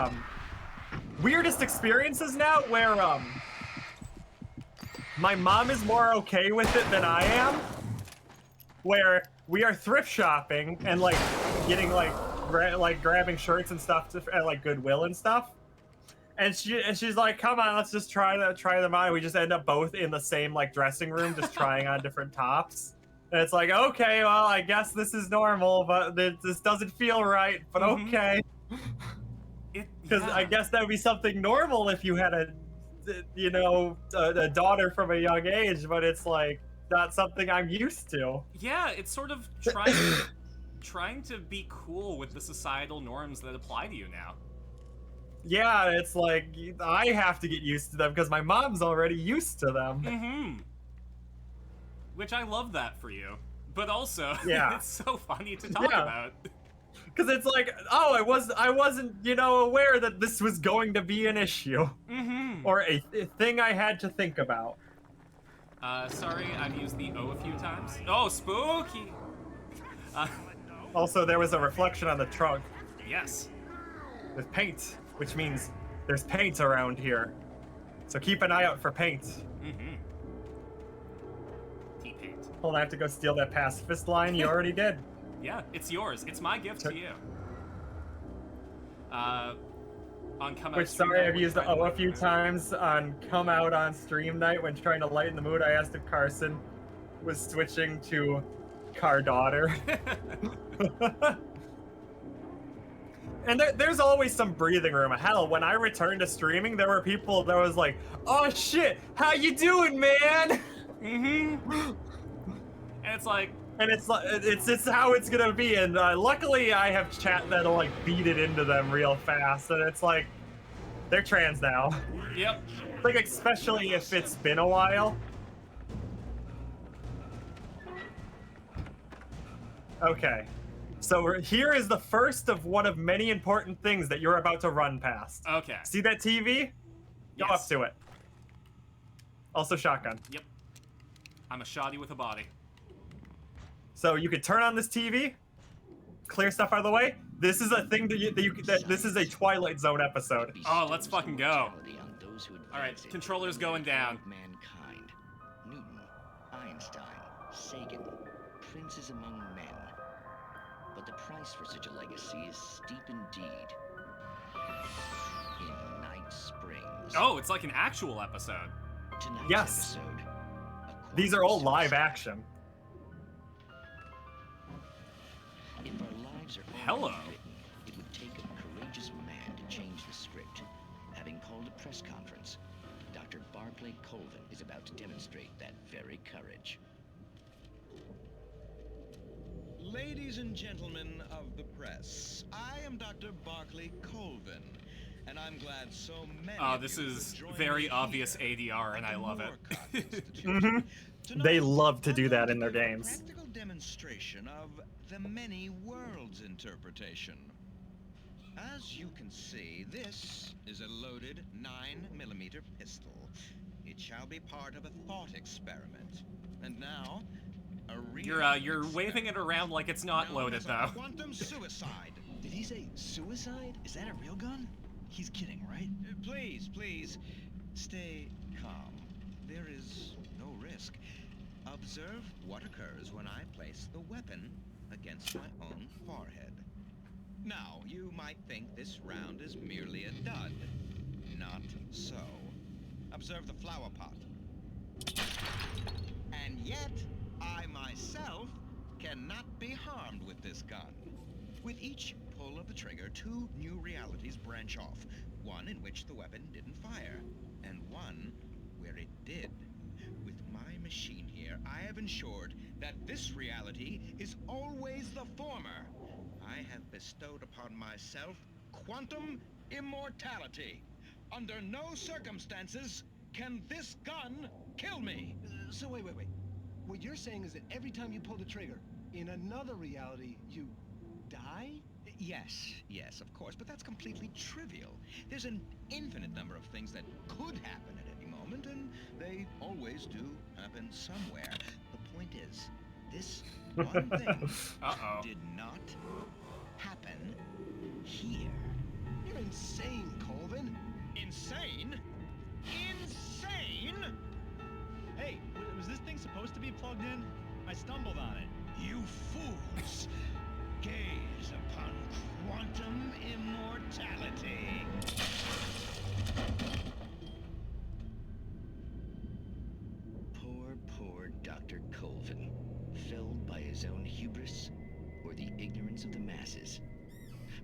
weirdest experiences now where my mom is more okay with it than I am. Where we are thrift shopping and like getting like grabbing shirts and stuff at like Goodwill and stuff. And she's like, "Come on, let's just try them on." And we just end up both in the same like dressing room, just trying on different tops. And it's like, okay, well, I guess this is normal, but this doesn't feel right. But okay, because I guess that would be something normal if you had a daughter from a young age. But it's like not something I'm used to. Yeah, it's sort of trying to be cool with the societal norms that apply to you now. Yeah, it's like I have to get used to them because my mom's already used to them. Mm-hmm. Which I love that for you, but also it's so funny to talk about. Because it's like, oh, I wasn't aware that this was going to be an issue, or a thing I had to think about. Sorry, I've used the O a few times. Oh, spooky! Also, there was a reflection on the trunk. Yes. With paint, which means there's paint around here. So keep an eye out for paint. Mm-hmm. T-paint. Hold on, I have to go steal that pacifist line. You already did. Yeah, it's yours. It's my gift to you. On Come Out Which, Stream sorry, Night, I've used the O a few times on Come Out on Stream Night when trying to lighten the mood. I asked if Carsyn was switching to Car Daughter. And there's always some breathing room. Hell, when I returned to streaming, there were people that was like, "Oh shit, how you doing, man?" Mm-hmm. And it's like, it's how it's gonna be. And luckily, I have chat that'll like beat it into them real fast. And it's like, they're trans now. Yep. Like especially if it's been a while. Okay. So here is the first of one of many important things that you're about to run past. Okay. See that TV? Go up to it. Also shotgun. Yep. I'm a shoddy with a body. So you could turn on this TV, clear stuff out of the way. This is a thing that this is a Twilight Zone episode. Oh, let's fucking go. All right, controller's going down. Mankind. Newton, Einstein, Sagan, princes among men. But the price for such a legacy is steep indeed. In Night Springs. Oh, it's like an actual episode. Yes. These are all live action. If our lives are Hello. written, it would take a courageous man to change the script. Having called a press conference, Dr. Barclay Colvin is about to demonstrate that very courage. Ladies and gentlemen of the press, I am Dr. Barclay Colvin, and I'm glad so many of this you is could join very me obvious here ADR, and at I the love Moore it. Institute. They love to do that in their games. Practical demonstration of the many worlds interpretation. As you can see, this is a loaded 9mm pistol. It shall be part of a thought experiment. And now, a real You're waving it around like it's not loaded though. quantum suicide. Did he say suicide? Is that a real gun? He's kidding, right? Please, stay calm. There is no risk. Observe what occurs when I place the weapon against my own forehead. Now, you might think this round is merely a dud. Not so. Observe the flower pot. And yet, I myself cannot be harmed with this gun. With each pull of the trigger, 2 new realities branch off. One in which the weapon didn't fire, and one where it did. With my machine here, I have ensured that this reality is always the former. I have bestowed upon myself quantum immortality. Under no circumstances can this gun kill me. So wait. What you're saying is that every time you pull the trigger, in another reality, you die? Yes, of course, but that's completely trivial. There's an infinite number of things that could happen at any moment, and they always do happen somewhere. The point is, this one thing did not happen here. You're insane, Colvin. Insane? Insane? Hey, was this thing supposed to be plugged in? I stumbled on it. You fools! Gaze upon quantum immortality. Poor Dr. Colvin, felled by his own hubris or the ignorance of the masses.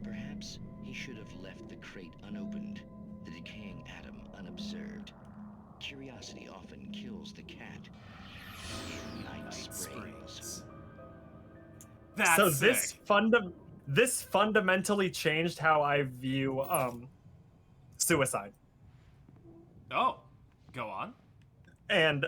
Perhaps he should have left the crate unopened, the decaying atom unobserved. Curiosity often kills the cat. Night Springs. That's so sick. this fundamentally changed how I view suicide. Oh, go on. And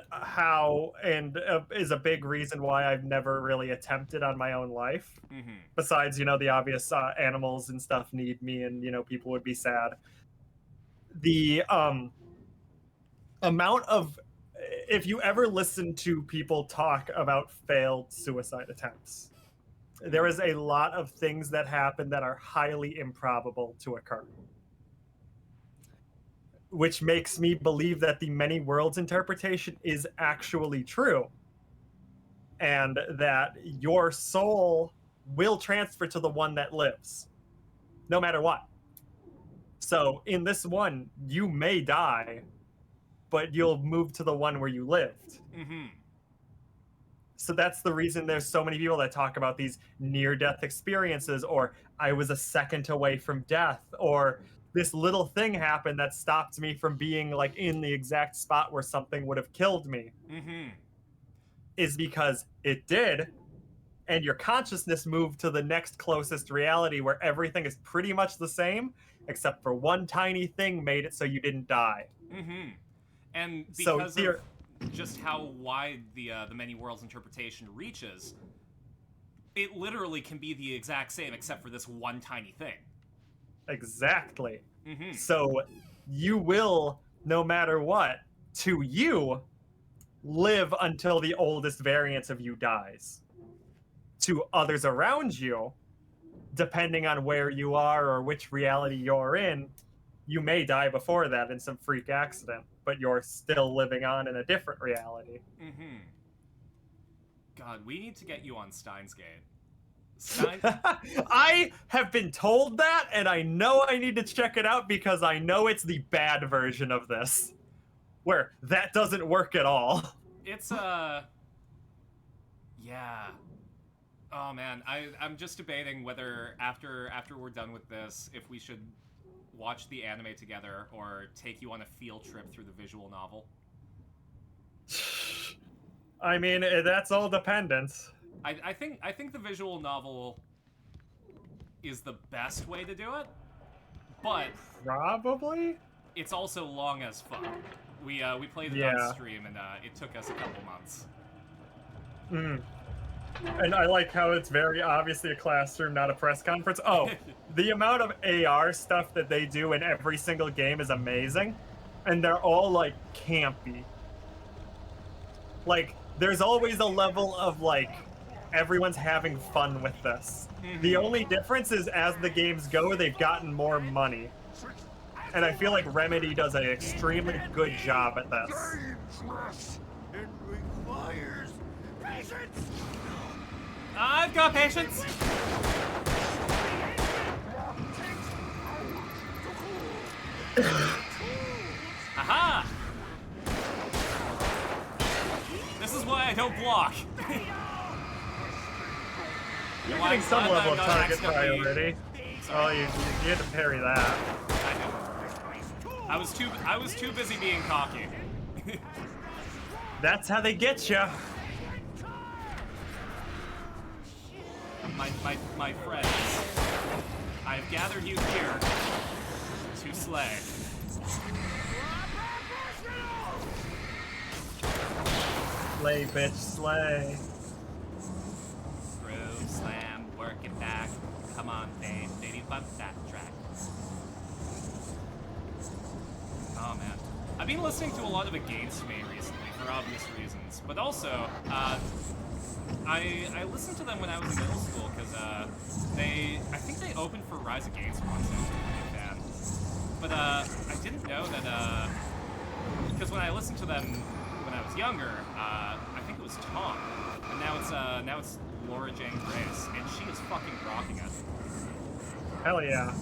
is a big reason why I've never really attempted on my own life. Mm-hmm. Besides, the obvious animals and stuff need me, and people would be sad. The amount of, if you ever listen to people talk about failed suicide attempts, there is a lot of things that happen that are highly improbable to occur. Which makes me believe that the many worlds interpretation is actually true. And that your soul will transfer to the one that lives, no matter what. So in this one, you may die, but you'll move to the one where you lived. Mm-hmm. So that's the reason there's so many people that talk about these near-death experiences, or I was a second away from death, or this little thing happened that stopped me from being like in the exact spot where something would have killed me. Mm-hmm. Is because it did, and your consciousness moved to the next closest reality where everything is pretty much the same, except for one tiny thing made it so you didn't die. Mm-hmm. And So because here- of just how wide the many worlds interpretation reaches, it literally can be the exact same except for this one tiny thing. Exactly. Mm-hmm. So you will, no matter what, to you, live until the oldest variant of you dies. To others around you, depending on where you are or which reality you're in, you may die before that in some freak accident, but you're still living on in a different reality. Mm-hmm. God, we need to get you on Steins Gate. I have been told that, and I know I need to check it out because I know it's the bad version of this, where that doesn't work at all. It's yeah. Oh man, I'm just debating whether after we're done with this, if we should watch the anime together or take you on a field trip through the visual novel. I mean, that's all dependent. I think the visual novel is the best way to do it, but probably it's also long as fuck. We played it on stream, and it took us a couple months. Mm. And I like how it's very obviously a classroom, not a press conference. Oh, the amount of AR stuff that they do in every single game is amazing, and they're all like campy. Like there's always a level of like everyone's having fun with this. The only difference is as the games go, they've gotten more money. And I feel like Remedy does an extremely good job at this. It requires patience. I've got patience. Aha! This is why I don't block. You're getting some level of target priority. Oh, you had to parry that. I was too busy being cocky. That's how they get you. My friends, I've gathered you here to slay. Slay, bitch, slay. Throw, slam, work it back. Come on, babe, baby, bump that track. Oh man, I've been listening to a lot of Against Me recently for obvious reasons, but also I listened to them when I was in middle school because I think they opened for Rise Against once. I was a big fan, but I didn't know that because when I listened to them when I was younger, I think it was Tom, and now it's Laura Jane Grace, and she is fucking rocking it. Hell yeah.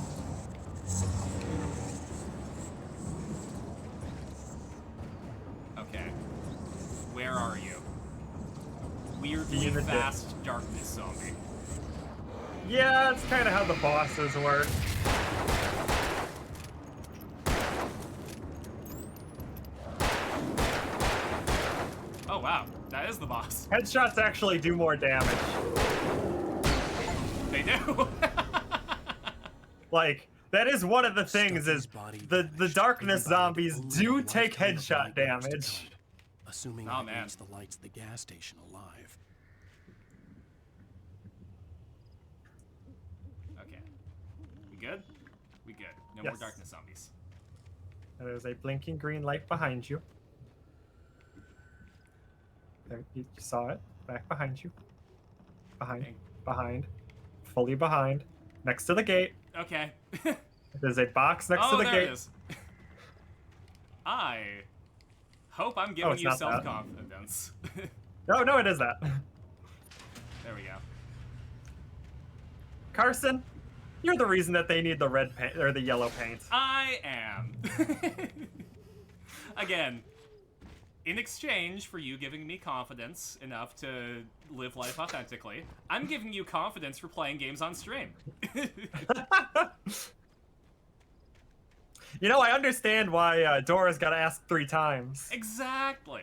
Okay, where are you? Weirdly fast darkness zombie. Yeah, it's kind of how the bosses work. Oh wow, that is the boss. Headshots actually do more damage. They do. Like, that is one of the things is the darkness zombies do take headshot damage. Assuming I reach the lights of the gas station alive. Okay. We good? We good. No Yes. more darkness zombies. There's a blinking green light behind you. There, you saw it. Back behind you. Behind. Fully behind. Next to the gate. Okay. There's a box next to the there gate. It is. I hope I'm giving you self-confidence. No, it is that. There we go. Carsyn, you're the reason that they need the red paint or the yellow paint. I am. Again, in exchange for you giving me confidence enough to live life authentically, I'm giving you confidence for playing games on stream. You know, I understand why Dora's got to ask 3 times. Exactly.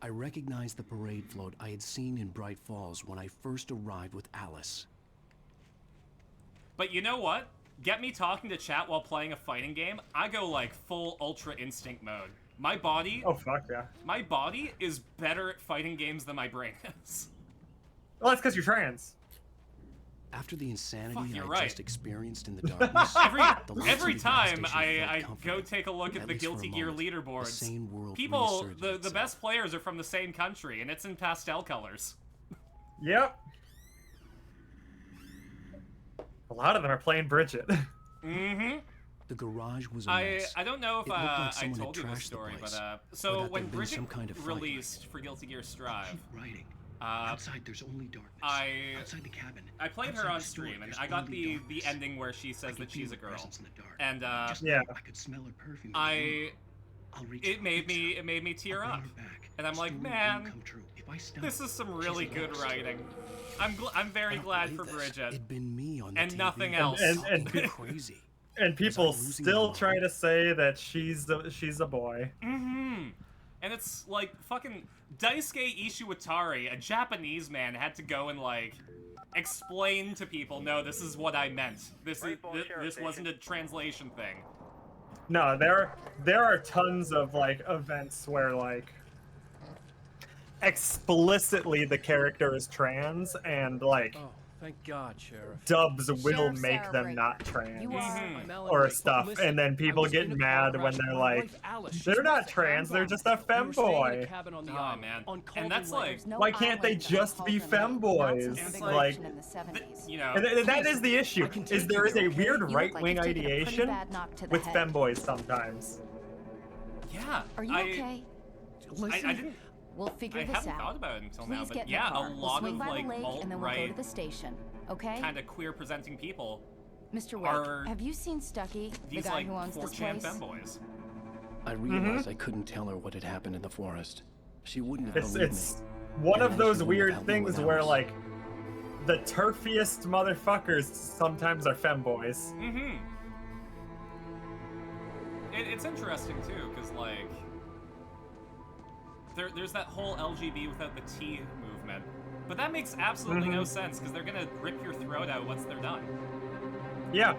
I recognized the parade float I had seen in Bright Falls when I first arrived with Alice. But you know what? Get me talking to chat while playing a fighting game, I go like full Ultra Instinct mode. My body... Oh, fuck yeah. My body is better at fighting games than my brain is. Well, that's because you're trans. After the insanity I just experienced in the darkness, every time I go take a look at the Guilty Gear leaderboards, people, the best players are from the same country, and it's in pastel colors. Yep. A lot of them are playing Bridget. Mm-hmm. The garage was a mess. I don't know if like I told you the story, but so when Bridget released for Guilty Gear Strive, outside there's only darkness. Outside the cabin. I played her on stream, and I got the ending where she says that she's a girl, and yeah, I could smell her perfume. It made me tear up, and I'm like, man, this is some really good writing. I'm very glad for Bridget. It'd been me on the and TV. nothing else. And crazy. And people still try to say that she's a boy. Mm-hmm. And it's like fucking Daisuke Ishiwatari, a Japanese man, had to go and like explain to people, no, this is what I meant. This wasn't a translation thing. No, there are tons of like events where like explicitly the character is trans and like Thank God, Sheriff. dubs will Sheriff make Sarah them Breaker. not trans You are- I'm Alan or Wake. stuff, Listen, and then I people was get in a car mad crash when with they're my like, wife, Alice. She's they're not missing. trans, they're just a We were staying in a femboy. cabin on the Oh, island, man. on And Calden that's Lake. like, No Why can't they island on just be Calden Lake, not femboys? since the big Like, eruption in the 70s. you know, and that is the issue. I can Is take there you is there, a okay? weird You look right like wing you've taken a pretty ideation bad knock to the with head. femboys sometimes. yeah. Are you okay? I didn't. We'll figure I this haven't out. thought about it until Please now, get but in yeah, the car. a We'll lot swing of by like the lake and then we'll go to alt-right, the station. Okay? kind of queer presenting people Mr. are Wake, have you seen Stucky, the these guy like who owns this 4chan place? femboys. I realized I couldn't tell her what had happened in the forest. She wouldn't have It's believed it's me. one And of then those she wouldn't weird have helped me things with where Alice. like the turfiest motherfuckers sometimes are femboys. Mm-hmm. It's interesting too, because like there's that whole LGB without the T movement, but that makes absolutely no sense because they're gonna rip your throat out once they're done. Yeah.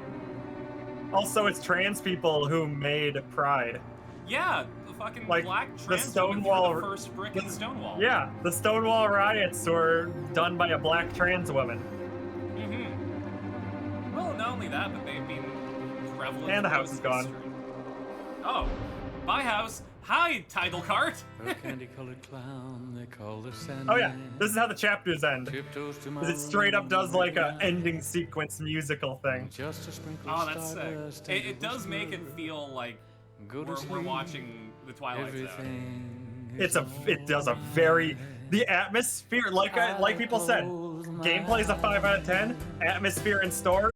Also, it's trans people who made Pride. Yeah, the fucking Like, black the trans Stonewall- woman threw the first brick in Stonewall. Yeah, the Stonewall riots were done by a black trans woman. Mm-hmm. Well, not only that, but they've been prevalent. And the throughout house is gone. history. Oh, my house. Hi, title cart. A candy-colored clown they call the Sandman. Oh yeah, this is how the chapters end. Tiptoes to my 'Cause it straight up does like a room. ending sequence musical thing. Just a sprinkle Oh, of that's sick. stardust and It does make it whisper, feel like "Go to we're sleep. watching the Twilight Zone. Everything It does a very the atmosphere like people said. Gameplay's a 5 out of 10. Atmosphere and story.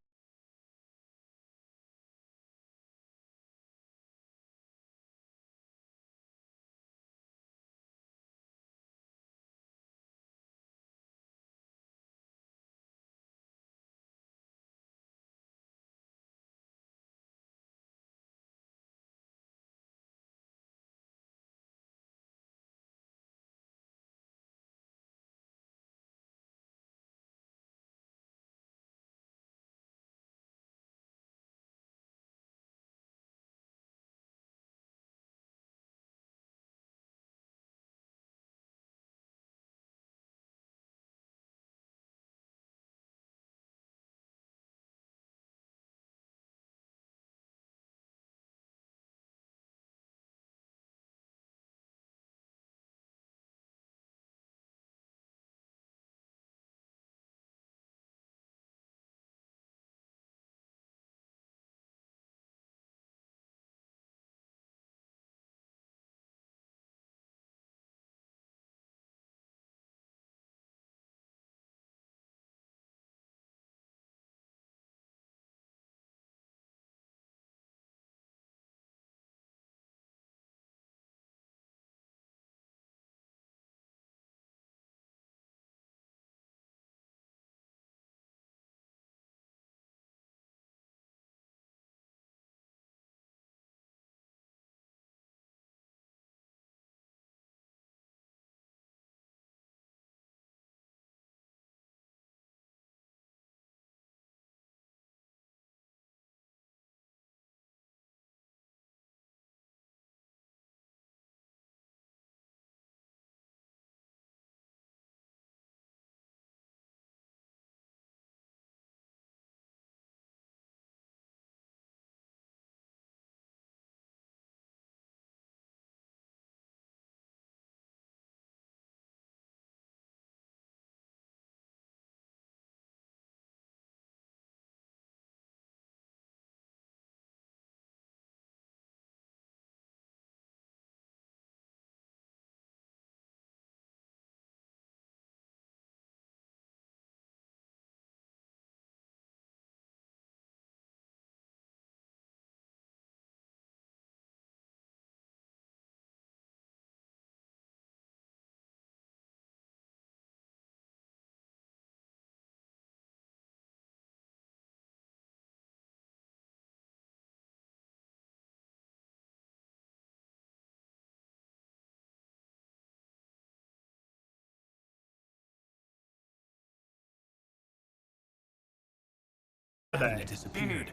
It disappeared.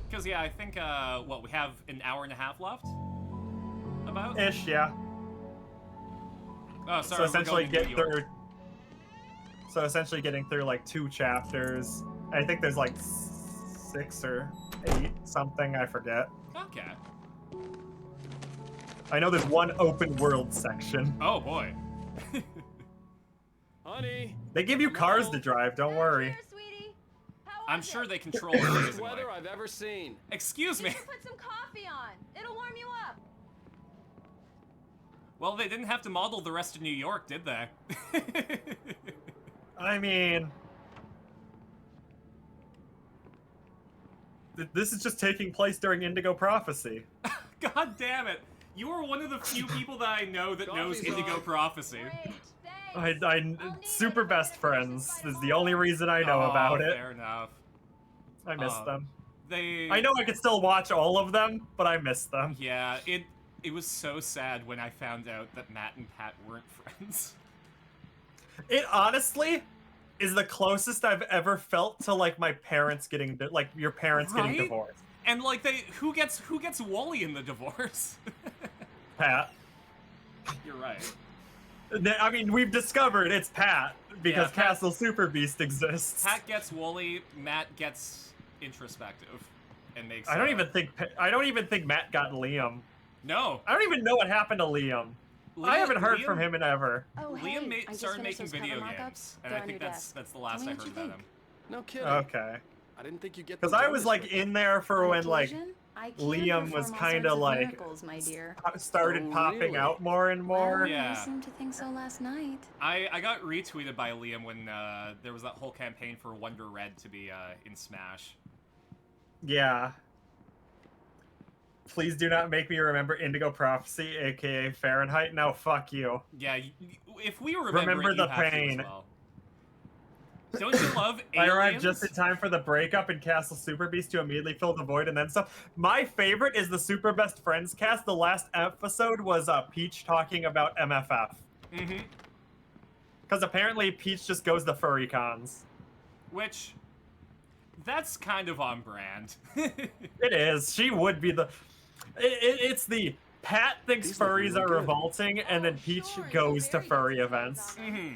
Because yeah, I think what we have an hour and a half left. About Ish, yeah. Oh, sorry. So essentially, we're going to New York. So essentially getting through like 2 chapters. I think there's like 6 or 8 something, I forget. Okay. I know there's one open world section. Oh boy. Honey. They give you cars to drive, don't worry. I'm sure they control it amazingly. Weather I've ever seen. Excuse me. Put some coffee on. It'll warm you up. Well, they didn't have to model the rest of New York, did they? I mean... This is just taking place during Indigo Prophecy. God damn it. You are one of the few people that I know that knows Indigo Prophecy. Super best friends is the only reason I know about it. Fair enough. I miss them. They... I know I could still watch all of them, but I miss them. Yeah, it was so sad when I found out that Matt and Pat weren't friends. It honestly is the closest I've ever felt to like my parents getting like your parents getting divorced. And like who gets Wally in the divorce? Pat. You're right. I mean, we've discovered it's Pat because Yeah, Pat, Castle Super Beast exists. Pat gets Wally, Matt gets introspective, and makes. I don't even think Matt got Liam. No. I don't even know what happened to Liam. I haven't heard from him in ever. Oh, Liam hey, started making video games, and I think that's the last I heard about him. No kidding. Okay. I didn't think you get. Because I was like in there for when like Liam was kind of like started popping out more and more. Yeah. I seemed to think so last night. I got retweeted by Liam when there was that whole campaign for Wonder Red to be in Smash. Yeah. Please do not make me remember Indigo Prophecy, aka Fahrenheit. No, fuck you. Yeah, if we remember it, the you have pain. to as well. Don't you love I aliens? arrived just in time for the breakup in Castle Super Beast to immediately fill the void and then some. My favorite is the Super Best Friends cast. The last episode was Peach talking about MFF. Mm-hmm. Because apparently Peach just goes to furry cons. Which, that's kind of on brand. It is. She would be the... It's the... Pat thinks furries are revolting, and then Peach goes to furry events. Mm-hmm.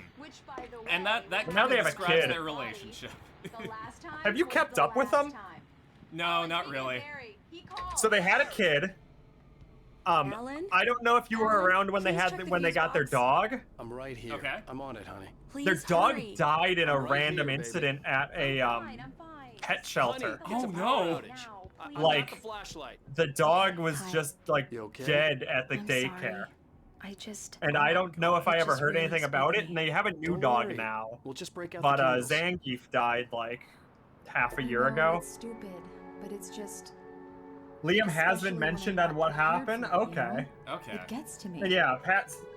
And that now kind they of have a describes kid. their relationship. Have you kept up with them? No, not really. So they had a kid. I don't know if you were around when they got their dog. I'm right here. Okay. I'm on it, honey. Their dog died in a random incident at a pet shelter. Oh no! Like the dog was just like dead at the daycare. And I don't know if I ever heard anything about it. And they have a new dog now. We'll just break out but the candles. Zangief died like half a year ago. It's stupid, but it's just. Liam has been mentioned on what happened. Okay. Okay. It gets to me. And yeah,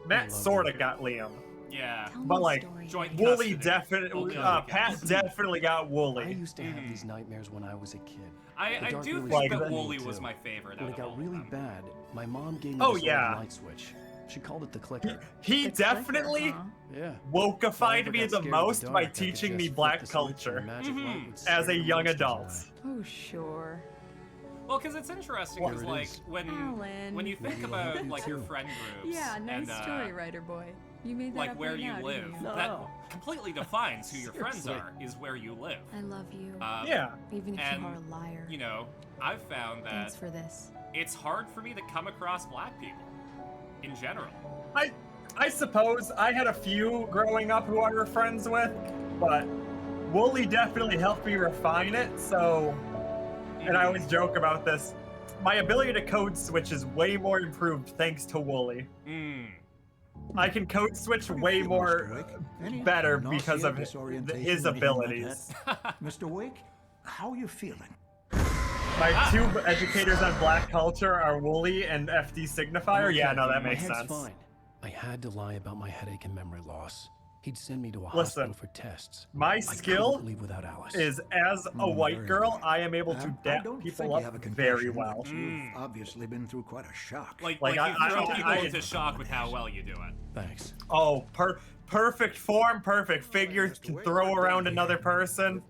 Matt sorta got Liam. Yeah. But like, joint Wooly custody. definitely, Pat definitely got I Wooly. used to have these nightmares when I was a kid. I dark do really think scared that me Wooly too. was my favorite. When out it of all got of really them. bad, my mom gave me Oh, this yeah. little light switch. She called it the clicker. He definitely Yeah. wokeified me got the scared of most the by dark, I could teaching just me flip black the switch and culture magic light would as a scare the young monsters adult. away. Oh, sure. Well, because it's interesting, because There it like is. when you think about like your friend groups, Yeah, nice and, story, writer boy. You made that like up where right you now, live, didn't you? that completely defines who your friends Seriously. are. Is where you live. I love you. Yeah. Even if and, you are a liar. You know, I've found that Thanks for this. it's hard for me to come across black people, in general. I suppose I had a few growing up who I were friends with, but Wooly definitely helped me refine it, so... And I always joke about this. My ability to code switch is way more improved thanks to Wooly. I can code switch way more better because of his abilities. Mr. Wake, how are you feeling? My two educators on black culture are Wooly and FD Signifier. Yeah, no, that My makes head's sense. fine. I had to lie about my headache and memory loss. He'd send me to a hospital for tests. My I skill couldn't leave without Alice. is as a white very girl, well. I am able to I dap don't people think you have a up concussion, very well. but You've obviously been through quite a shock. Like Like, you throw people I- into shock with how well you do it. Thanks. Oh, perfect form, perfect figure, can throw around another person.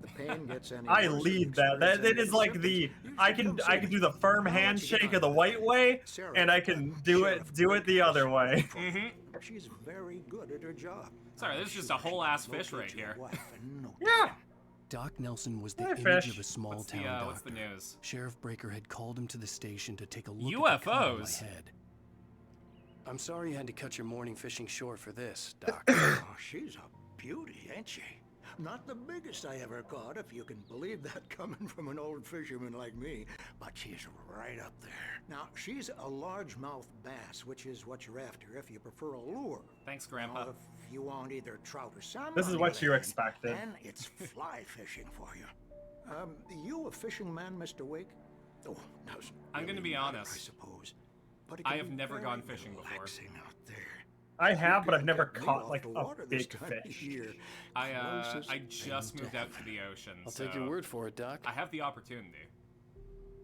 I lead that. That is like the I can do the firm handshake of the white way, and I can do it the other way. She's very good at her job. Sorry, there's just a whole ass fish right here. Yeah. Doc Nelson was the Hey, image fish. of a small What's town the, doctor. what's the news? Sheriff Breaker had called him to the station to take a look at the cut on my UFOs? head. I'm sorry you had to cut your morning fishing short for this, Doc. Oh, she's a beauty, ain't she? Not the biggest I ever caught, if you can believe that coming from an old fisherman like me, but she's right up there. Now, she's a largemouth bass, which is what you're after if you prefer a lure. Thanks, Grandpa. Now, if you want either trout or salmon, This is on what the you other hand, expected. then it's fly fishing for you. You a fishing man, Mr. Wake? Oh, doesn't I'm gonna really be matter, honest. I suppose. But it I can have be never very gone fishing before. relaxing out there. I have, but I've never Get me caught off like the a water this big time of fish. year. I just moved out to the ocean. I'll take your word for it, Doc. I have the opportunity.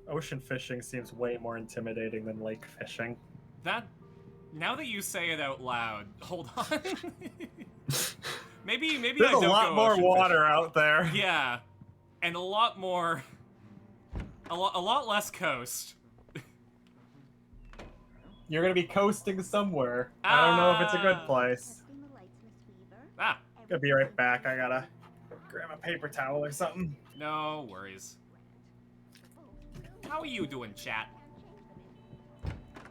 Ocean fishing seems way more intimidating than lake fishing. Now that you say it out loud, hold on. maybe There's I don't a lot go more ocean water fishing. out there. Yeah, and a lot less coast. You're gonna be coasting somewhere. I don't know if it's a good place. Ah, Gonna be right back. I gotta grab a paper towel or something. no worries. How are you doing, chat?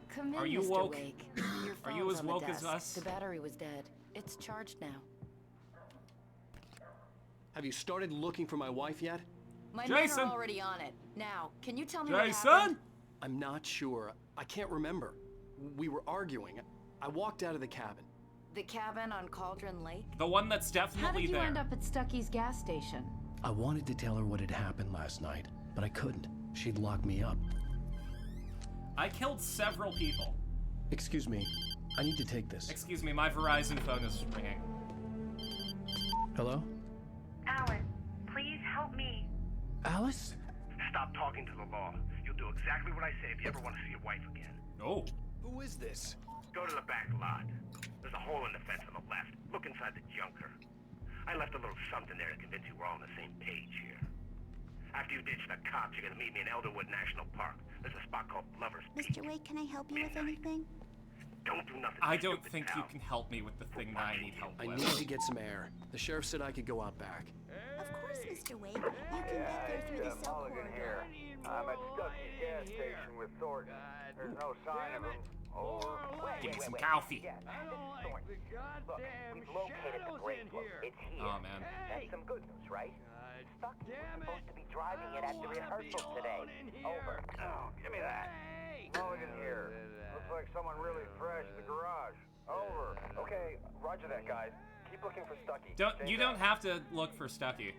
Come in, Are you Mr. woke? Wake. Your Are you phone's as on the woke as desk. us? The battery was dead. It's charged now. Have you started looking for my wife yet? My men Jason! are already on it. Now, can you tell me what Jason! happened? I'm not sure. I can't remember. We were arguing. I walked out of the cabin. The cabin on Cauldron Lake? The one that's How definitely did you there. end up at Stucky's gas station? I wanted to tell her what had happened last night, but I couldn't. She'd lock me up. I killed several people. Excuse me. I need to take this. Excuse me, my Verizon phone is ringing. Hello? Alan, please help me. Alice? Stop talking to the law. You'll do exactly what I say if you ever want to see your wife again. Oh. Who is this? Go to the back lot. There's a hole in the fence on the left. Look inside the junker. I left a little something there to convince you we're all on the same page here. After you ditch the cops, you're gonna meet me in Elderwood National Park. There's a spot called Lover's Peak. Mr. Wake, can I help you with anything? Don't do nothing. I don't stupid, think pal. you can help me with the thing that I need help I with. need to get some air. The sheriff said I could go out back. Of course, Mr. Wake. You can get there through the cell corridor. I'm at Stucky's gas station with Thornton. There's no sign of him. Give me some coffee. Yeah, this is Thornton. Look, we've located the brake plug. It's here. Oh, man. That's some good news, right? Stucky was supposed to be driving it at the rehearsal today. Over. Oh, give me that. Mulligan here. Looks like someone really trashed the garage. Over. Okay, roger that, guys. Keep looking for Stucky. You don't have to look for Stucky.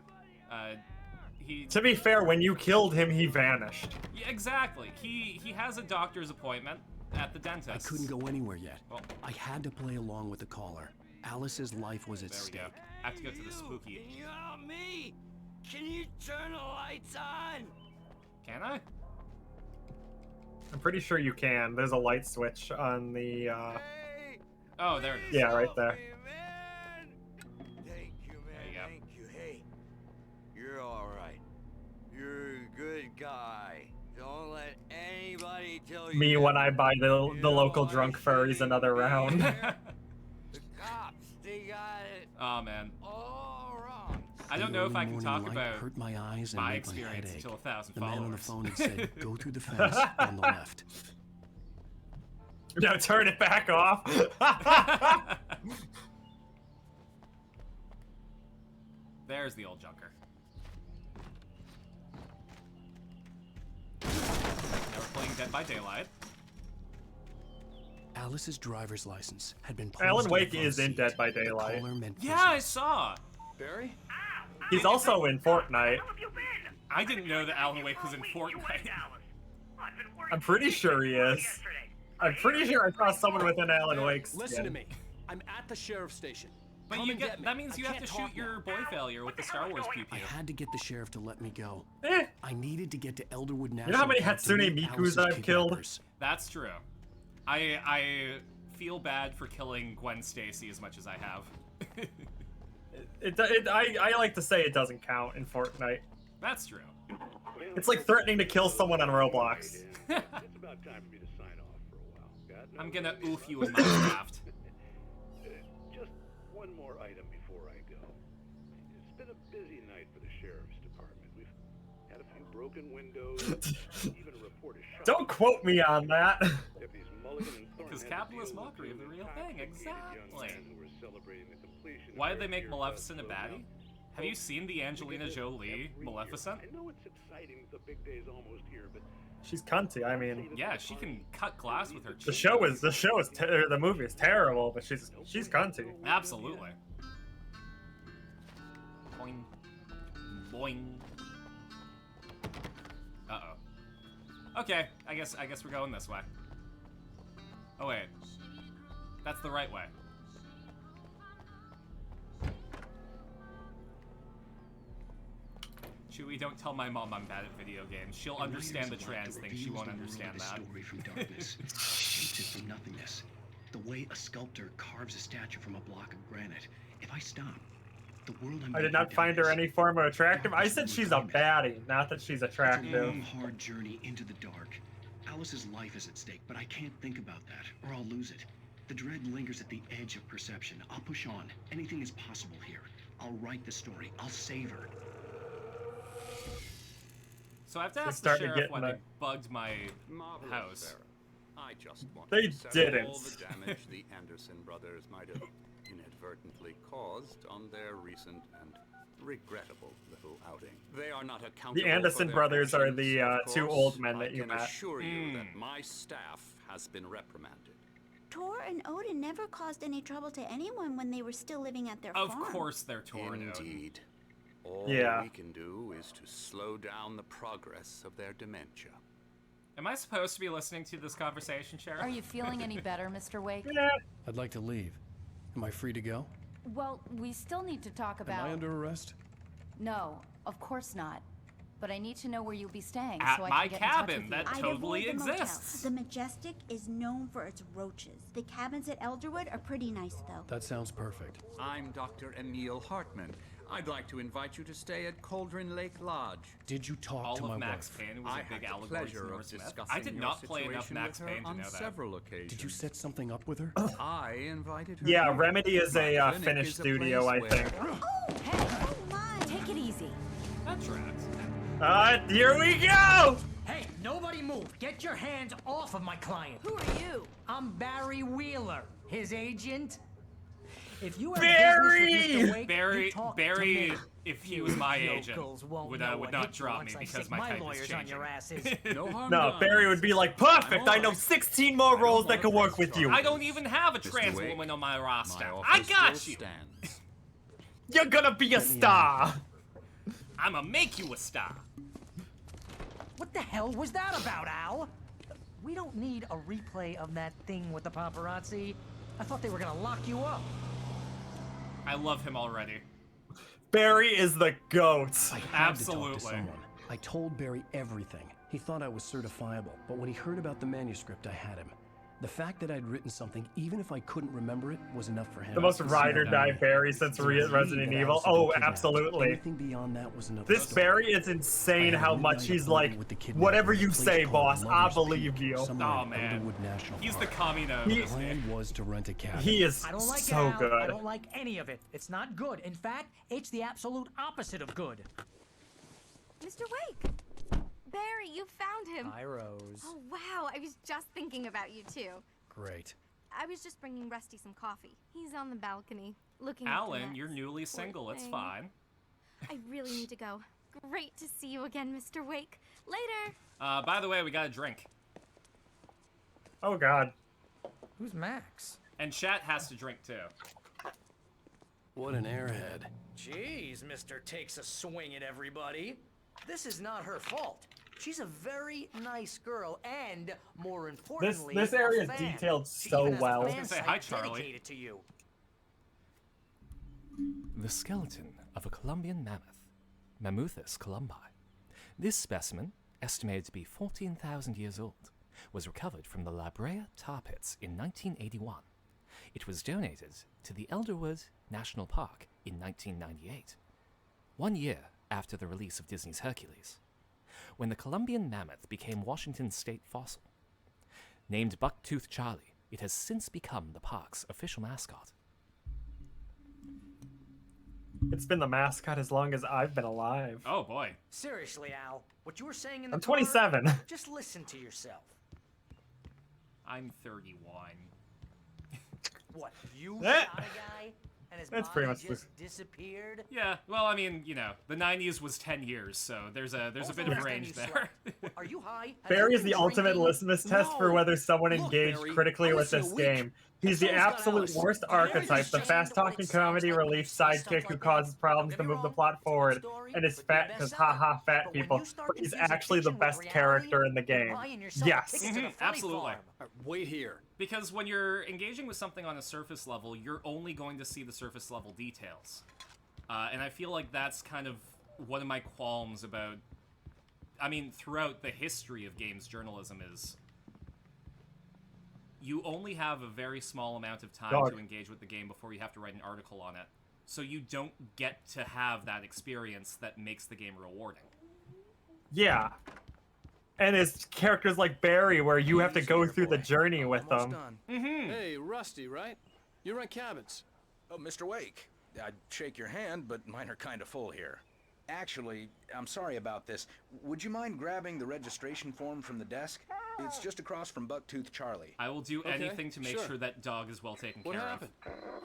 He. To be fair, when you killed him, he vanished. Yeah, exactly. He has a doctor's appointment at the dentist. I couldn't go anywhere yet. Well, I had to play along with the caller. Alice's life was at there we stake. go. I have to go to the spooky. Can you help me? Can you turn the lights on? Can I? I'm pretty sure you can. There's a light switch on the. Oh, there it is. Yeah, right there. Thank you, man. There you go. Thank you. Hey, you're all right. You're a good guy. Don't let anybody tell you. Me when I buy the know, local I drunk said furries it another round. The cops, they got it Oh man. all wrong. I don't The know if early I can morning talk light about hurt my eyes and my made experience head ache. until 1,000 The man on the followers. phone had said, "Go through the fence on the left." No, turn it back off. There's the old junker. Now we're playing Dead by Daylight. Alice's driver's license had been. Alan posed Wake the front is in seat. Dead by The Daylight. caller meant Yeah, I business. saw. Barry? He's also in Fortnite. Where have you been? I didn't know that Alan Wake was in Fortnite. I've been worried I'm pretty sure he is. yesterday. I'm pretty sure I saw someone with an Alan Wake skin. Listen to me. I'm at the sheriff's station. But Come you and get me. that means I you have can't to talk shoot your now. boy failure with the Star Wars pew I pew. had to get the sheriff to let me go. Eh. I needed to get to Elderwood National. You know how many Park to Hatsune meet Mikus Alice's I've killed? kidnappers. That's true. I feel bad for killing Gwen Stacy as much as I have. I like to say it doesn't count in Fortnite. That's true. It's like threatening to kill someone on Roblox. It's about time for me to sign off for a while. Got no I'm gonna worries. oof you in Minecraft. Just one one more item before I go. It's been a busy night for the sheriff's department. We've had a few broken windows, even a report of shots. Don't quote me on that. Deputies Mulligan and Thornton Because had to capitalist deal with mockery of the two real thing, intoxicated young exactly. men who were celebrating the completion of Why did their they make year Maleficent a festival. baddie? Have you seen the Angelina Jolie Maleficent? I know it's exciting, the big day's almost here, but She's cunty. I mean, Yeah, she can cut glass with her the cheek. the movie is terrible, but she's cunty. Absolutely. Boing. Boing. Uh-oh. Okay, I guess we're going this way. Oh wait. That's the right way. Chewie, don't tell my mom I'm bad at video games. She'll understand the trans thing. She won't understand that. Story from darkness, shapes it from nothingness. The way a sculptor carves a statue from a block of granite. If I stop, the world I'm I did not find her any form of attractive. I said she's a baddie, not that she's It's a attractive. long, hard journey into the dark. Alice's life is at stake, but I can't think about that, or I'll lose it. The dread lingers at the edge of perception. I'll push on. Anything is possible here. I'll write the story. I'll save her. So I have to ask the starting to sheriff get why in they bugged my house. I just want They to settle didn't. all the damage the Anderson brothers might have inadvertently caused on their recent and regrettable little outing. They are not accountable The Anderson for their brothers are actions, the of two course. old men that you I can met. assure you that my staff has been reprimanded. Tor and Odin never caused any trouble to anyone when they were still living at their Of farm. course they're torn. Indeed. All Yeah. we can do is to slow down the progress of their dementia. Am I supposed to be listening to this conversation, Sheriff? Are you feeling any better, Mr. Wake? I'd like to leave. Am I free to go? Well, we still need to talk about... Am I under arrest? No, of course not. But I need to know where you'll be staying At so I my can get cabin, in touch with that you. totally I'd avoid the motel. exists. The Majestic is known for its roaches. The cabins at Elderwood are pretty nice, though. That sounds perfect. I'm Dr. Emil Hartman. I'd like to invite you to stay at Cauldron Lake Lodge. Did you talk All to of my Max wife? Payne was I a big had the allegory to pleasure of North Smith. discussing I did your not play enough situation Max with her Payne to on know that. several occasions. Did you set something up with her? I invited her. Yeah, here. Remedy is My a clinic Finnish is a studio, I place think. where- Oh, hey, oh my. Take it easy. That tracks. Here we go! Hey, nobody move. Get your hands off of my client. Who are you? I'm Barry Wheeler, his agent. If you have Barry! business with Mr. Wake, Barry, you talk Barry, to me. if he was my agent, Yokels won't would know would what not hit you drop me once I because stick my type is lawyers changing. on your asses. No harm No, done. Barry would be like, perfect, I know 16 more roles that could work with you. I don't even have a Mr. trans Wake, woman on my roster. My I offer got still you. stands. You're gonna be a star. I'ma make you a star. What the hell was that about, Al? We don't need a replay of that thing with the paparazzi. I thought they were gonna lock you up. I love him already. Barry is the GOAT. I had Absolutely. to talk to someone. I told Barry everything. He thought I was certifiable, but when he heard about the manuscript, I had him. The fact that I'd written something, even if I couldn't remember it, was enough for him. The most ride or die Barry since Resident Evil. Oh, absolutely. Anything beyond that was another. This Barry is insane how much he's like, whatever you say, boss, I believe you. Oh man, he's the Kamino. The plan was to rent a cabin. He is I don't like so it, Al. I good. don't like any of it. It's not good. In fact, it's the absolute opposite of good. Mr. Wake! Barry, you found him. Hi, Rose. Oh, wow. I was just thinking about you, too. Great. I was just bringing Rusty some coffee. He's on the balcony, looking at the Alan, nets. you're newly Poor single. It's thing. fine. I really need to go. Great to see you again, Mr. Wake. Later. By the way, we got a drink. Oh God. Who's Max? And chat has to drink too. What an airhead. Jeez, Mr. Takes a swing at everybody. This is not her fault. She's a very nice girl, and more importantly, This area a is fan. detailed She so even has a well. fan Say hi, site Charlie. dedicated to you. The skeleton of a Columbian mammoth, Mammuthus columbi. This specimen, estimated to be 14,000 years old, was recovered from the La Brea tar pits in 1981. It was donated to the Elderwood National Park in 1998, 1 year after the release of Disney's Hercules, when the Columbian mammoth became Washington's state fossil. Named Bucktooth Charlie, it has since become the park's official mascot. It's been the mascot as long as I've been alive. Oh boy. Seriously, Al, what you were saying in the I'm car, 27. just listen to yourself. I'm 31. What, you Eh. shot a guy and his That's body pretty much just disappeared? Yeah, well, I mean, you know, the 90s was 10 years, so there's a bit of range there. Are you high? Have Barry you is the been ultimate drinking? litmus test for No. whether someone Look, engaged Barry, critically I with listen this a week. game. He's the Someone's got absolute Alice. worst Do you ever archetype, the understand fast-talking what it sounds comedy like when relief you say stuff sidekick who like causes that? problems Don't to get me move the wrong, plot it's a good forward, story, and is could be a fat because bestseller. haha fat But when people, you start but he's confusing actually the fiction best with character reality, in the you're game. buying yourself a Yes. ticket to the funny Absolutely. farm. Wait here. Because when you're engaging with something on a surface level, you're only going to see the surface level details. And I feel like that's kind of one of my qualms about, I mean, throughout the history of games journalism is you only have a very small amount of time to engage with the game before you have to write an article on it. So you don't get to have that experience that makes the game rewarding. Yeah. And it's characters like Barry where you have to go through the journey with them. Done. Hey, Rusty, right? You run cabins. Oh, Mr. Wake. I'd shake your hand, but mine are kind of full here. Actually, I'm sorry about this. Would you mind grabbing the registration form from the desk? It's just across from Bucktooth Charlie. I will do anything to make sure that dog is well taken care of.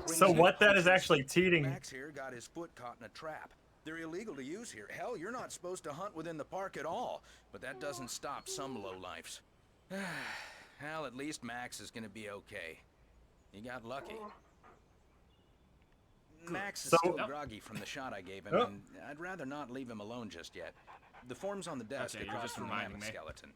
So what that is actually cheating. Max here got his foot caught in a trap. They're illegal to use here. Hell, you're not supposed to hunt within the park at all. But that doesn't stop some lowlifes. Hell, at least Max is gonna be okay. He got lucky. Max is still groggy from the shot I gave him, and I'd rather not leave him alone just yet. The form's on the desk across from the mammoth skeleton.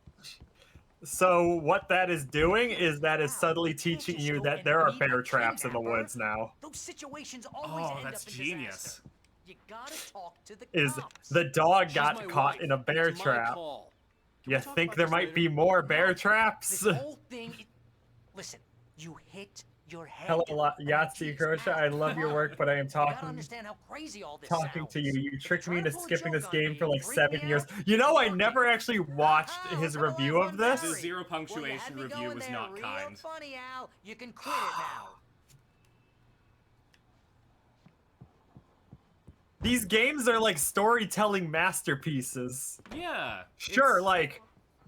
So what that is doing is that is subtly teaching you that there are bear traps in the woods now. Those situations always end that's up in genius. disaster. You gotta talk to the Is cops. the dog She's got my caught wife. in a bear It's my trap? call. You think there might be more bear traps? This whole thing. Listen, you hit your head. Hello, Yahtzee Crochet. I love your work, but I am You gotta talking understand how crazy all this to you. You tricked me into pull a skipping this joke on game me for like and freak 7 me years. out, You know, I never actually watched his review of The this. zero punctuation review was not kind. Funny, Al. You can quit it now. These games are like storytelling masterpieces. Yeah. Sure, like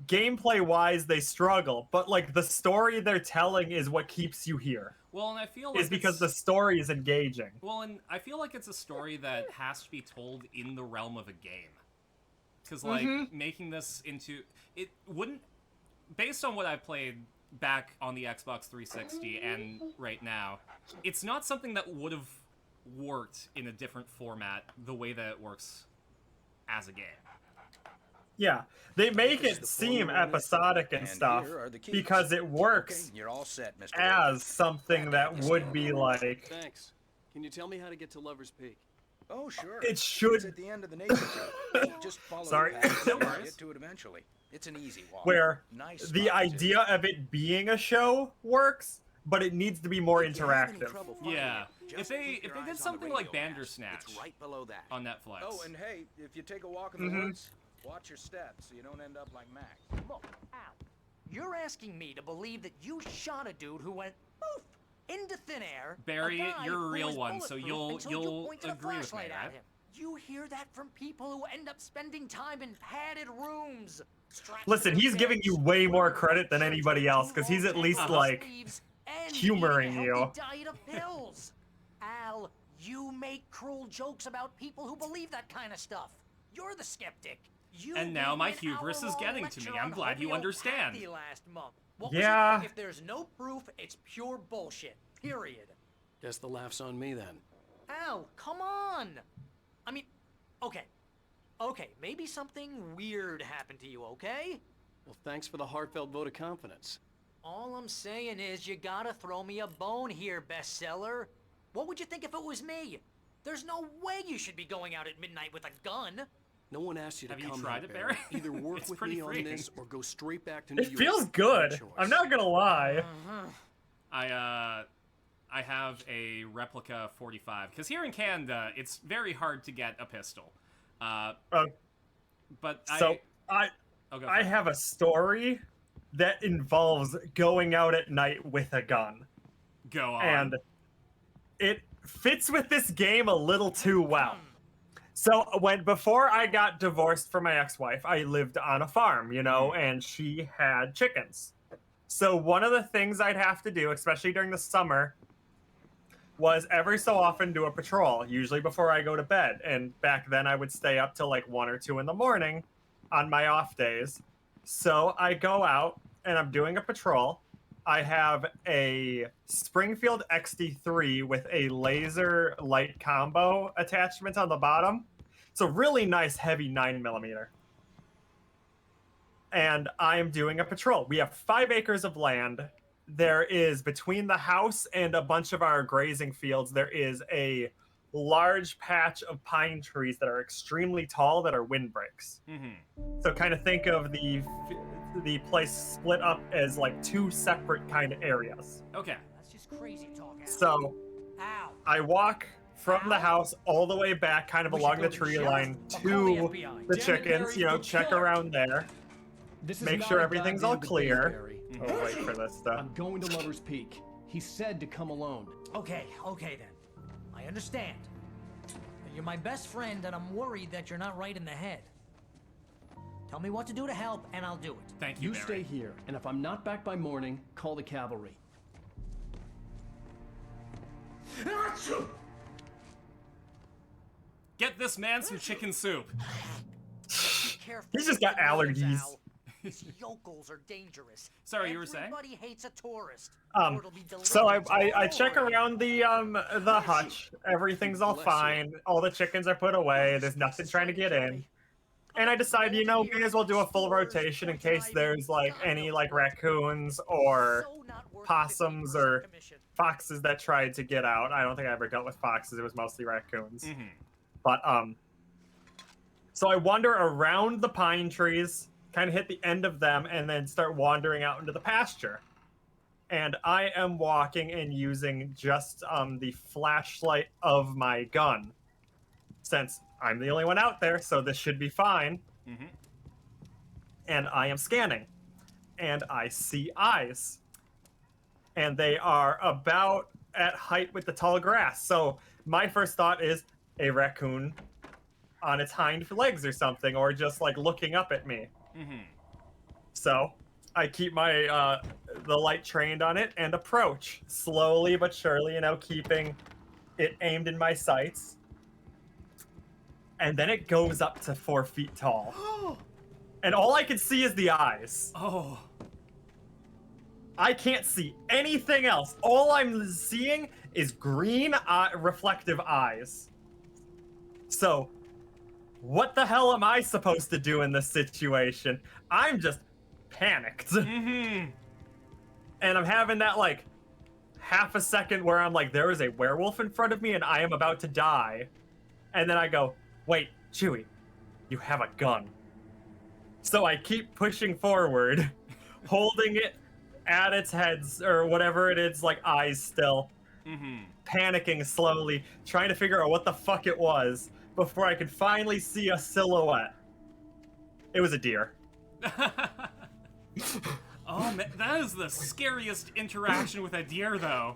gameplay-wise, they struggle, but like the story they're telling is what keeps you here. Well, and I feel like Is because the story is engaging. Well, and I feel like it's a story that has to be told in the realm of a game. Because, like, making this into... It wouldn't... Based on what I've played back on the Xbox 360 and right now, it's not something that would have worked in a different format the way that it works as a game. Yeah, they make it seem episodic and stuff because it works You're all set, Mr. as something that would be like... Thanks. Can you tell me how to get to Lover's Peak? Oh, sure. It should- It's at the end of the nature trail. Just follow Sorry. the path and you'll get to it eventually. It's an easy walk. Where Nice the spot, too. idea of it being a show works, but it needs to be more interactive. Yeah. If Just they keep your did eyes on something the like radio Bandersnatch It's right below that. on Netflix. Oh, and hey, if you take a walk in the woods, watch your steps so you don't end up like Max. Look, Al, you're asking me to believe that you shot a dude who went poof into thin air. Barry, a guy you're a who real was one, so bulletproof until you'll you pointed a agree with me, flashlight at right? him. You hear that from people who end up spending time in padded rooms. strapped Listen, to he's their giving beds, you way more credit than anybody else because he's at least like sleeves, and humoring eating a you. healthy diet of pills. Al, you make cruel jokes about people who believe that kind of stuff. You're the skeptic. You And now gave my me an hubris is hour-long getting to me. lecture I'm on glad you understand. homeopathy last month. What was Yeah. it? If there's no proof, it's pure bullshit. Period. Guess the laugh's on me then. Al, come on. I mean, okay. Okay, maybe something weird happened to you, okay? Well, thanks for the heartfelt vote of confidence. All I'm saying is you gotta throw me a bone here, bestseller. What would you think if it was me? There's no way you should be going out at midnight with a gun. No one asked you to Have you come tried here, it, Barry? Either work It's with pretty me on freeing. this or go straight back to New It York. feels good. Your choice. I'm not gonna lie. I have a replica 45 because here in Canada it's very hard to get a pistol. But So I go I for it. have a story that involves going out at night with a gun. Go on. And it fits with this game a little too well. So before I got divorced from my ex-wife, I lived on a farm, you know, and she had chickens. So one of the things I'd have to do, especially during the summer, was every so often do a patrol, usually before I go to bed. And back then I would stay up till like 1 or 2 in the morning on my off days. So I go out and I'm doing a patrol. I have a Springfield XD3 with a laser light combo attachment on the bottom. It's a really nice heavy 9mm. And I am doing a patrol. We have 5 acres of land. There is, between the house and a bunch of our grazing fields, there is a large patch of pine trees that are extremely tall that are windbreaks. So kind of think of the place split up as like 2 separate kind of areas. Okay. That's just crazy talk. So I walk from the house all the way back kind of along the tree line to the chickens, you know, check around there. Make sure everything's all clear. Oh, wait for this stuff. I'm going to Lover's Peak. He said to come alone. Okay then. I understand. You're my best friend, and I'm worried that you're not right in the head. Tell me what to do to help, and I'll do it. Thank you, You stay here, and if I'm not back by morning, call the cavalry. Get this man some chicken soup. He's just got allergies. These yokels are dangerous. Sorry, you were saying? Everybody hates a tourist. So I check around the hutch. Everything's all fine. All the chickens are put away. There's nothing trying to get in. And I decide, you know, we may as well do a full rotation in case there's like any like raccoons or possums or foxes that tried to get out. I don't think I ever dealt with foxes. It was mostly raccoons. But so I wander around the pine trees, kind of hit the end of them, and then start wandering out into the pasture. And I am walking and using just the flashlight of my gun, since I'm the only one out there, so this should be fine. And I am scanning, and I see eyes. And they are about at height with the tall grass. So my first thought is a raccoon on its hind legs or something, or just like looking up at me. So I keep my the light trained on it and approach slowly but surely, you know, keeping it aimed in my sights. And then it goes up to 4 feet tall. And all I can see is the eyes. Oh. I can't see anything else. All I'm seeing is green reflective eyes. So what the hell am I supposed to do in this situation? I'm just panicked. And I'm having that like half a second where I'm like, there is a werewolf in front of me and I am about to die. And then I go, wait, Chewie, you have a gun. So I keep pushing forward, holding it at its heads or whatever it is, like eyes still. Panicking slowly, trying to figure out what the fuck it was before I could finally see a silhouette. It was a deer. Oh man, that is the scariest interaction with a deer, though.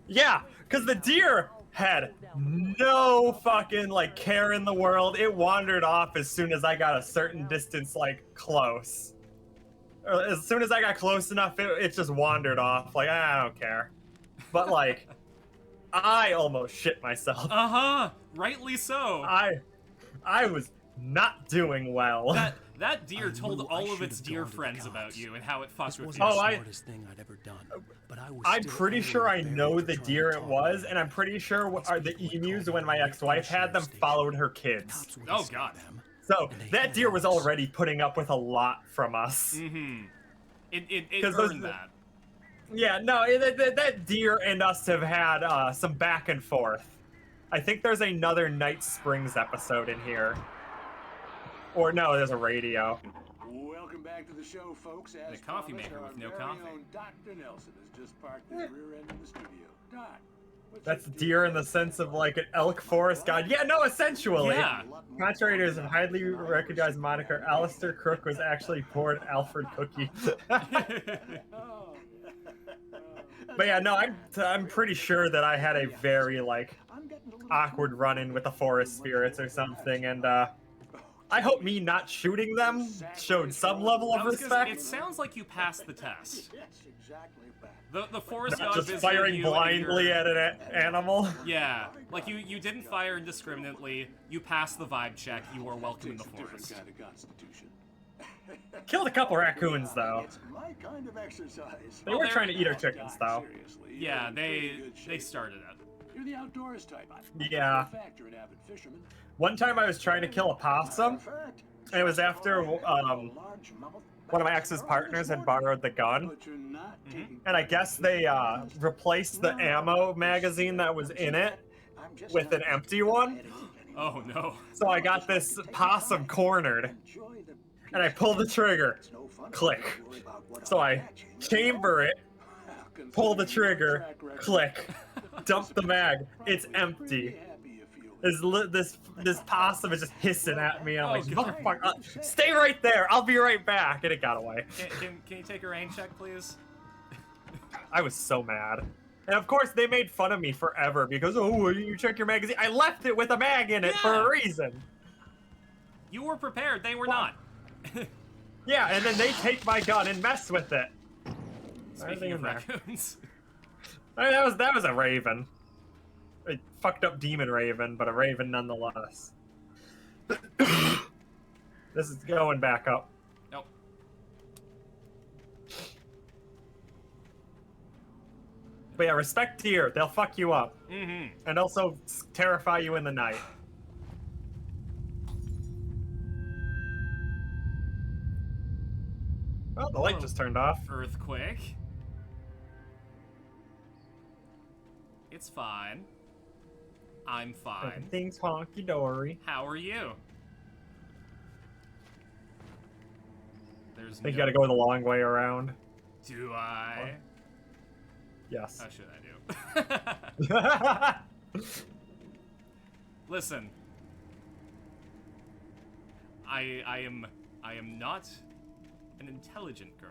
Yeah, because the deer had no fucking like care in the world. It wandered off as soon as I got a certain distance, like close. Or as soon as I got close enough, it just wandered off. Like, I don't care. But like, I almost shit myself. Rightly so. I was not doing well. That deer told all of its deer friends about you and how it fucked with you. The smartest thing I'd ever done, but I'm pretty sure I know the deer it was, and I'm pretty sure the emus, when my ex-wife had them, followed her kids. Oh god. So that deer was already putting up with a lot from us. It earned that. Yeah, no, that deer and us have had some back and forth. I think there's another Night Springs episode in here. Or no, there's a radio. Welcome back to the show, folks. As the coffee promised, maker with our no very coffee. own Dr. Nelson has just parked in the rear end of the studio. Doc, That's deer in the sense of like an elk forest god. Yeah, no, essentially. Yeah. Contrary to his highly recognized moniker, Alistair Crook was actually born Alfred Cookie. But yeah, no, I'm pretty sure that I had a very like awkward run-in with the forest spirits or something, and I hope me not shooting them showed some level of respect. It sounds like you passed the test. Yes, exactly, Pat. The forest Not god just visited firing you and blindly your- at an animal. Yeah, like you didn't fire indiscriminately. You passed the vibe check. You are welcome in the forest. Kind of constitution. Killed a couple raccoons though. It's my kind of exercise. They were trying to eat our chickens though. Yeah, they started it. You're the outdoors type. Yeah. In fact, you're an avid fisherman. One time I was trying to kill a possum, and it was after one of my ex's partners had borrowed the gun, and I guess they replaced the ammo magazine that was in it with an empty one. Oh no. So I got this possum cornered, and I pull the trigger, click. So I chamber it, pull the trigger, click, dump the mag, it's empty. This possum is just hissing at me, and I'm like, motherfucker, stay right there, I'll be right back, and it got away. Can you take a rain check, please? I was so mad. And of course, they made fun of me forever because, oh, you check your magazine. I left it with a mag in it for a reason. You were prepared, they were not. Yeah, and then they take my gun and mess with it. Speaking of raccoons. I mean, that was a raven. A fucked up demon raven, but a raven nonetheless. This is going back up. Nope. But yeah, respect tier. They'll fuck you up. Mm-hmm. And also terrify you in the night. Well, the light just turned off. Earthquake. It's fine. I'm fine. Everything's honky-dory. How are you? I think you gotta go the long way around. Do I? Yes. How should I do? Listen. I am not an intelligent girl.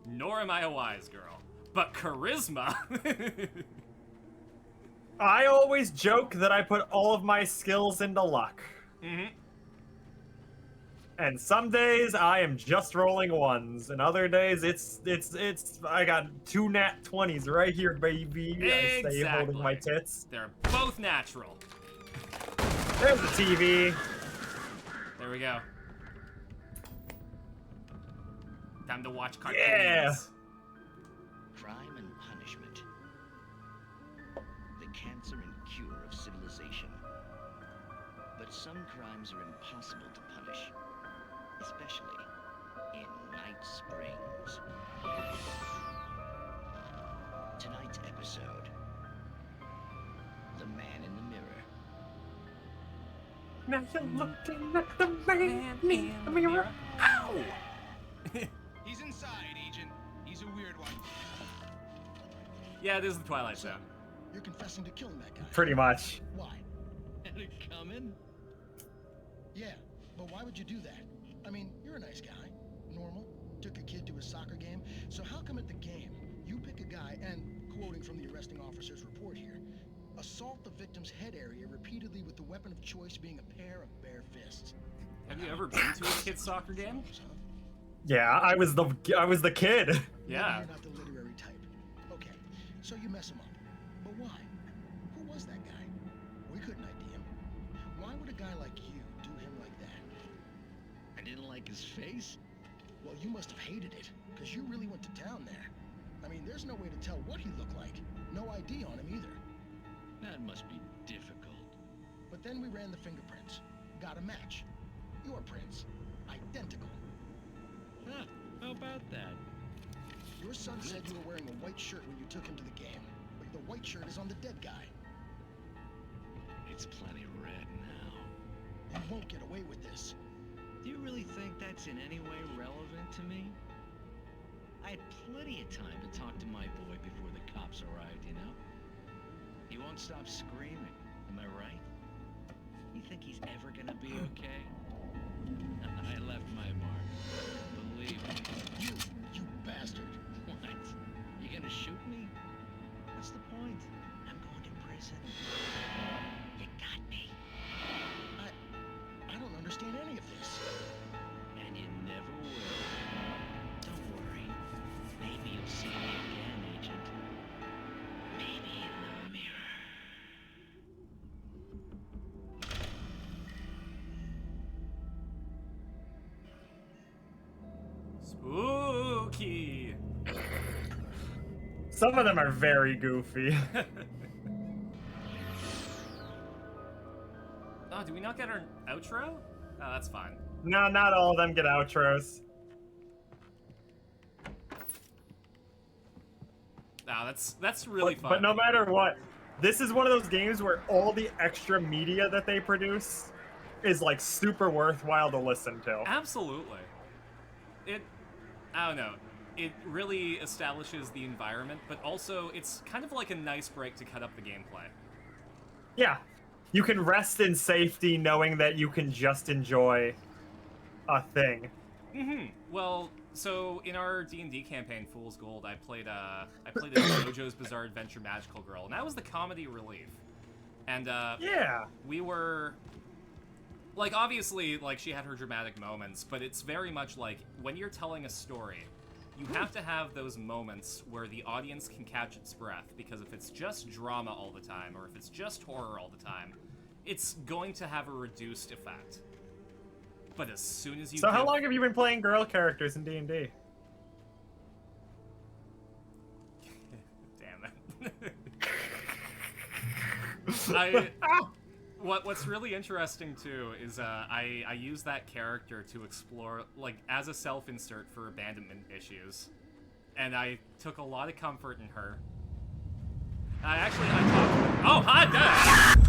Nor am I a wise girl. But charisma. I always joke that I put all of my skills into luck. Mm-hmm. And some days I am just rolling ones, and other days it's I got 2 nat 20s right here, baby. I stay holding my tits. They're both natural. There's the TV. There we go. Time to watch cartoons. Yeah. Crime and punishment. The cancer and cure of civilization. But some crimes are impossible to punish, especially in Night Springs. Tonight's episode, The Man in the Mirror. Now you're looking at the man in the mirror. Ow! He's inside, Agent. He's a weird one. Yeah, this is the Twilight Zone. You're confessing to killing that guy. Pretty much. Why? Had it coming? Yeah, but why would you do that? I mean, you're a nice guy. Normal. Took a kid to a soccer game. So how come at the game, you pick a guy and, quoting from the arresting officer's report here, assault the victim's head area repeatedly with the weapon of choice being a pair of bare fists? Have you ever been to a kid's soccer game? Yeah, I was the kid. Yeah. You're not the literary type. Okay, so you mess him up. But why? Who was that guy? We couldn't ID him. Why would a guy like you do him like that? I didn't like his face. Well, you must have hated it, because you really went to town there. I mean, there's no way to tell what he looked like. No ID on him either. That must be difficult. But then we ran the fingerprints. Got a match. Your prints. Identical. Huh, how about that? Your son said you were wearing a white shirt when you took him to the game. But the white shirt is on the dead guy. It's plenty red now. You won't get away with this. Do you really think that's in any way relevant to me? I had plenty of time to talk to my boy before the cops arrived, you know? He won't stop screaming, am I right? You think he's ever gonna be okay? I left my mark. Believe me. You bastard. What? You gonna shoot me? Ooh, key. Some of them are very goofy. Oh, do we not get our outro? Oh, that's fine. No, not all of them get outros. No, that's really fun. But no matter what, this is one of those games where all the extra media that they produce is like super worthwhile to listen to. Absolutely. I don't know. It really establishes the environment, but also it's kind of like a nice break to cut up the gameplay. Yeah. You can rest in safety knowing that you can just enjoy a thing. Mm-hmm. Well, so in our D&D campaign, Fool's Gold, I played as JoJo's Bizarre Adventure Magical Girl, and that was the comedy relief. And yeah, we were like, obviously, like, she had her dramatic moments, but it's very much like when you're telling a story, you have to have those moments where the audience can catch its breath, because if it's just drama all the time, or if it's just horror all the time, it's going to have a reduced effect. But as soon as you So how long have you been playing girl characters in D&D? Damn it. What's really interesting too is I use that character to explore, like, as a self-insert for abandonment issues, and I took a lot of comfort in her. I talked. Oh, hi, Dad.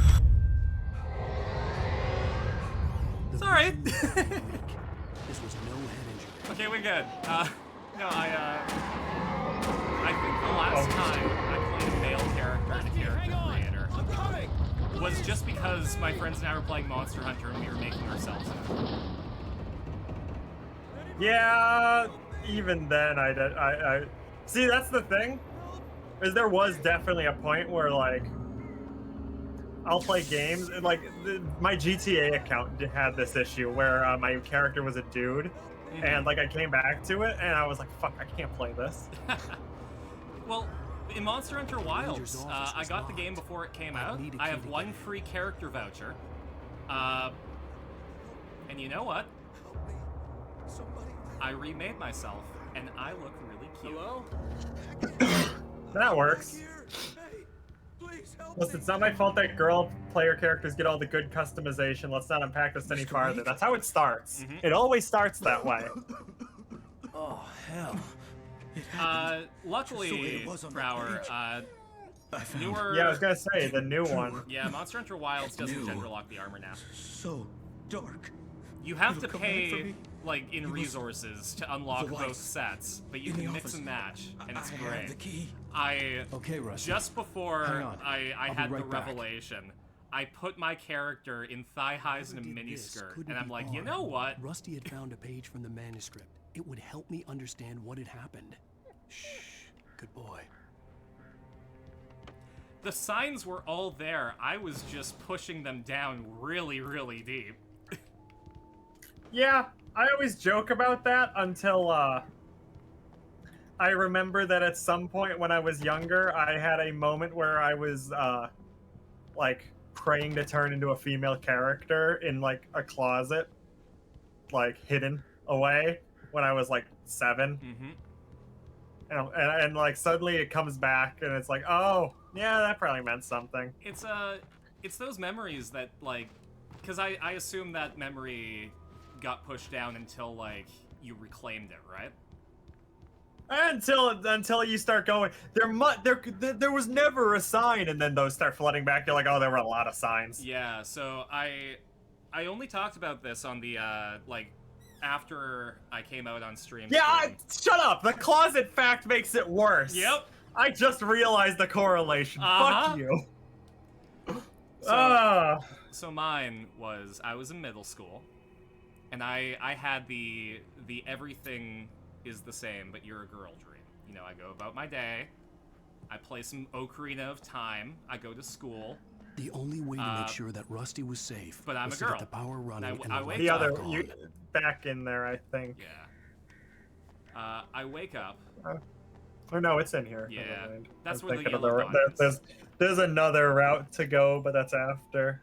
Sorry. This was no head injury. Okay, we're good. No, I think the last time I played a male character in a character creator was just because my friends and I were playing Monster Hunter and we were making ourselves in it. Yeah, even then I see, that's the thing, is there was definitely a point where, like, I'll play games, and, like, my GTA account had this issue where my character was a dude, and, like, I came back to it, and I was like, fuck, I can't play this. Well, in Monster Hunter Wilds, I got the game before it came out. I have one free character voucher. And you know what? I remade myself, and I look really cute. Hello? That works. Listen, it's not my fault that girl player characters get all the good customization. Let's not unpack this any farther. That's how it starts. It always starts that way. Oh, hell. Luckily, Brower, newer... Yeah, I was gonna say, the new one. Yeah, Monster Hunter Wilds doesn't gender lock the armor now. So dark. You have to pay, like, in resources to unlock both sets, but you can mix and match, and it's great. Okay, Rusty. Just before I had the right back. revelation, I put my character in thigh highs and a miniskirt, and I'm like, you know what? Rusty had found a page from the manuscript. It would help me understand what had happened. Shh. Good boy. The signs were all there. I was just pushing them down really, really deep. Yeah, I always joke about that until, I remember that at some point when I was younger, I had a moment where I was, like, praying to turn into a female character in, like, a closet, like, hidden away when I was, like, 7. And like, suddenly it comes back, and it's like, oh, yeah, that probably meant something. It's those memories that, like, because I assume that memory got pushed down until, like, you reclaimed it, right? Until you start going, there was never a sign, and then those start flooding back. You're like, oh, there were a lot of signs. Yeah, so I only talked about this on the, like, after I came out on stream. Yeah, shut up! The closet fact makes it worse. Yep. I just realized the correlation. Fuck you. So mine was, I was in middle school, and I had the everything is the same, but you're a girl dream. You know, I go about my day, I play some Ocarina of Time, I go to school. The only way to make sure that Rusty was safe but I'm was a to girl. get the power running and I the wake lights up. back on. Back in there, I think. Yeah. I wake up. Oh no, it's in here. Yeah, that's I'm where the thinking of yellow dot is. There's another route to go, but that's after.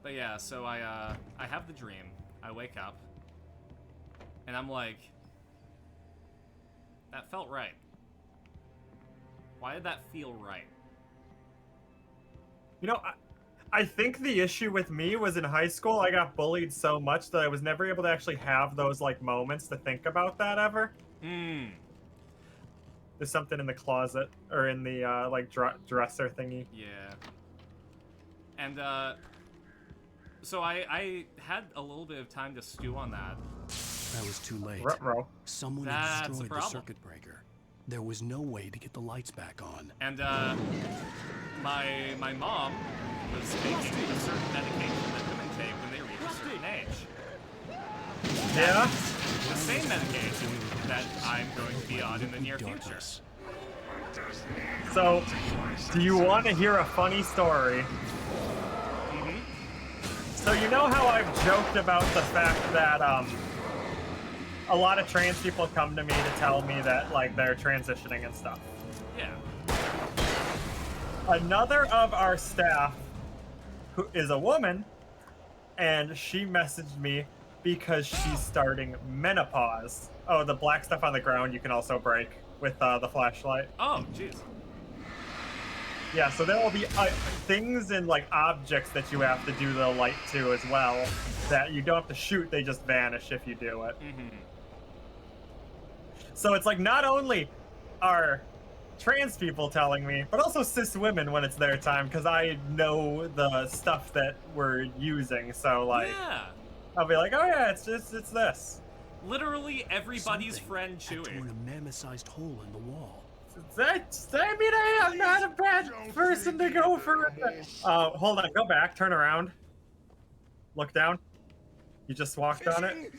But yeah, so I have the dream. I wake up, and I'm like, That felt right. Why did that feel right? You know, I think the issue with me was in high school, I got bullied so much that I was never able to actually have those, like, moments to think about that ever. Hmm. There's something in the closet, or in the, like, dresser thingy. Yeah. And, so I had a little bit of time to stew on that. That was too late. Ruh-roh. Someone That's had the destroyed the problem. circuit breaker. There was no way to get the lights back on. And, my mom was taking a certain medication that women take when they reach a certain age. Yeah? The same medication that I'm going to be on in the near future. So, do you want to hear a funny story? So you know how I've joked about the fact that, a lot of trans people come to me to tell me that, like, they're transitioning and stuff. Yeah. Another of our staff, who is a woman, and she messaged me because she's starting menopause. Oh, the black stuff on the ground you can also break with the flashlight. Oh, jeez. Yeah, so there will be things and, like, objects that you have to do the light to as well that you don't have to shoot, they just vanish if you do it. So it's like not only are trans people telling me, but also cis women when it's their time, because I know the stuff that we're using. So like, yeah. I'll be like, oh yeah, it's this. Literally everybody's friend Chewie. Torn a mammoth-sized hole in the wall. I mean, I am not a bad person to go for it. Hold on, go back, turn around. Look down. You just walked on it.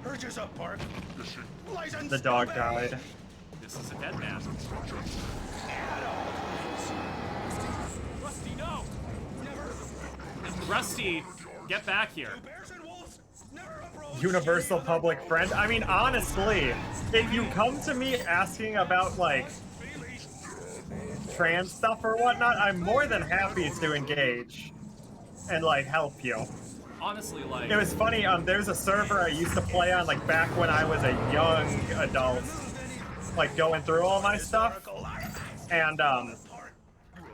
Urges up, Park. The dog died. This is a dead man. Rusty, no! Rusty, get back here. Universal public friend. I mean, honestly, if you come to me asking about, like, trans stuff or whatnot, I'm more than happy to engage and, like, help you. Honestly, like... It was funny, there's a server I used to play on, like, back when I was a young adult, like, going through all my stuff, and,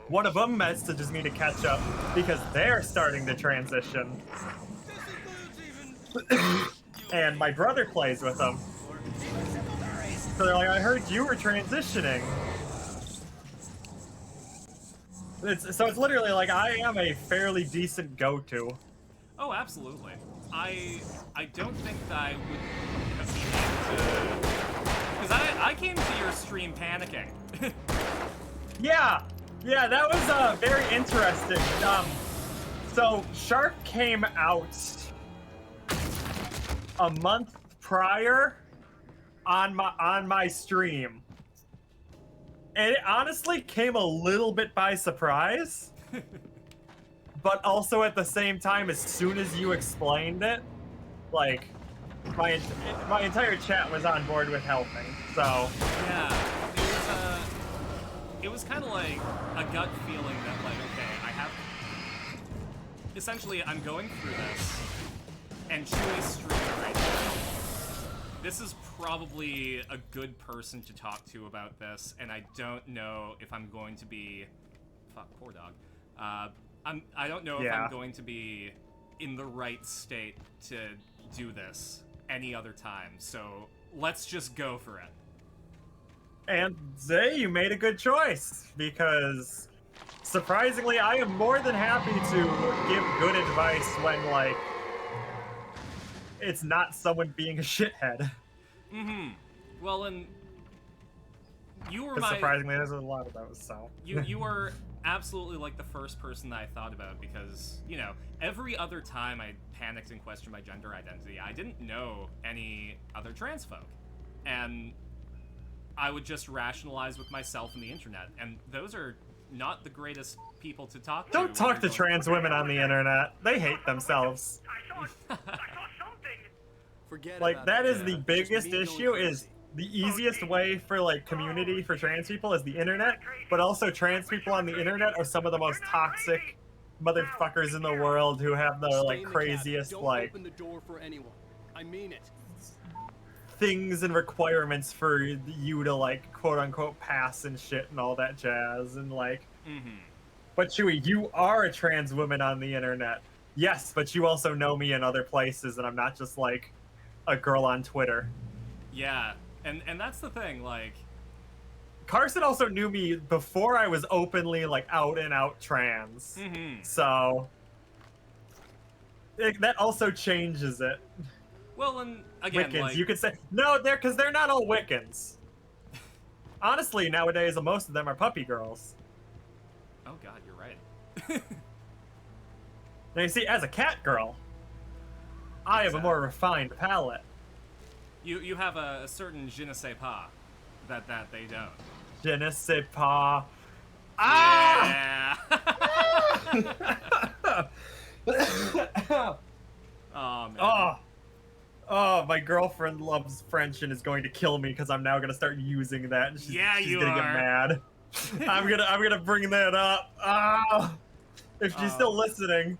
one of them messages me to catch up because they're starting to transition. And my brother plays with them. So they're like, I heard you were transitioning. So it's literally like, I am a fairly decent go-to. Oh, absolutely. I don't think that I would have been able to... Because I came to your stream panicking. Yeah, that was very interesting. So Shark came out a month prior on my stream, and it honestly came a little bit by surprise. But also at the same time, as soon as you explained it, like, my entire chat was on board with helping, so... Yeah, it was kind of like a gut feeling that, like, okay, essentially, I'm going through this, and Chewie's streaming right now. This is probably a good person to talk to about this, and I don't know if I'm going to be... Fuck, poor dog. I don't know if I'm going to be in the right state to do this any other time, so let's just go for it. And Zay, you made a good choice, because surprisingly, I am more than happy to give good advice when, like, it's not someone being a shithead. Well, and you were surprisingly, there's a lot of those, so... You were absolutely, like, the first person that I thought about, because, you know, every other time I panicked and questioned my gender identity, I didn't know any other trans folk. And I would just rationalize with myself and the internet, and those are not the greatest people to talk to. Don't talk to trans women on the internet. They hate themselves. Like, that is the biggest issue, is the easiest way for, like, community for trans people is the internet, but also trans people on the internet are some of the most toxic motherfuckers in the world who have the, like, craziest, like... Don't open the door for anyone. I mean it. things and requirements for you to, like, quote unquote pass and shit and all that jazz, and like, but Chewie, you are a trans woman on the internet. Yes, but you also know me in other places, and I'm not just like a girl on Twitter. Yeah, and that's the thing, like, Carsyn also knew me before I was openly, like, out and out trans. So that also changes it. Well, and again, Wiccans, like, you could say no, because they're not all Wiccans. Honestly, nowadays most of them are puppy girls. Oh God, you're right. Now you see, as a cat girl, I have a more refined palate. You have a certain je ne sais pas that they don't. Je ne sais pas. Ah! Oh man. Oh, my girlfriend loves French and is going to kill me because I'm now gonna start using that. And she's gonna get mad. I'm gonna bring that up. Ah, if she's still listening.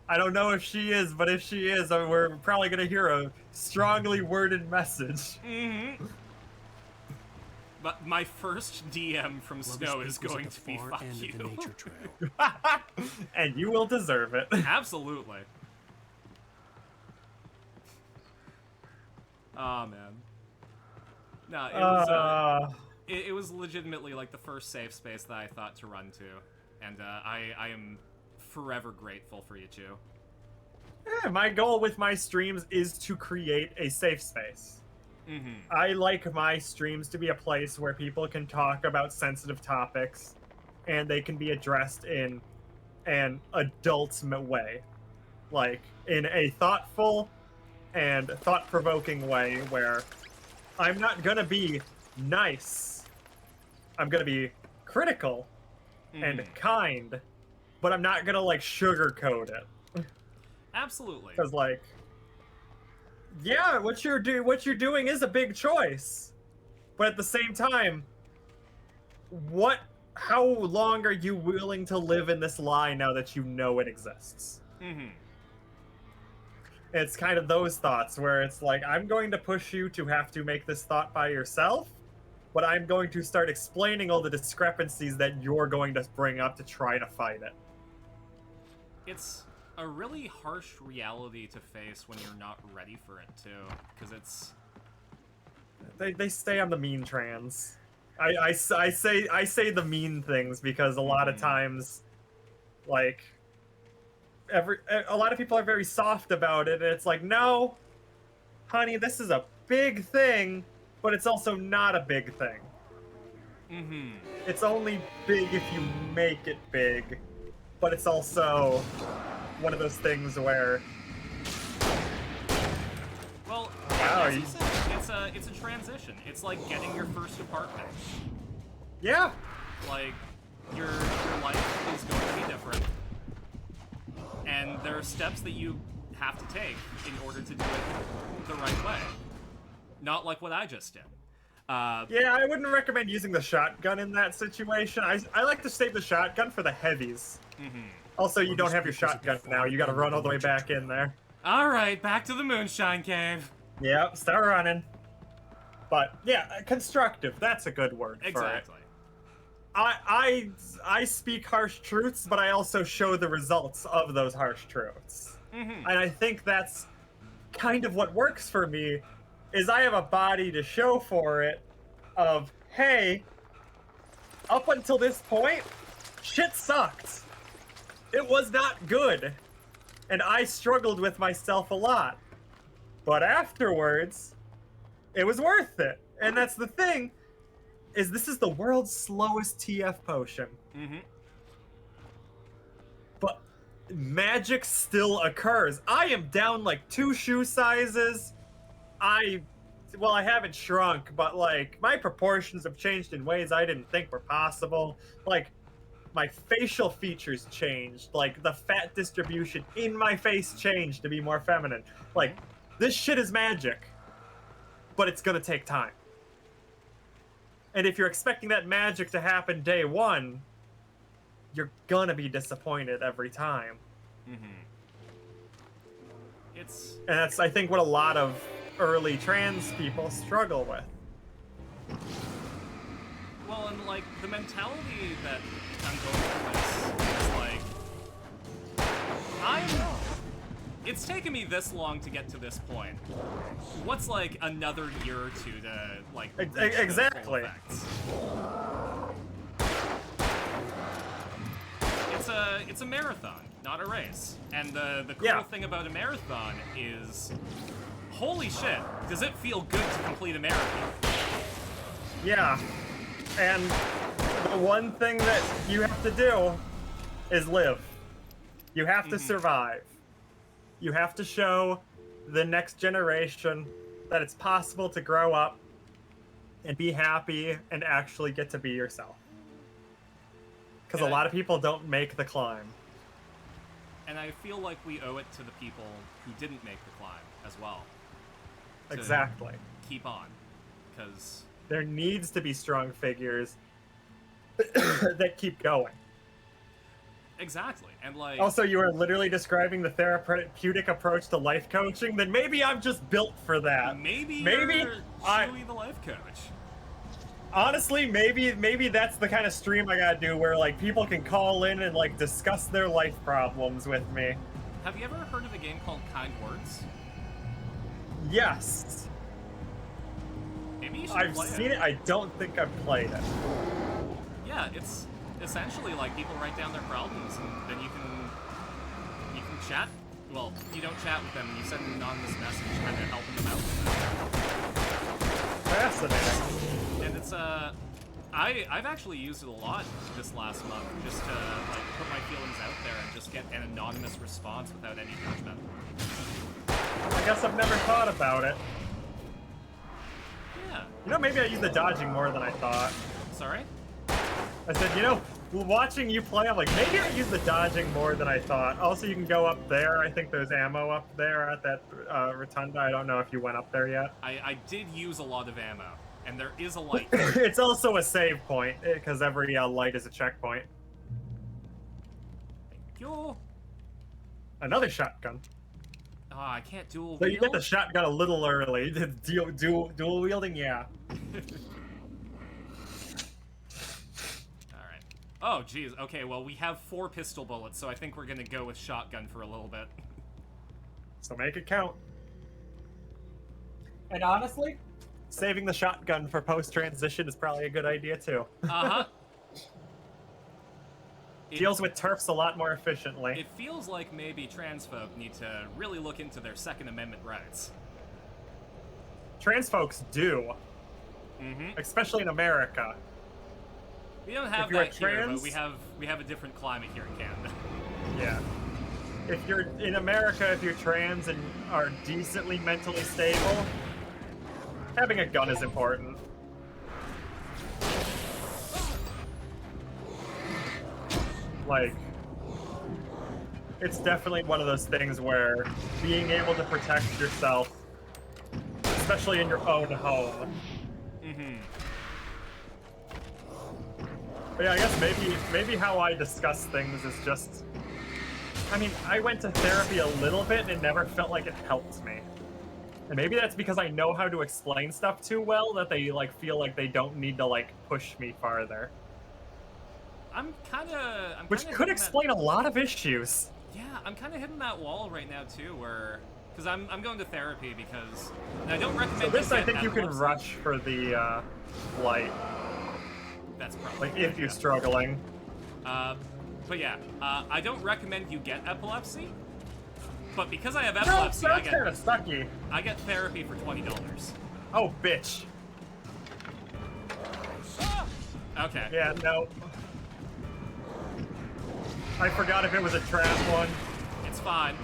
I don't know if she is, but if she is, we're probably gonna hear a strongly worded message. But my first DM from Snow is going to be fuck you. And you will deserve it. Absolutely. Oh man. No, it was it was legitimately like the first safe space that I thought to run to, and I am forever grateful for you two. Yeah, my goal with my streams is to create a safe space. I like my streams to be a place where people can talk about sensitive topics and they can be addressed in an adult way. Like, in a thoughtful and thought-provoking way where I'm not gonna be nice. I'm gonna be critical and kind, but I'm not gonna, like, sugarcoat it. Absolutely. Because, like, yeah, what you're doing is a big choice, but at the same time, how long are you willing to live in this lie now that you know it exists? It's kind of those thoughts where it's like, I'm going to push you to have to make this thought by yourself, but I'm going to start explaining all the discrepancies that you're going to bring up to try to fight it. It's a really harsh reality to face when you're not ready for it too, because it's... They stay on the mean trans. I say the mean things because a lot of times, like, a lot of people are very soft about it, and it's like, no, honey, this is a big thing, but it's also not a big thing. It's only big if you make it big, but it's also one of those things where... Well, wow, as you said, it's a transition. It's like getting your first apartment. Yeah. Like, your life is going to be different. And there are steps that you have to take in order to do it the right way. Not like what I just did. Yeah, I wouldn't recommend using the shotgun in that situation. I like to save the shotgun for the heavies. Also, you don't have your shotgun now. You gotta run all the way back in there. Alright, back to the Moonshine Cave. Yep, start running. But, yeah, constructive. That's a good word for it. Exactly. I speak harsh truths, but I also show the results of those harsh truths. And I think that's kind of what works for me, is I have a body to show for it of, hey, up until this point, shit sucked. It was not good. And I struggled with myself a lot. But afterwards, it was worth it. And that's the thing, is this is the world's slowest TF potion. But magic still occurs. I am down like 2 shoe sizes. Well, I haven't shrunk, but like my proportions have changed in ways I didn't think were possible. Like my facial features changed. Like the fat distribution in my face changed to be more feminine. Like this shit is magic, but it's gonna take time. And if you're expecting that magic to happen day one, you're gonna be disappointed every time. And that's, I think, what a lot of early trans people struggle with. Well, and like the mentality that I'm going through is like, it's taken me this long to get to this point. What's like another year or two to like reach those full exactly. effects? It's a marathon, not a race. And the cool thing about a marathon is, holy shit, does it feel good to complete a marathon? Yeah. And the one thing that you have to do is live. You have to survive. You have to show the next generation that it's possible to grow up and be happy and actually get to be yourself. Because a lot of people don't make the climb. And I feel like we owe it to the people who didn't make the climb as well. Exactly. Keep on. Because there needs to be strong figures that keep going. Exactly. And like, also, you are literally describing the therapeutic approach to life coaching. Then maybe I'm just built for that. Maybe you're Chewie the life coach. Honestly, maybe that's the kind of stream I gotta do where like people can call in and like discuss their life problems with me. Have you ever heard of a game called Kind Words? Yes. Maybe you should I've play seen it. I don't think I've played it. Yeah, it's essentially like people write down their problems and then you can chat. Well, you don't chat with them, you send an anonymous message kind of helping them out with it. Fascinating. And it's I've actually used it a lot this last month just to like put my feelings out there and just get an anonymous response without any judgment. I guess I've never thought about it. Yeah. You know, maybe I use the dodging more than I thought. Sorry? I said, you know, watching you play, I'm like, maybe I use the dodging more than I thought. Also, you can go up there. I think there's ammo up there at that rotunda. I don't know if you went up there yet. I did use a lot of ammo, and there is a light. It's also a save point, because every light is a checkpoint. Thank you. Another shotgun. Oh, I can't dual So wield? you get the shotgun a little early. Dual wielding, yeah. Oh, geez. Okay, well, we have 4 pistol bullets, so I think we're gonna go with shotgun for a little bit. So make it count. And honestly, saving the shotgun for post-transition is probably a good idea, too. Uh-huh. Deals with turfs a lot more efficiently. It feels like maybe trans folk need to really look into their Second Amendment rights. Trans folks do. Especially in America. We don't have that here, but we have a different climate here in Canada. Yeah. If you're in America, if you're trans and are decently mentally stable, having a gun is important. Like, it's definitely one of those things where being able to protect yourself, especially in your own home. But yeah, I guess maybe how I discuss things is just, I mean, I went to therapy a little bit and it never felt like it helped me. And maybe that's because I know how to explain stuff too well that they like feel like they don't need to like push me farther. Which could explain a lot of issues. Yeah, I'm kind of hitting that wall right now too, where because I'm going to therapy because and I don't recommend. So this you I get think you can epilepsy. rush for the light. That's probably like if you're struggling. But yeah, I don't recommend you get epilepsy. But because I have epilepsy, that's kind of sucky. I get therapy for $20. Oh, bitch. Okay. Yeah, no. I forgot if it was a trap one. It's fine.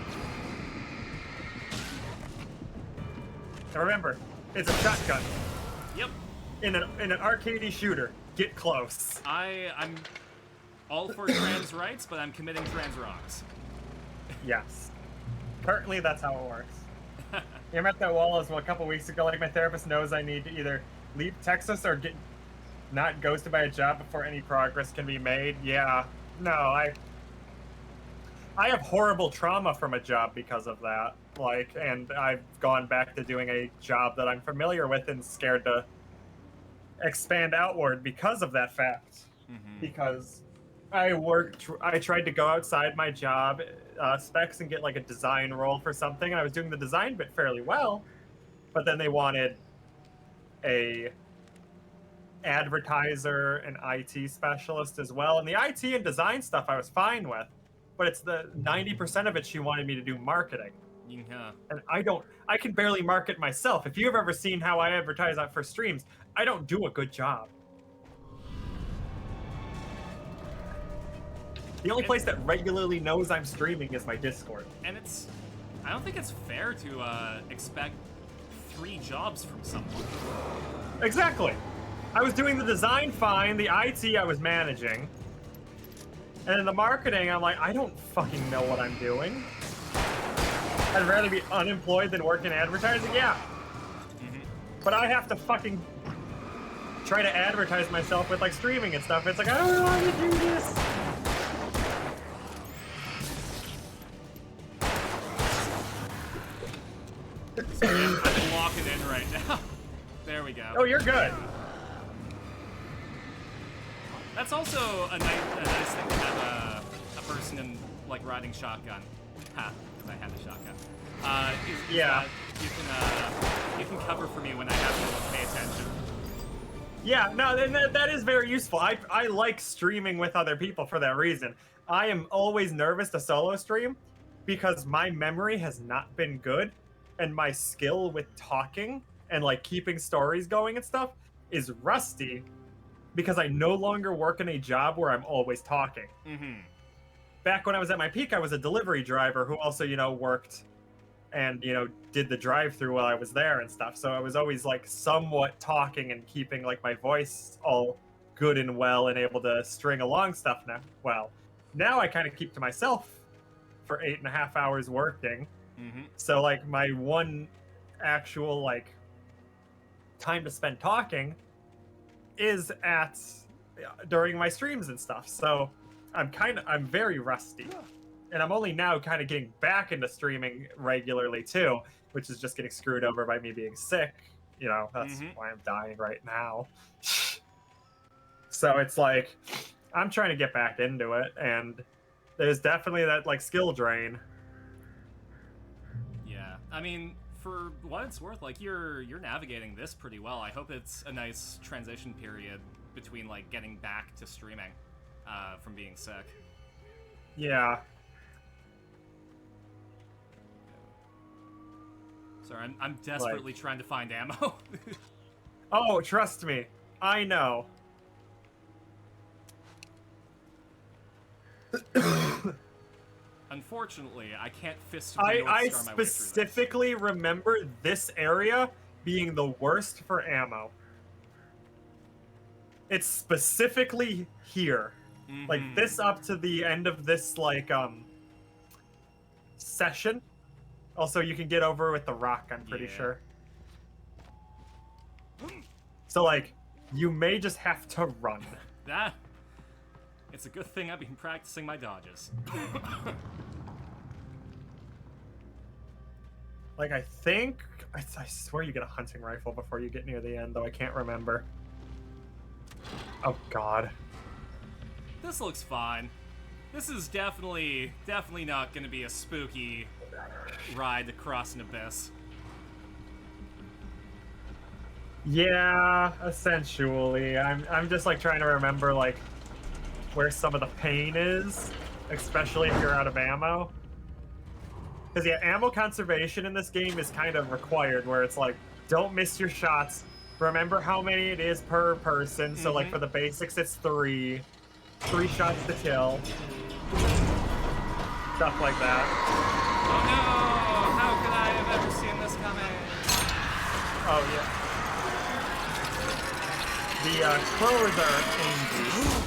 Now remember, it's a shotgun. Yep. In an arcadey shooter. Get close. I'm all for trans rights, but I'm committing trans wrongs. Yes. Currently, that's how it works. I'm at that wall as well a couple weeks ago. Like, my therapist knows I need to either leave Texas or get not ghosted by a job before any progress can be made. Yeah. No, I have horrible trauma from a job because of that. Like, and I've gone back to doing a job that I'm familiar with and scared to expand outward because of that fact. Because I tried to go outside my job specs and get like a design role for something, and I was doing the design bit fairly well, but then they wanted a advertiser and IT specialist as well, and the IT and design stuff I was fine with, but it's the 90% of it she wanted me to do marketing. Yeah. And I can barely market myself. If you've ever seen how I advertise out for streams, I don't do a good job. The only place that regularly knows I'm streaming is my Discord. And I don't think it's fair to expect 3 jobs from someone. Exactly. I was doing the design fine, the IT I was managing, and in the marketing, I'm like, I don't fucking know what I'm doing. I'd rather be unemployed than work in advertising, yeah. But I have to fucking try to advertise myself with like streaming and stuff. It's like, I don't know how to do this. Sorry, I'm locking in right now. There we go. Oh, you're good. That's also a nice thing to have a person in, like, riding shotgun. Ha, I had a shotgun. Yeah. You can cover for me when I have to pay attention. Yeah, no, that is very useful. I like streaming with other people for that reason. I am always nervous to solo stream because my memory has not been good, and my skill with talking and like keeping stories going and stuff is rusty because I no longer work in a job where I'm always talking. Back when I was at my peak, I was a delivery driver who also, worked and, did the drive-through while I was there and stuff. So I was always like somewhat talking and keeping like my voice all good and well and able to string along stuff now. Well, now I kind of keep to myself for 8.5 hours working. So like my one actual like time to spend talking is during my streams and stuff. So I'm very rusty, and I'm only now kind of getting back into streaming regularly too, which is just getting screwed over by me being sick. That's why I'm dying right now. So it's like I'm trying to get back into it, and there's definitely that like skill drain. Yeah, I mean, for what it's worth, like you're navigating this pretty well. I hope it's a nice transition period between like getting back to streaming from being sick. Yeah. Sorry, I'm desperately trying to find ammo. Oh, trust me, I know. Unfortunately, I can't fist. I specifically remember this area being the worst for ammo. It's specifically here. Like this up to the end of this like session. Also, you can get over with the rock, I'm pretty sure. So like you may just have to run. It's a good thing I've been practicing my dodges. Like, I swear you get a hunting rifle before you get near the end, though I can't remember. Oh, God. This looks fine. This is definitely not going to be a spooky ride across an abyss. Yeah, essentially. I'm just, like, trying to remember, like, where some of the pain is, especially if you're out of ammo. Because, yeah, ammo conservation in this game is kind of required, where it's like, don't miss your shots. Remember how many it is per person. So, like, for the basics, it's 3. 3 shots to kill. Stuff like that. Oh, no! How could I have ever seen this coming? Oh, yeah. The crows are angry.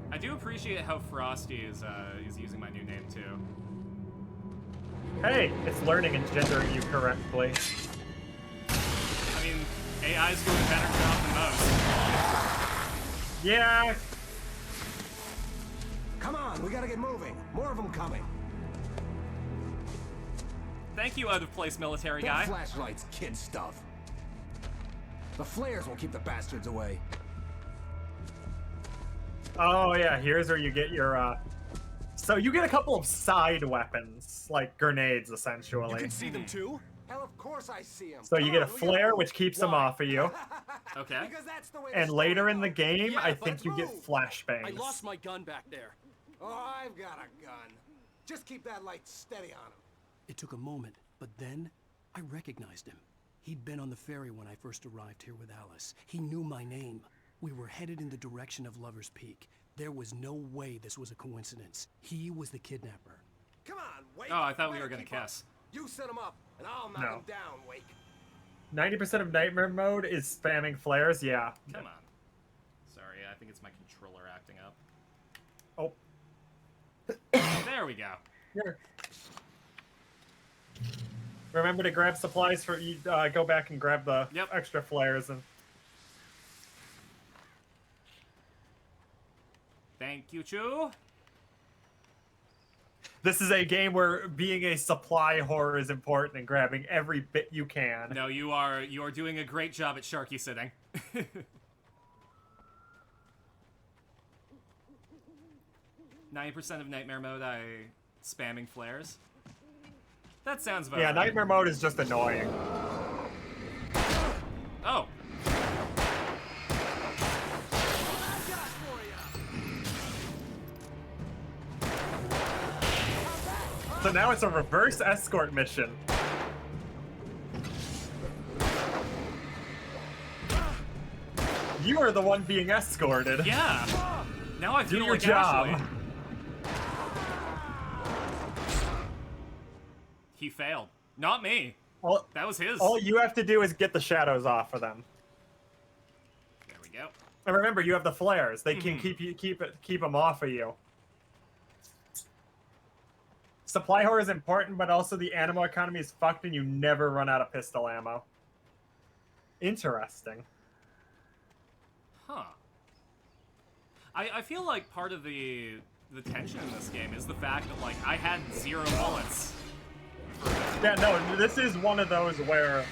I do appreciate how Frosty is using my new name too. Hey, it's learning and gendering you correctly. I mean, AI's doing a better job than most. Yeah, Come on, we gotta get moving. More of them coming. Thank you, out-of-place military They're guy. flashlights, kid stuff. The flares will keep the bastards away. Oh yeah, here's where you get your so you get a couple of side weapons, like grenades essentially. You can see them too? Hell, of course I see them. So you get a flare which keeps them off of you. Okay. Because that's the way And the later story in the goes. game, Yeah, I but think you get move. flashbangs. I lost my gun back there. Oh, I've got a gun. Just keep that light steady on him. It took a moment, but then I recognized him. He'd been on the ferry when I first arrived here with Alice. He knew my name. We were headed in the direction of Lover's Peak. There was no way this was a coincidence. He was the kidnapper. Come on, Wake. Oh, I thought we Better were gonna keep up. kiss. You set him up, and I'll knock No. him down, Wake. 90% of nightmare mode is spamming flares. Yeah. Come on. Sorry, I think it's my controller acting up. Oh. There we go. Here. Remember to grab supplies for you. Go back and grab the extra flares and. Thank you, Chew. This is a game where being a supply whore is important and grabbing every bit you can. No, you are doing a great job at Sharky sitting. 90% of nightmare mode, I spamming flares. That sounds about Yeah, right. nightmare mode is just annoying. Oh. So now it's a reverse escort mission. You are the one being escorted. Yeah. Now I feel Do your like job. Ashley. He failed. Not me. That was his. All you have to do is get the shadows off of them. There we go. And remember, you have the flares. They can keep them off of you. Supply whore is important, but also the ammo economy is fucked, and you never run out of pistol ammo. Interesting. Huh. I feel like part of the tension in this game is the fact that, like, I had 0 bullets. Yeah, no, this is one of those where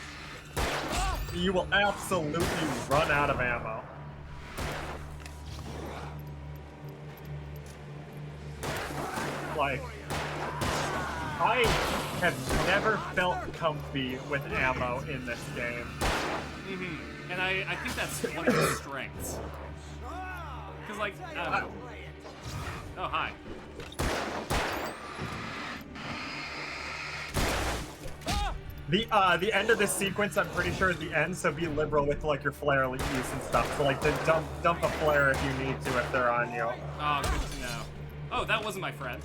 you will absolutely run out of ammo. Like, I have never felt comfy with ammo in this game. Mm-hmm. And I think that's one of the strengths. Because, like, I don't know. Oh, hi. The end of this sequence, I'm pretty sure is the end, so be liberal with like your flare use and stuff. So like, dump a flare if you need to if they're on you. Oh, good to know. Oh, that wasn't my friend.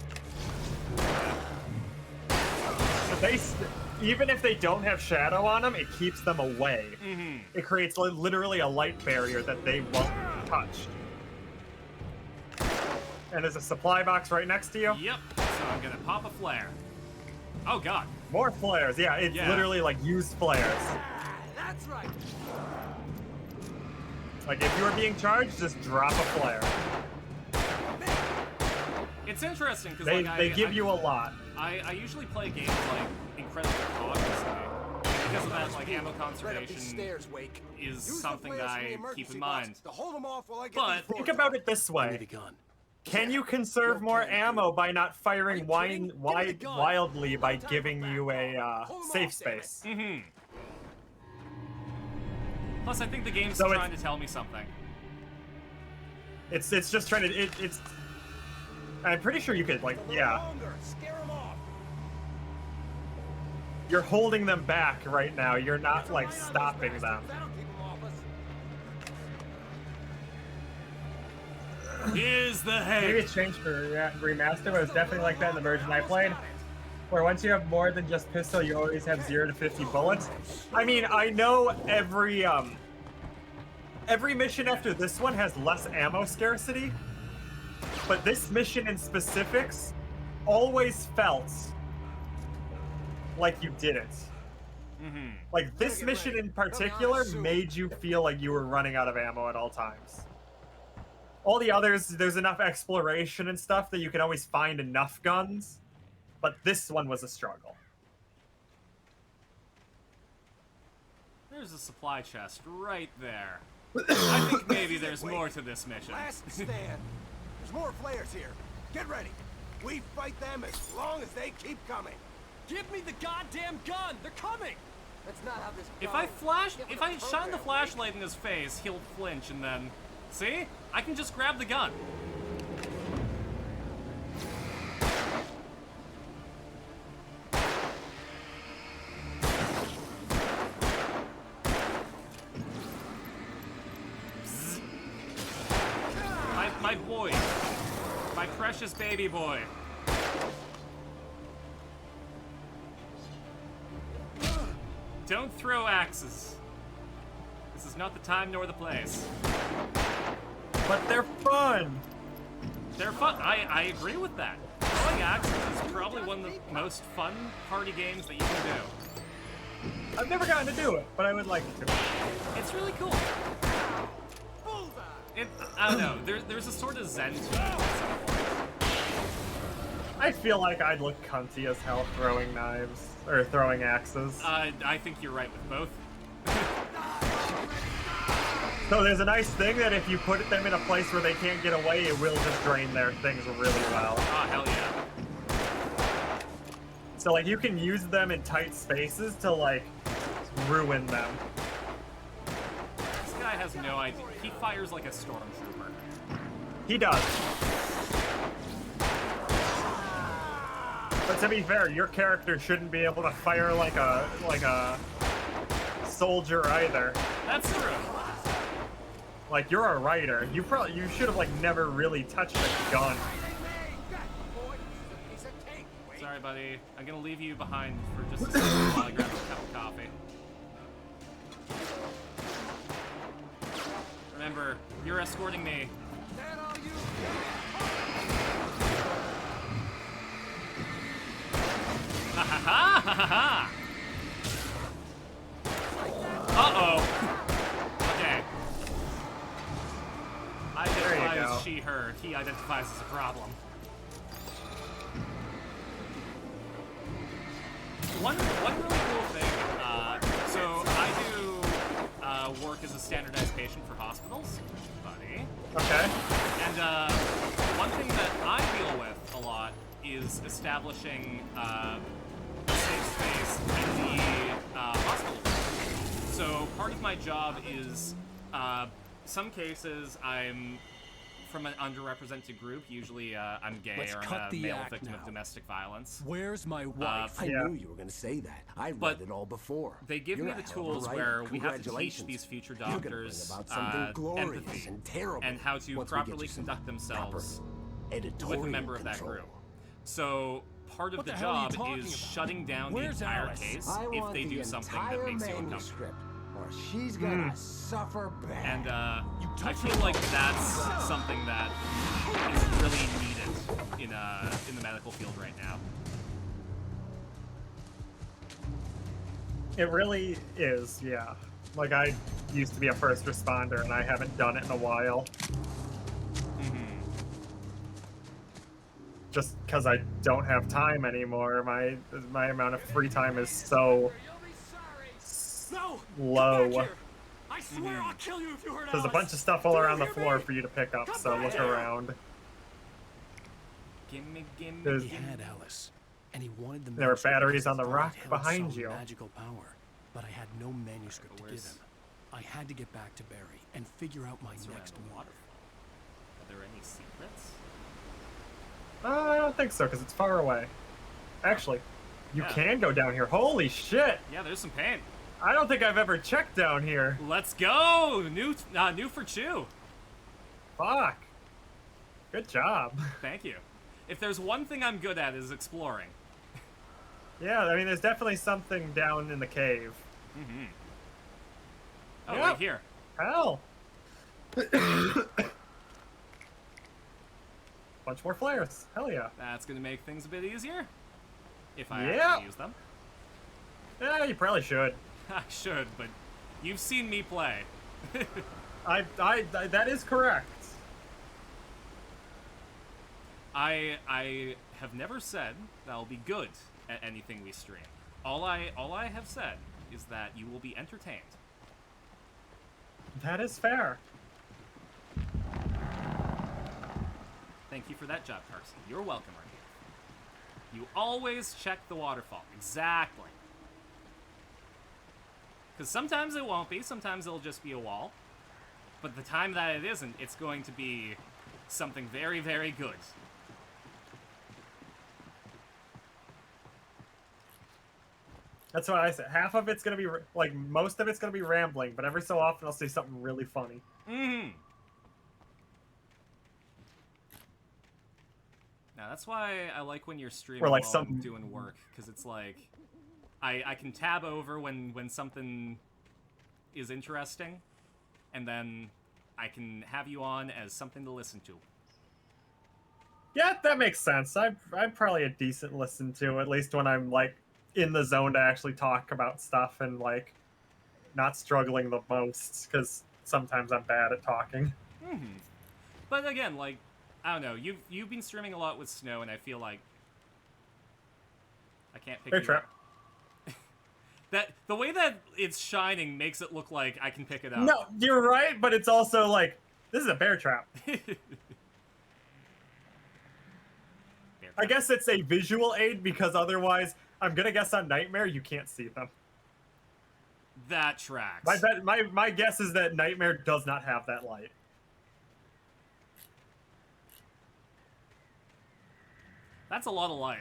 So even if they don't have shadow on them, it keeps them away. Mm-hmm. It creates literally a light barrier that they won't touch. And there's a supply box right next to you. Yep. So I'm gonna pop a flare. Oh god. More flares. Yeah, it's literally like used flares. That's right. Like if you are being charged, just drop a flare. It's interesting because They give you a lot. I usually play games like incredibly cautiously because of that. Like ammo conservation is something that I keep in mind. But think about it this way. Can you conserve more ammo by not firing wildly by giving you a safe space? Mm-hmm. Plus, I think the game's So trying to tell me something. It's just trying to it's. I'm pretty sure you could like You're holding them back right now. You're not like stopping them. Here's the hate. Maybe it's changed for remaster, but it was definitely like that in the version I played. Where once you have more than just pistol, you always have 0 to 50 bullets. I mean, I know every mission after this one has less ammo scarcity, but this mission in specifics always felt like you didn't. Mm-hmm. Like this mission in particular made you feel like you were running out of ammo at all times. All the others, there's enough exploration and stuff that you can always find enough guns, but this one was a struggle. There's a supply chest right there. I think maybe there's more to this mission. Last stand. There's more flares here. Get ready. We fight them as long as they keep coming. Give me the goddamn gun! They're coming! That's not how this goes. If I shine the flashlight in his face, he'll flinch and then... See? I can just grab the gun. My boy. My precious baby boy. Don't throw axes. This is not the time nor the place. But they're fun! They're fun. I agree with that. Throwing axes is probably one of the most fun party games that you can do. I've never gotten to do it, but I would like to. It's really cool. I don't know. There's a sort of zen to it. I feel like I'd look cunty as hell throwing knives, or throwing axes. I think you're right with both. So there's a nice thing that if you put them in a place where they can't get away, it will just drain their things really well. Oh, hell yeah. So, like, you can use them in tight spaces to, like, ruin them. This guy has no idea. He fires like a stormtrooper. He does. But to be fair, your character shouldn't be able to fire like a soldier either. That's true. Like, you're a writer. You should have, like, never really touched a gun. Sorry, buddy. I'm gonna leave you behind for just a second while I grab a cup of coffee. Remember, you're escorting me. Ha ha ha ha ha! Uh-oh. Okay. I identify as she, her. He identifies as a problem. One really cool thing, so I do work as a standardized patient for hospitals, buddy. Okay. And one thing that I deal with a lot is establishing a safe space in the hospital. So part of my job is, some cases I'm from an underrepresented group. Usually I'm gay or I'm a male victim of domestic violence. Where's my wife? I knew you were going to say that. I've read it all before. They give me the tools where we have to teach these future doctors empathy and how to properly conduct themselves with a member of that group. So part of the job is shutting down the entire case if they do something that makes you uncomfortable. Or she's gonna suffer bad. And I feel like that's something that is really needed in the medical field right now. It really is, yeah. Like, I used to be a first responder, and I haven't done it in a while. Just because I don't have time anymore. My amount of free time is so low. I swear I'll kill you if you hurt There's a bunch of stuff all around the floor for you to pick up, so look around. Gimme. There's- He had Alice, and he wanted the There were manuscript batteries because on the he rock thought it held behind some you. Magical power, but I had no manuscript to give him. I had to get back to Barry and figure out my next move. Are there any secrets? I don't think so, because it's far away. Actually, you can go down here. Holy shit! Yeah, there's some paint. I don't think I've ever checked down here. Let's go! New for Chew. Fuck. Good job. Thank you. If there's one thing I'm good at is exploring. Yeah, I mean, there's definitely something down in the cave. Mm-hmm. Oh, Yep. right here. Hell. Bunch more flares. Hell yeah. That's gonna make things a bit easier. If I Yeah. actually use them. Yeah, you probably should. I should, but you've seen me play. I that is correct. I have never said that I'll be good at anything we stream. All I have said is that you will be entertained. That is fair. Thank you for that job, Carsyn. You're welcome, Arnie. You always check the waterfall. Exactly. Because sometimes it won't be. Sometimes it'll just be a wall. But the time that it isn't, it's going to be something very, very good. That's what I said. Half of it's going to be, like, most of it's going to be rambling, but every so often I'll say something really funny. Mm-hmm. Now, that's why I like when you're streaming like while I'm doing work, because it's like, I can tab over when something is interesting, and then I can have you on as something to listen to. Yeah, that makes sense. I'm probably a decent listen to, at least when I'm, like, in the zone to actually talk about stuff and, like, not struggling the most, because sometimes I'm bad at talking. Mm-hmm. But again, like, I don't know, you've been streaming a lot with Snow, and I feel like I can't pick you up. That the way that it's shining makes it look like I can pick it up. No, you're right, but it's also like, this is a bear trap. I guess it's a visual aid, because otherwise, I'm gonna guess on Nightmare, you can't see them. That tracks. My guess is that Nightmare does not have that light. That's a lot of light.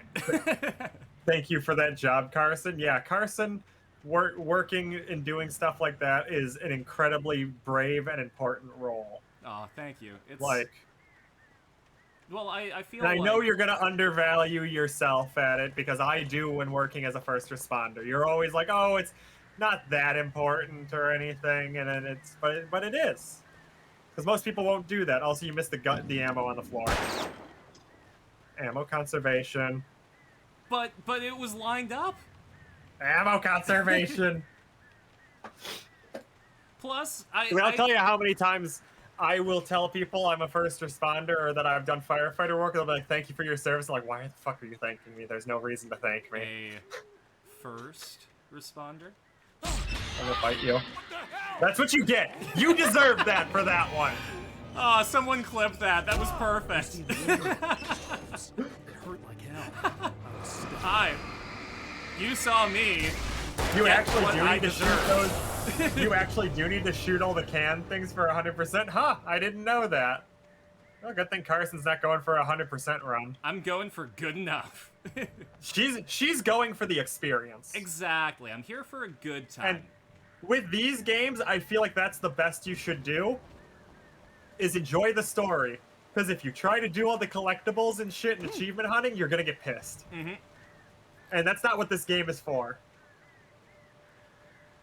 Thank you for that job, Carsyn. Yeah, Carsyn working and doing stuff like that is an incredibly brave and important role. Oh, thank you. It's like, well, I feel and I like... know you're gonna undervalue yourself at it, because I do when working as a first responder. You're always like, oh, it's not that important or anything, and then it's but it is, because most people won't do that. Also, you missed the ammo on the floor. Ammo conservation. But it was lined up. Ammo conservation. Plus, I'll tell you how many times I will tell people I'm a first responder or that I've done firefighter work. They'll be like, "Thank you for your service." I'm like, "Why the fuck are you thanking me? There's no reason to thank me." A first responder. I'm gonna fight you. That's what you get. You deserve that for that one. Oh, someone clipped that. That was perfect. It hurt like hell. Hi. You saw me. You get actually what do I need to deserve. shoot those. You actually do need to shoot all the can things for 100%. Huh? I didn't know that. Well, good thing Carson's not going for a 100% run. I'm going for good enough. She's going for the experience. Exactly. I'm here for a good time. And with these games, I feel like that's the best you should do. Is enjoy the story. Because if you try to do all the collectibles and shit and achievement hunting, you're gonna get pissed. Mm-hmm. And that's not what this game is for.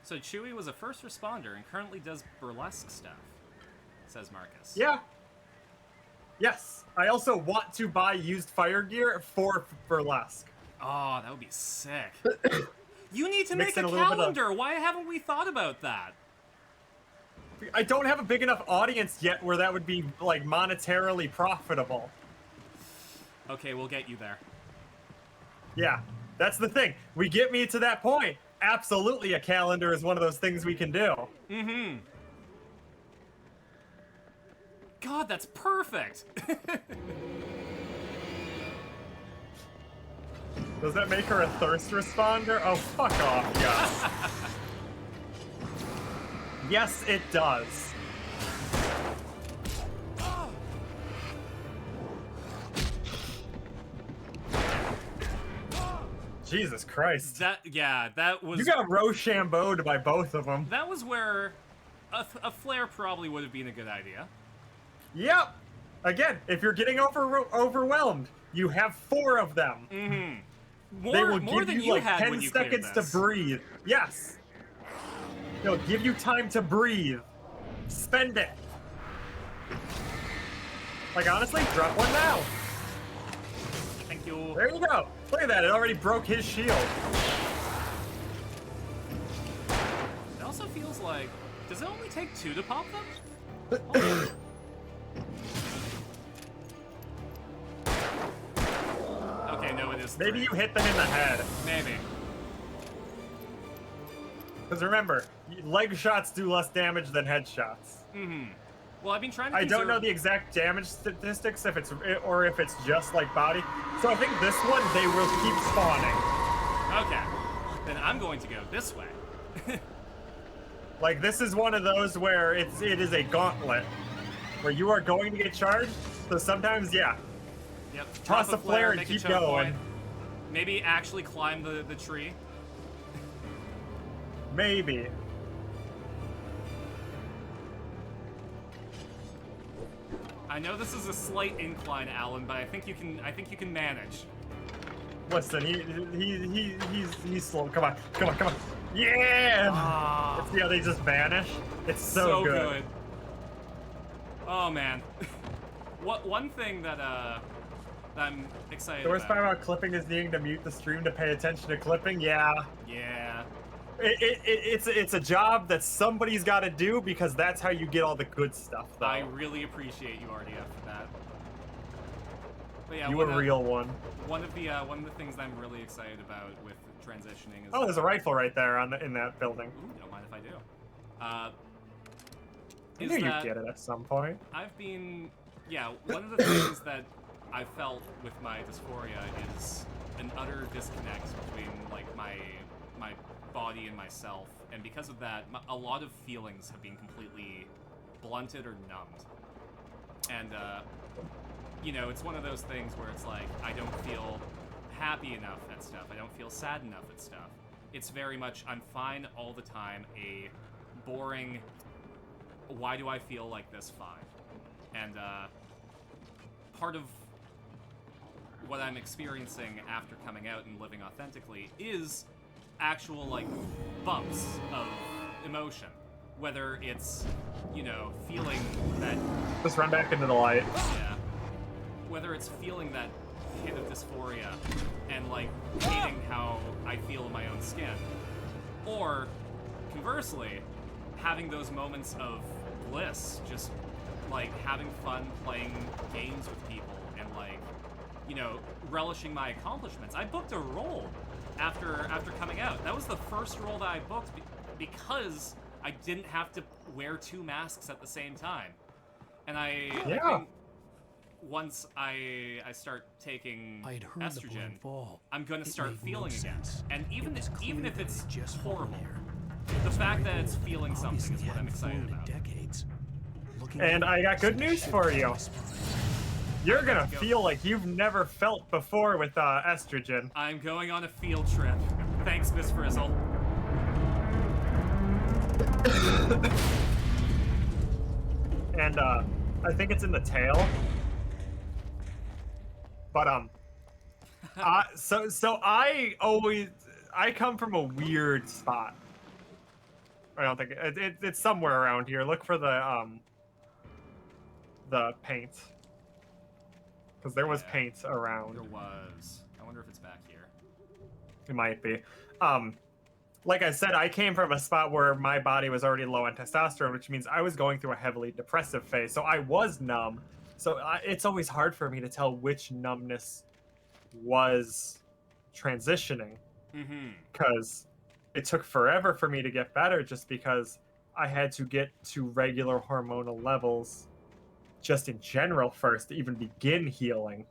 So Chewie was a first responder and currently does burlesque stuff, says Marcus. Yeah. Yes. I also want to buy used fire gear for burlesque. Oh, that would be sick. You need to Mix make a in a little bit of- calendar. Why haven't we thought about that? I don't have a big enough audience yet where that would be, like, monetarily profitable. Okay, we'll get you there. Yeah, that's the thing. We get me to that point. Absolutely, a calendar is one of those things we can do. Mm-hmm. God, that's perfect. Does that make her a thirst responder? Oh, fuck off, Gus. Yes, it does. Jesus Christ. That was... You got Rochambeau'd by both of them. That was where a flare probably would have been a good idea. Yep. Again, if you're getting overwhelmed, you have 4 of them. Mm-hmm. They will more give than you like had 10 when you seconds cleared to this. breathe. Yes. They'll give you time to breathe. Spend it. Like, honestly, drop one now. Thank you. There you go. Look at that. It already broke his shield. It also feels like... Does it only take 2 to pop them? what is Maybe 3? you hit them in the head. Maybe. Because remember, leg shots do less damage than headshots. Mm-hmm. Well, I've been trying to I don't know the exact damage statistics if it's just like body. So I think this one they will keep spawning. Okay. Then I'm going to go this way. Like this is one of those where it is a gauntlet where you are going to get charged. So sometimes, yeah. Yep. Toss a flare and make a keep choke going. point. Maybe actually climb the tree. Maybe. I know this is a slight incline, Alan, but I think you can manage. Listen, he's slow. Come on. Yeah! Let's see how they just vanish. It's so good. Oh man. One thing that I'm excited The worst part about. about clipping is needing to mute the stream to pay attention to clipping. Yeah. Yeah. It's a job that somebody's got to do because that's how you get all the good stuff, though. I really appreciate you, RDF, for that. But yeah, you a real one. One of the things that I'm really excited about with transitioning is. Oh, there's a rifle right there in that building. Ooh, don't mind if I do. I knew you'd get it at some point. I've been, yeah. One of the things that I felt with my dysphoria is an utter disconnect between like my body and myself, and because of that, a lot of feelings have been completely blunted or numbed. And you know, it's one of those things where it's like I don't feel happy enough at stuff. I don't feel sad enough at stuff. It's very much I'm fine all the time. A boring. Why do I feel like this fine? And part of what I'm experiencing after coming out and living authentically is actual, like, bumps of emotion. Whether it's, you know, feeling that... Just run back into the light. Yeah. Whether it's feeling that hit of dysphoria and, like, hating how I feel in my own skin. Or, conversely, having those moments of bliss, just like having fun playing games with people and like, you know, relishing my accomplishments. I booked a role after coming out. That was the first role that I booked because I didn't have to wear 2 masks at the same time. And I think once I start taking estrogen, I'm gonna start feeling again. And even if it's just horrible, the fact that it's feeling something is what I'm excited about. And I got good news for you. You're gonna feel like you've never felt before with estrogen. I'm going on a field trip. Thanks, Miss Frizzle. And I think it's in the tail. But so I come from a weird spot. I don't think it's somewhere around here. Look for the paint, because there was paint around. There was. I wonder if it's back here. It might be. Like I said, I came from a spot where my body was already low on testosterone, which means I was going through a heavily depressive phase. So I was numb. So it's always hard for me to tell which numbness was transitioning, because it took forever for me to get better, just because I had to get to regular hormonal levels just in general first to even begin healing.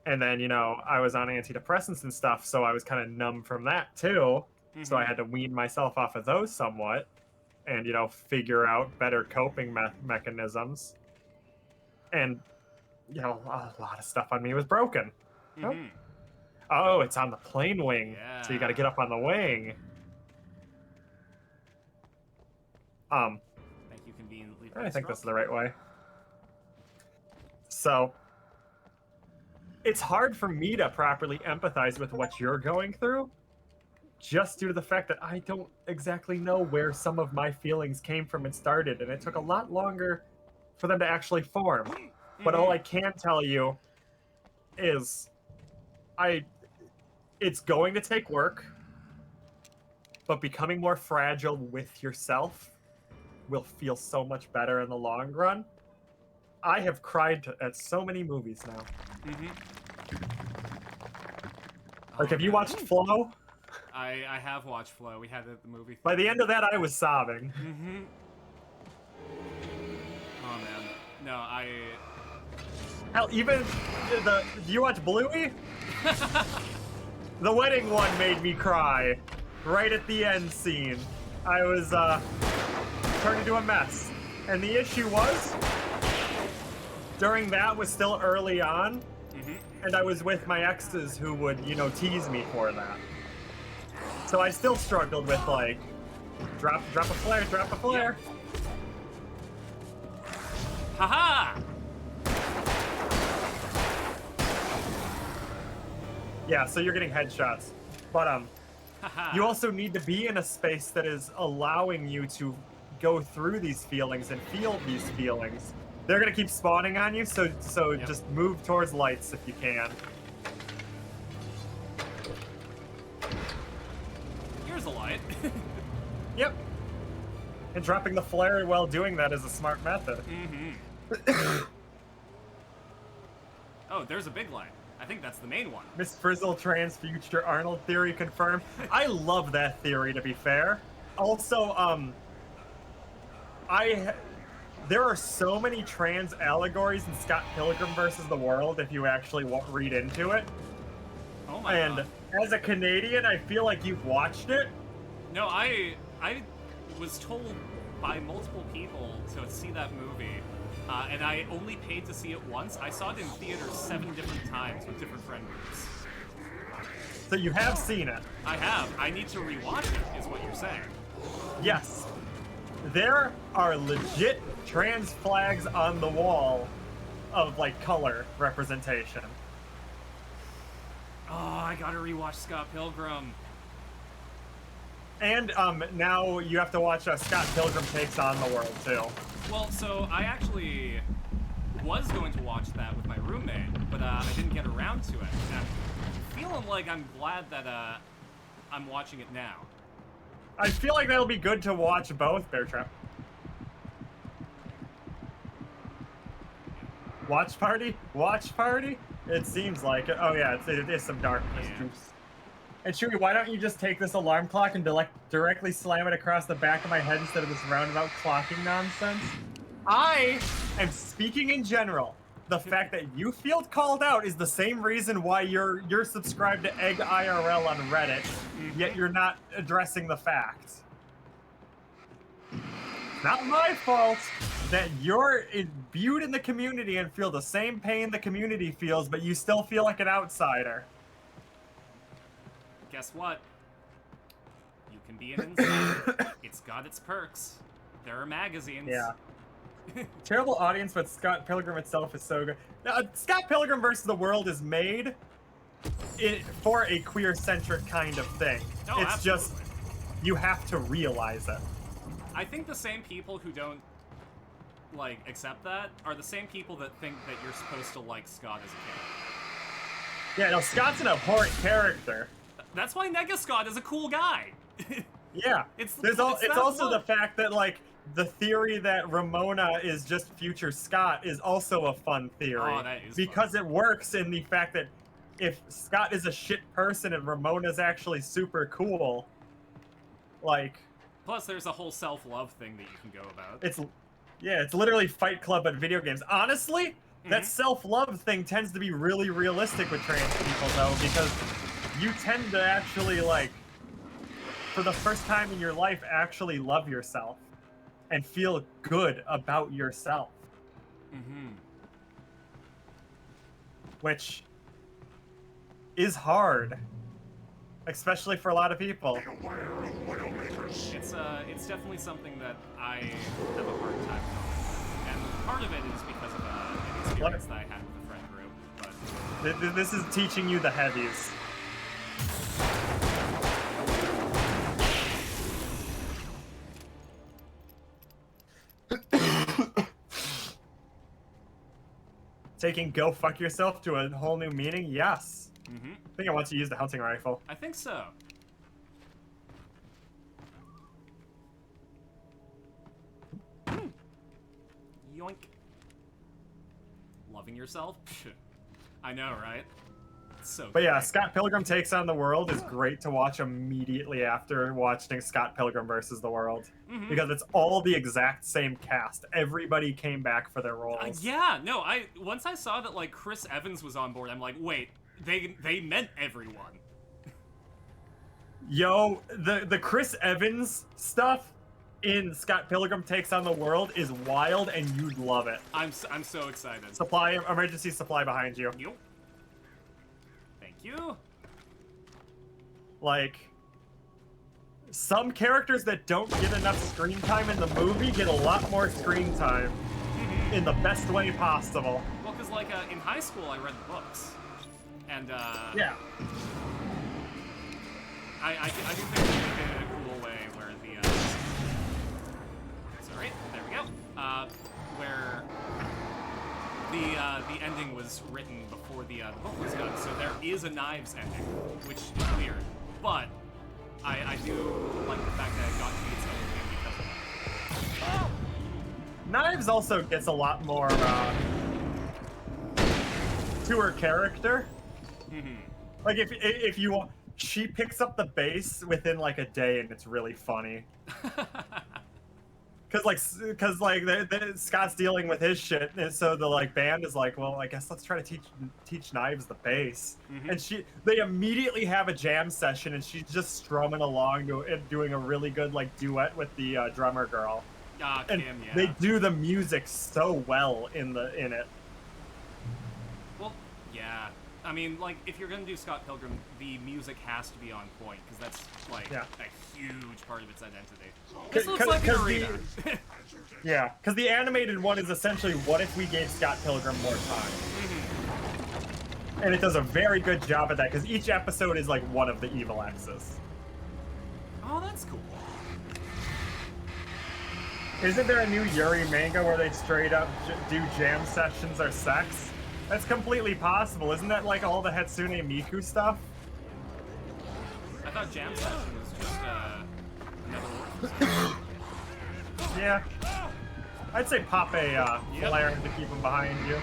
And then, you know, I was on antidepressants and stuff, so I was kind of numb from that too. So I had to wean myself off of those somewhat and, you know, figure out better coping mechanisms. And, you know, a lot of stuff on me was broken. Oh, it's on the plane wing. Yeah. So you got to get up on the wing. Thank you conveniently. I think this is the right way. So it's hard for me to properly empathize with what you're going through, just due to the fact that I don't exactly know where some of my feelings came from and started, and it took a lot longer for them to actually form. But all I can tell you is it's going to take work, but becoming more fragile with yourself will feel so much better in the long run. I have cried at so many movies now. Like, have you watched Flow? I have watched Flow. We had it at the movie theater. By the end of that, I was sobbing. Mm-hmm. Oh, man. No, Hell, even do you watch Bluey? The wedding one made me cry. Right at the end scene. I was, turned into a mess. And the issue was, during that was still early on, and I was with my exes who would, you know, tease me for that. So I still struggled with, like, drop a flare, drop a flare. Haha! Yeah, so you're getting headshots. But, you also need to be in a space that is allowing you to go through these feelings and feel these feelings. They're gonna keep spawning on you, so just move towards lights if you can. Here's a light. Yep. And dropping the flare while doing that is a smart method. Mm-hmm. Oh, there's a big light. I think that's the main one. Miss Frizzle trans future Arnold theory confirmed. I love that theory, to be fair. Also, there are so many trans allegories in Scott Pilgrim vs. the World if you actually read into it. Oh my god. And as a Canadian, I feel like you've watched it. No, I was told by multiple people to see that movie, and I only paid to see it once. I saw it in theaters 7 different times with different friend groups. So you have seen it. I have. I need to rewatch it, is what you're saying. Yes. There are legit trans flags on the wall of, like, color representation. Oh, I gotta rewatch Scott Pilgrim. And now you have to watch Scott Pilgrim Takes on the World, too. Well, so I actually was going to watch that with my roommate, but I didn't get around to it. And I'm feeling like I'm glad that I'm watching it now. I feel like that'll be good to watch both, Bear Trap. Watch party? Watch party? It seems like it. Oh yeah, it is some darkness juice. And Chewie, why don't you just take this alarm clock and directly slam it across the back of my head instead of this roundabout clocking nonsense? I am speaking in general. The fact that you feel called out is the same reason why you're subscribed to Egg IRL on Reddit, yet you're not addressing the facts. Not my fault that you're imbued in the community and feel the same pain the community feels, but you still feel like an outsider. Guess what? You can be an insider. It's got its perks. There are magazines. Yeah. Terrible audience, but Scott Pilgrim itself is so good. Now, Scott Pilgrim vs. the World is made for a queer-centric kind of thing. Oh, it's absolutely. just, you have to realize it. I think the same people who don't, like, accept that are the same people that think that you're supposed to like Scott as a kid. Yeah, no, Scott's an abhorrent character. That's why Nega Scott is a cool guy. Yeah. It's also the fact that, like, the theory that Ramona is just future Scott is also a fun theory. Oh, that is because it works in the fact that if Scott is a shit person and Ramona's actually super cool, like... Plus, there's a whole self-love thing that you can go about. It's literally Fight Club but video games. Honestly, that self-love thing tends to be really realistic with trans people, though, because you tend to actually, like, for the first time in your life, actually love yourself and feel good about yourself. Which is hard, especially for a lot of people. It's definitely something that I have a hard time with. And part of it is because of an experience that I had with a friend group. But This is teaching you the heavies. Taking "go fuck yourself" to a whole new meaning? Yes. I think I want to use the hunting rifle. I think so. Yoink. Loving yourself? I know, right? So But yeah, great. Scott Pilgrim Takes on the World is great to watch immediately after watching Scott Pilgrim versus the World. Mhm. Because it's all the exact same cast. Everybody came back for their roles. Yeah, no, once I saw that like Chris Evans was on board, I'm like, wait, they meant everyone. Yo, the Chris Evans stuff in Scott Pilgrim Takes on the World is wild, and you'd love it. I'm so excited. Emergency supply behind you. Yep. Thank you. Like, some characters that don't get enough screen time in the movie get a lot more screen time in the best way possible. Well, because like in high school, I read the books, and yeah. I do think they did it in a cool way where the sorry, there we go. Where the ending was written before the book was done, so there is a Knives ending, which is weird. But I do like the fact that it got to be its own thing because of that. Knives also gets a lot more to her character. Like if you, she picks up the bass within like a day, and it's really funny. Cause like Scott's dealing with his shit, and so the like band is like, well, I guess let's try to teach Knives the bass. And they immediately have a jam session, and she's just strumming along doing a really good like duet with the drummer girl. And Kim, yeah. they do the music so well in it. Well, yeah. I mean, like, if you're gonna do Scott Pilgrim, the music has to be on point, because that's, like, a huge part of its identity. This looks like an arena. Yeah, because the animated one is essentially what if we gave Scott Pilgrim more time. And it does a very good job at that, because each episode is, like, one of the evil X's. Oh, that's cool. Isn't there a new Yuri manga where they straight up do jam sessions or sex? That's completely possible. Isn't that like all the Hatsune Miku stuff? I thought jam session was just another word for Yeah. I'd say pop a flare to keep them behind you.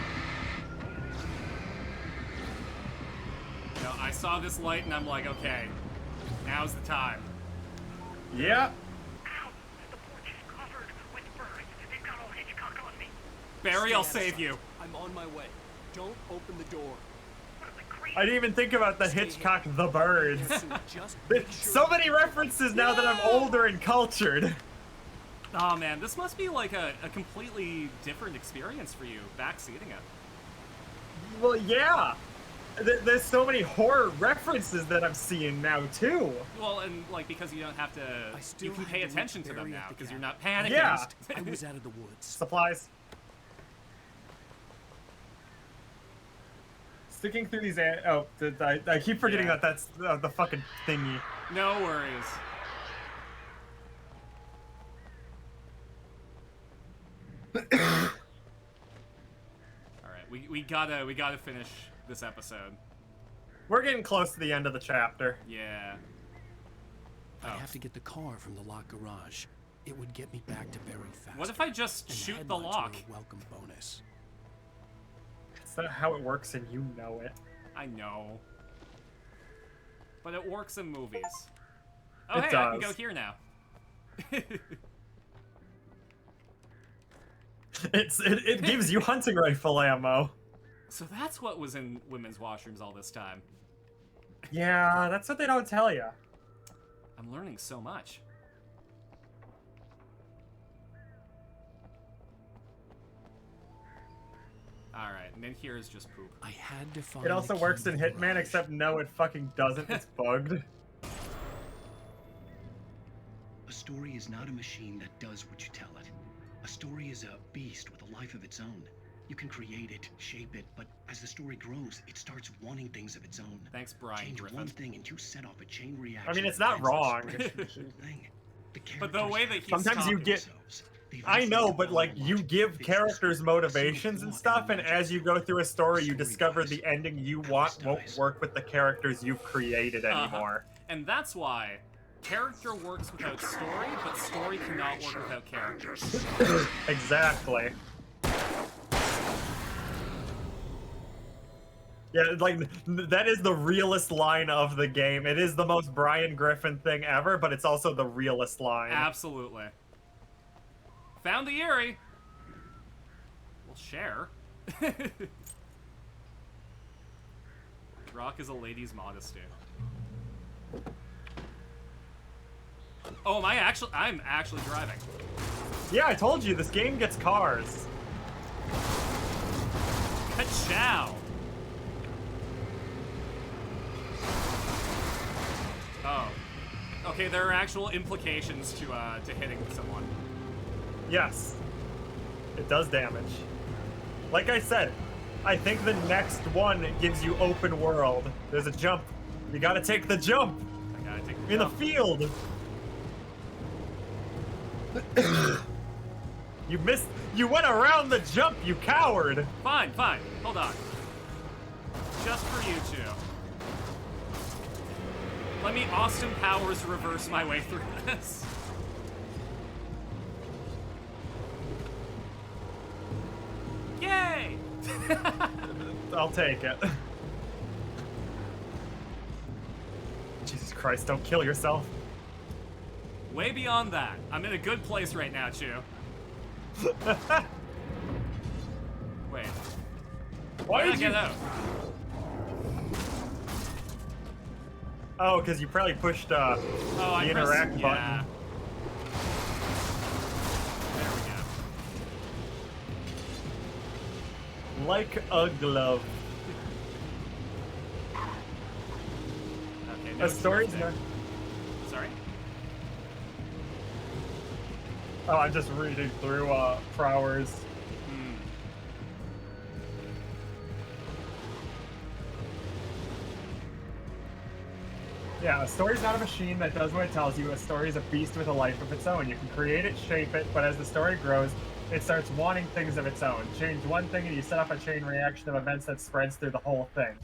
You know, I saw this light and I'm like, okay, now's the time. Yeah. Barry, I'll save you. I'm on my way. Don't open the door. I didn't even think about the Hitchcock The Birds. So many references now that I'm older and cultured. Oh man, this must be like a completely different experience for you, backseating it. Well, yeah. There's so many horror references that I'm seeing now, too. Well, and like because you don't have to, you can pay attention to them now because you're not panicking. Yeah. I was out of the woods. Supplies. Sticking through these. I keep forgetting that that's the fucking thingy. No worries. All right, we gotta finish this episode. We're getting close to the end of the chapter. Yeah. I have to get the car from the locked garage. It would get me back to Barry fast. What if I just shoot the lock? Welcome bonus. It's not how it works, and you know it. I know. But it works in movies. Oh, It hey, does. I can go here now. It gives you hunting rifle ammo. So that's what was in women's washrooms all this time. Yeah, that's what they don't tell you. I'm learning so much. Alright, and then here is just poop. I had to find It also works in Hitman, except no, it fucking doesn't. It's bugged. A story is not a machine that does what you tell it. A story is a beast with a life of its own. You can create it, shape it, but as the story grows, it starts wanting things of its own. Thanks, Brian Change Griffin. one thing and you set off a chain reaction. I mean, it's not wrong. But the way that he's Sometimes you get... I know, but like, you give characters motivations and stuff, and as you go through a story, you discover the ending you want won't work with the characters you've created anymore. And that's why character works without story, but story cannot work without characters. Exactly. Yeah, like, that is the realest line of the game. It is the most Brian Griffin thing ever, but it's also the realest line. Absolutely. Found the Erie. We'll share. Rock is a lady's modesty. Oh, I'm actually driving. Yeah, I told you, this game gets cars. Ka-chow! Oh. Okay, there are actual implications to hitting someone. Yes. It does damage. Like I said, I think the next one gives you open world. There's a jump. You gotta take the jump. I gotta take the in jump. the field. You missed. You went around the jump, you coward. Fine, fine. Hold on. Just for you two. Let me Austin Powers reverse my way through this. Yay! I'll take it. Jesus Christ, don't kill yourself. Way beyond that. I'm in a good place right now, Chew. Wait. Why did I get out? Oh, because you probably pushed the interact button. Yeah. There we go. Like a glove. Okay, A no story's there. Sorry? Oh, I'm just reading through Prowers. Yeah, a story's not a machine that does what it tells you. A story is a beast with a life of its own. You can create it, shape it, but as the story grows, it starts wanting things of its own. Change one thing and you set up a chain reaction of events that spreads through the whole thing.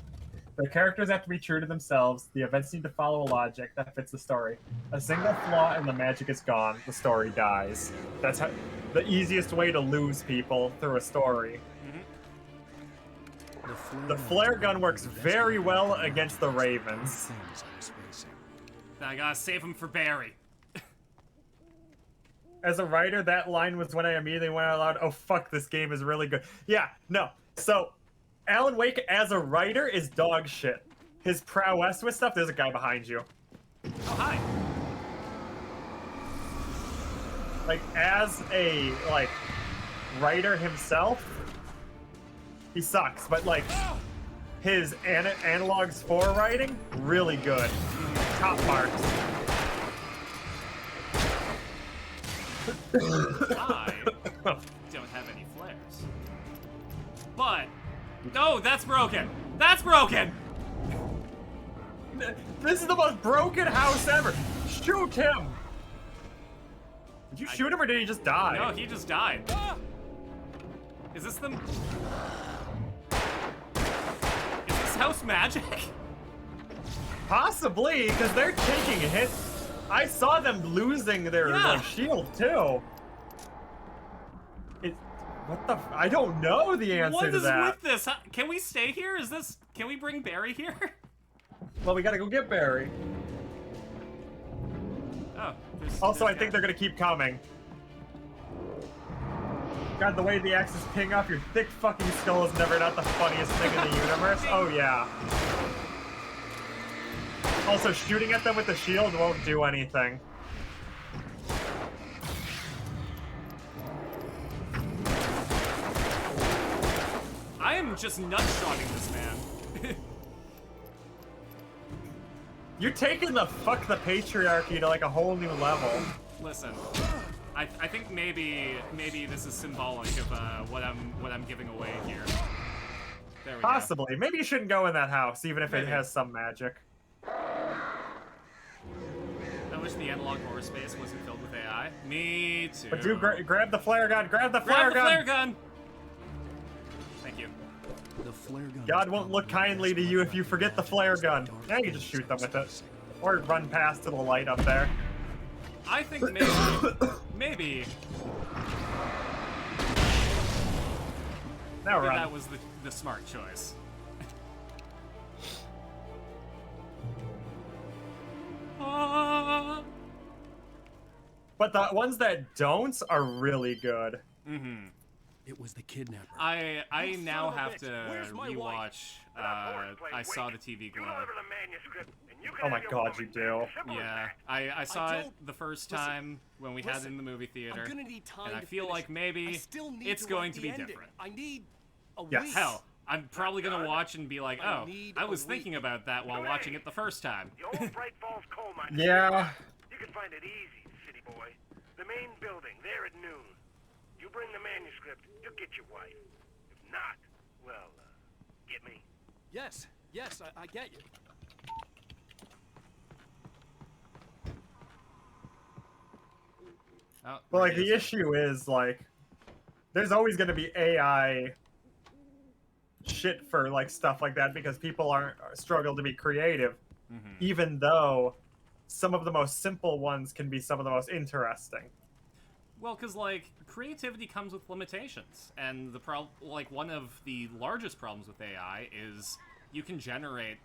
The characters have to be true to themselves. The events need to follow a logic that fits the story. A single flaw and the magic is gone. The story dies. That's how, the easiest way to lose people through a story. The flare gun works very well against the Ravens. I gotta save him for Barry. As a writer, that line was when I immediately went out loud, oh fuck, this game is really good. Yeah, no. So, Alan Wake as a writer is dog shit. His prowess with stuff, there's a guy behind you. Oh, hi. Like, as a, like, writer himself, he sucks, but, like, his analogs for writing, really good. Top marks. I don't have any flares. But, no, that's broken. That's broken! This is the most broken house ever. Shoot him! Did you shoot him or did he just die? No, he just died. Is this the... Is this house magic? Possibly, because they're taking hits. I saw them losing their like, shield, too. What the... I don't know the answer to that. What is with this? Can we stay here? Is this... Can we bring Barry here? Well, we gotta go get Barry. Oh. Also, I think they're gonna keep coming. God, the way the axes ping off your thick fucking skull is never not the funniest thing in the universe. Oh, yeah. Also, shooting at them with the shield won't do anything. I am just nut-shotting this man. You're taking the fuck the patriarchy to like a whole new level. Listen, I think maybe this is symbolic of what I'm giving away here. There we go. Possibly. Maybe you shouldn't go in that house, even if it has some magic. I wish the analog horror space wasn't filled with AI. Me too. But do grab the flare gun. Grab the flare gun. Grab the flare gun. Thank you. The flare gun. God won't look kindly to you if you forget the flare gun. Now you just shoot them with it, or run past to the light up there. I think maybe Now run. that was the smart choice. But the ones that don't are really good. Mm-hmm. It was the kidnapper. I now have to rewatch. I saw the TV Glow. Oh my god, you do. Yeah, I saw it the first time when we had it in the movie theater, and I feel like maybe it's going to be different. I need a Yes. week. Hell, I'm probably gonna watch and be like, oh, I was thinking about that while watching it the first time. Yeah. You can find it easy, city boy. The main building, there at noon. You bring the manuscript, you'll get your wife. If not, well, get me. Yes, I get you. Oh, But like the issue is like, there's always going to be AI shit for like stuff like that because people aren't struggle to be creative, even though some of the most simple ones can be some of the most interesting. Well, because, like, creativity comes with limitations, and like, one of the largest problems with AI is you can generate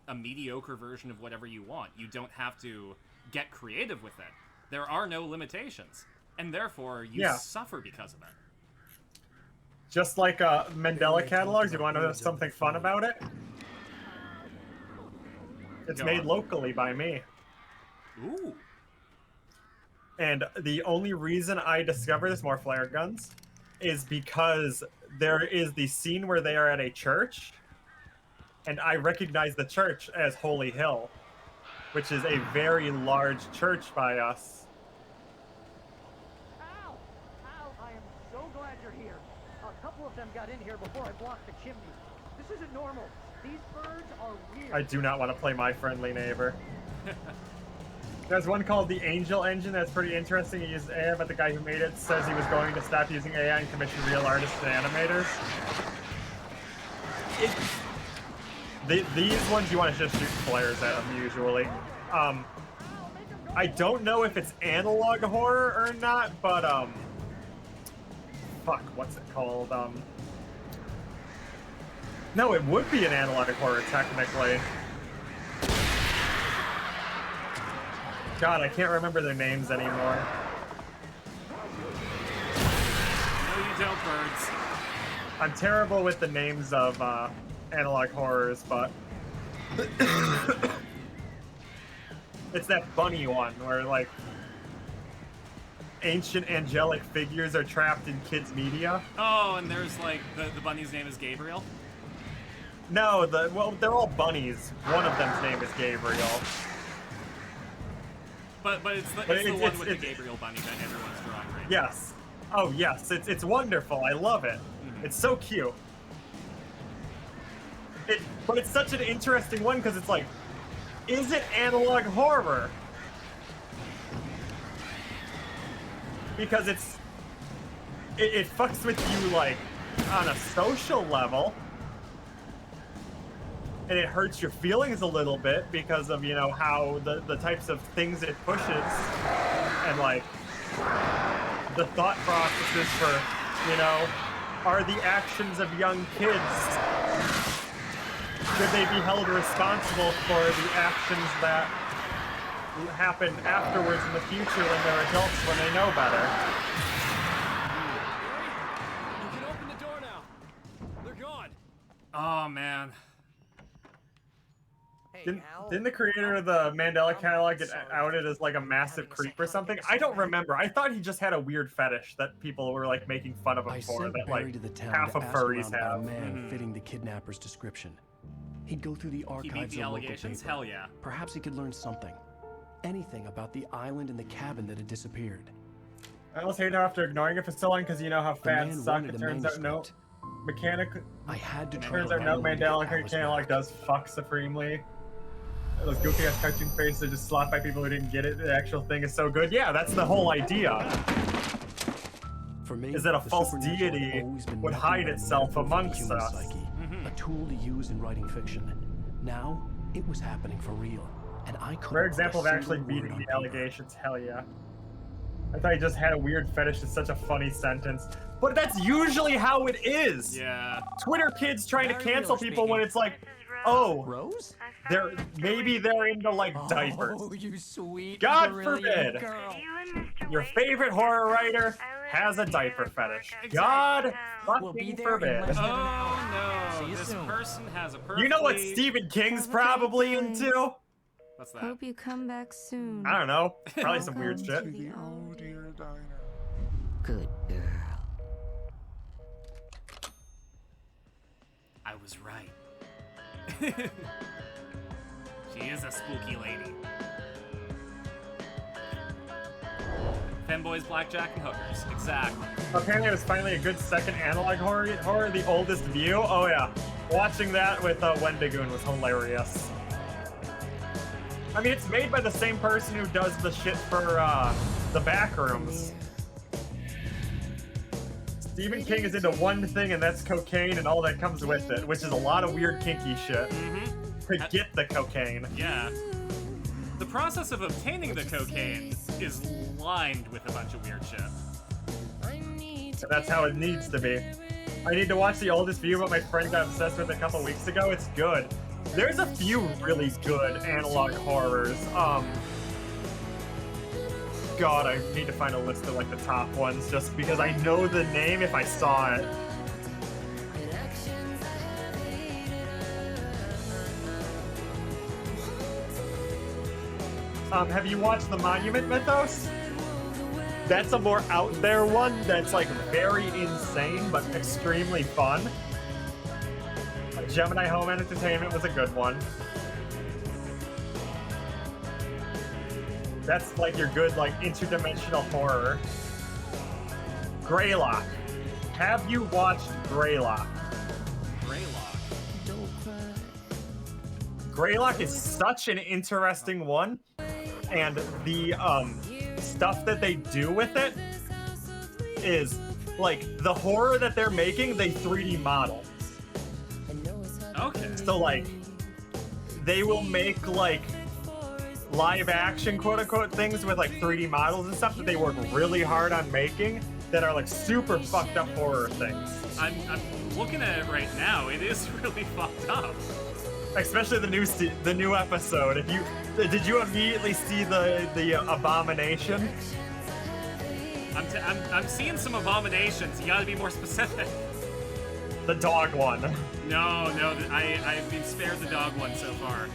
a mediocre version of whatever you want. You don't have to get creative with it. There are no limitations, and therefore you suffer because of it. Just like Mandela catalogs, you want to know something fun about it? It's made locally by me. Ooh. And the only reason I discovered this, more flare guns, is because there is the scene where they are at a church, and I recognize the church as Holy Hill, which is a very large church by us. Ow! Ow! I am so glad you're here. A couple of them got in here before I blocked the chimney. This isn't normal. These birds are weird. I do not want to play My Friendly Neighbor. There's one called the Angel Engine that's pretty interesting. He uses AI, but the guy who made it says he was going to stop using AI and commission real artists and animators. These ones you want to just shoot flares at them usually. I don't know if it's analog horror or not, but fuck, what's it called? No, it would be an analog horror technically. God, I can't remember their names anymore. No, you don't, birds. I'm terrible with the names of analog horrors, but it's that bunny one where like ancient angelic figures are trapped in kids' media. Oh, and there's like the bunny's name is Gabriel. No, they're all bunnies. One of them's name is Gabriel. But it's the one with the Gabriel bunny that everyone's drawing right now. Yes. Oh yes, it's wonderful. I love it. It's so cute. But it's such an interesting one because it's like, is it analog horror? Because it fucks with you like on a social level. And it hurts your feelings a little bit because of, you know, how the types of things it pushes and like the thought processes for, you know, are the actions of young kids, should they be held responsible for the actions that happen afterwards in the future when they're adults, when they know better? You can open the door now. They're gone. Oh man. Didn't the creator of the Mandela catalog get outed as like a massive creep or something? I don't remember. I thought he just had a weird fetish that people were like making fun of him for, that like to the town half to of ask furries around about have. a man fitting the kidnapper's description. He'd go through the archives He beat the of local allegations? paper. Hell yeah. Perhaps he could learn something. Anything about the island and the cabin that had disappeared. I almost hate how after ignoring it for so long because you know how fans man suck. wanted It a turns out no mechanical. I had to Turns try out no to get Mandela Alice catalog back. does fuck supremely. Those goofy ass cartoon faces are just slapped by people who didn't get it. The actual thing is so good. Yeah, that's the whole idea. For me, Is that a the false supernatural had deity always been would nothing hide but a itself metaphor for the amongst human us. psyche, a tool to use in writing fiction. Now, it was happening for real, and I couldn't. Rare put a example of actually single word beating on the paper. allegations. Hell yeah. I thought he just had a weird fetish. It's such a funny sentence. But that's usually how it is. Yeah. Twitter kids trying to cancel people when it's like, Oh, Rose? Maybe they're into like diapers. Oh, you sweet, God brilliant forbid. girl. Your favorite horror writer has a diaper fetish. God We'll be fucking there in forbid. less than an Oh hour. See no, you this soon. person has a perfectly... You know what Stephen King's probably into? What's that? Hope you come back soon. I don't know. Probably some weird shit. Oh dear diner. Good girl. I was right. She is a spooky lady. Femboys, blackjack, and hookers. Exactly. Apparently, it was finally a good second analog horror, The Oldest View. Oh yeah, watching that with Wendigoon was hilarious. I mean, it's made by the same person who does the shit for the Backrooms. Stephen King is into one thing, and that's cocaine and all that comes with it, which is a lot of weird kinky shit. To get the cocaine. Yeah. The process of obtaining the cocaine is lined with a bunch of weird shit. That's how it needs to be. I need to watch The Oldest View, but my friend got obsessed with it a couple weeks ago. It's good. There's a few really good analog horrors. God, I need to find a list of like the top ones just because I know the name if I saw it. Have you watched The Monument Mythos? That's a more out there one that's like very insane but extremely fun. Gemini Home Entertainment was a good one. That's like your good like interdimensional horror. Greylock. Have you watched Greylock? Greylock is such an interesting one, and the stuff that they do with it is like the horror that they're making, they 3D model. Okay. So like they will make like live action quote unquote things with like 3D models and stuff that they work really hard on making that are like super fucked up horror things. I'm looking at it right now. It is really fucked up. Especially the new episode. Did you immediately see the abomination? I'm seeing some abominations. You gotta be more specific. The dog one. No, I've been spared the dog one so far.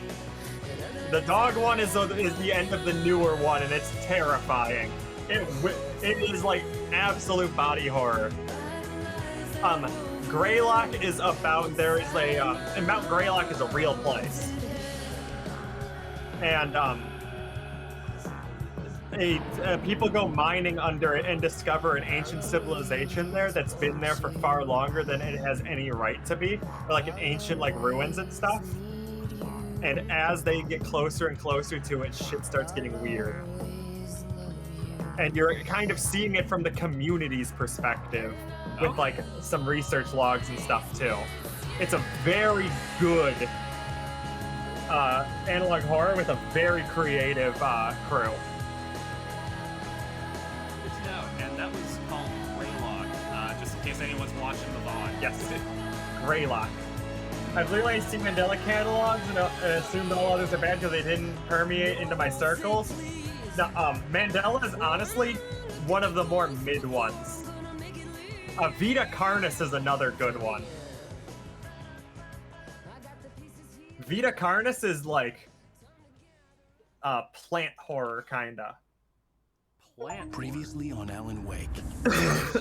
The dog one is the end of the newer one, and it's terrifying. It is like absolute body horror. Greylock is about and Mount Greylock is a real place, and people go mining under it and discover an ancient civilization there that's been there for far longer than it has any right to be, or like an ancient like ruins and stuff. And as they get closer and closer to it, shit starts getting weird. And you're kind of seeing it from the community's perspective with like some research logs and stuff too. It's a very good analog horror with a very creative crew. Good to know. And that was called Greylock, just in case anyone's watching the VOD. Yes, Greylock. I've literally seen Mandela catalogs and assumed all others are bad because they didn't permeate into my circles. Now, Mandela is honestly one of the more mid ones. Vita Carnis is another good one. Vita Carnis is like plant horror, kinda. Plant. Previously on Alan Wake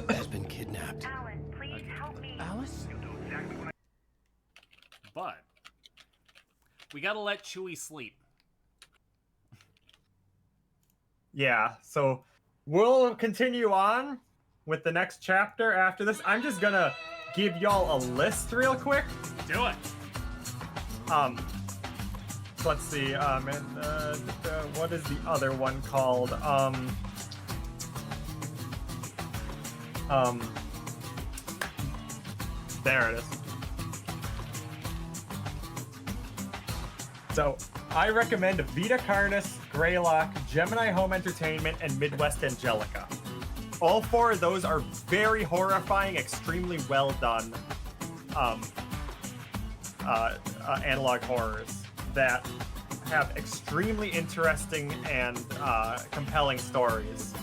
has been kidnapped. Alan, please help me. Alice? But we gotta let Chewie sleep. Yeah, so we'll continue on with the next chapter after this. I'm just gonna give y'all a list real quick. Do it. Let's see. What is the other one called? There it is. So I recommend Vita Carnis, Greylock, Gemini Home Entertainment, and Midwest Angelica. All four of those are very horrifying, extremely well done analog horrors that have extremely interesting and compelling stories.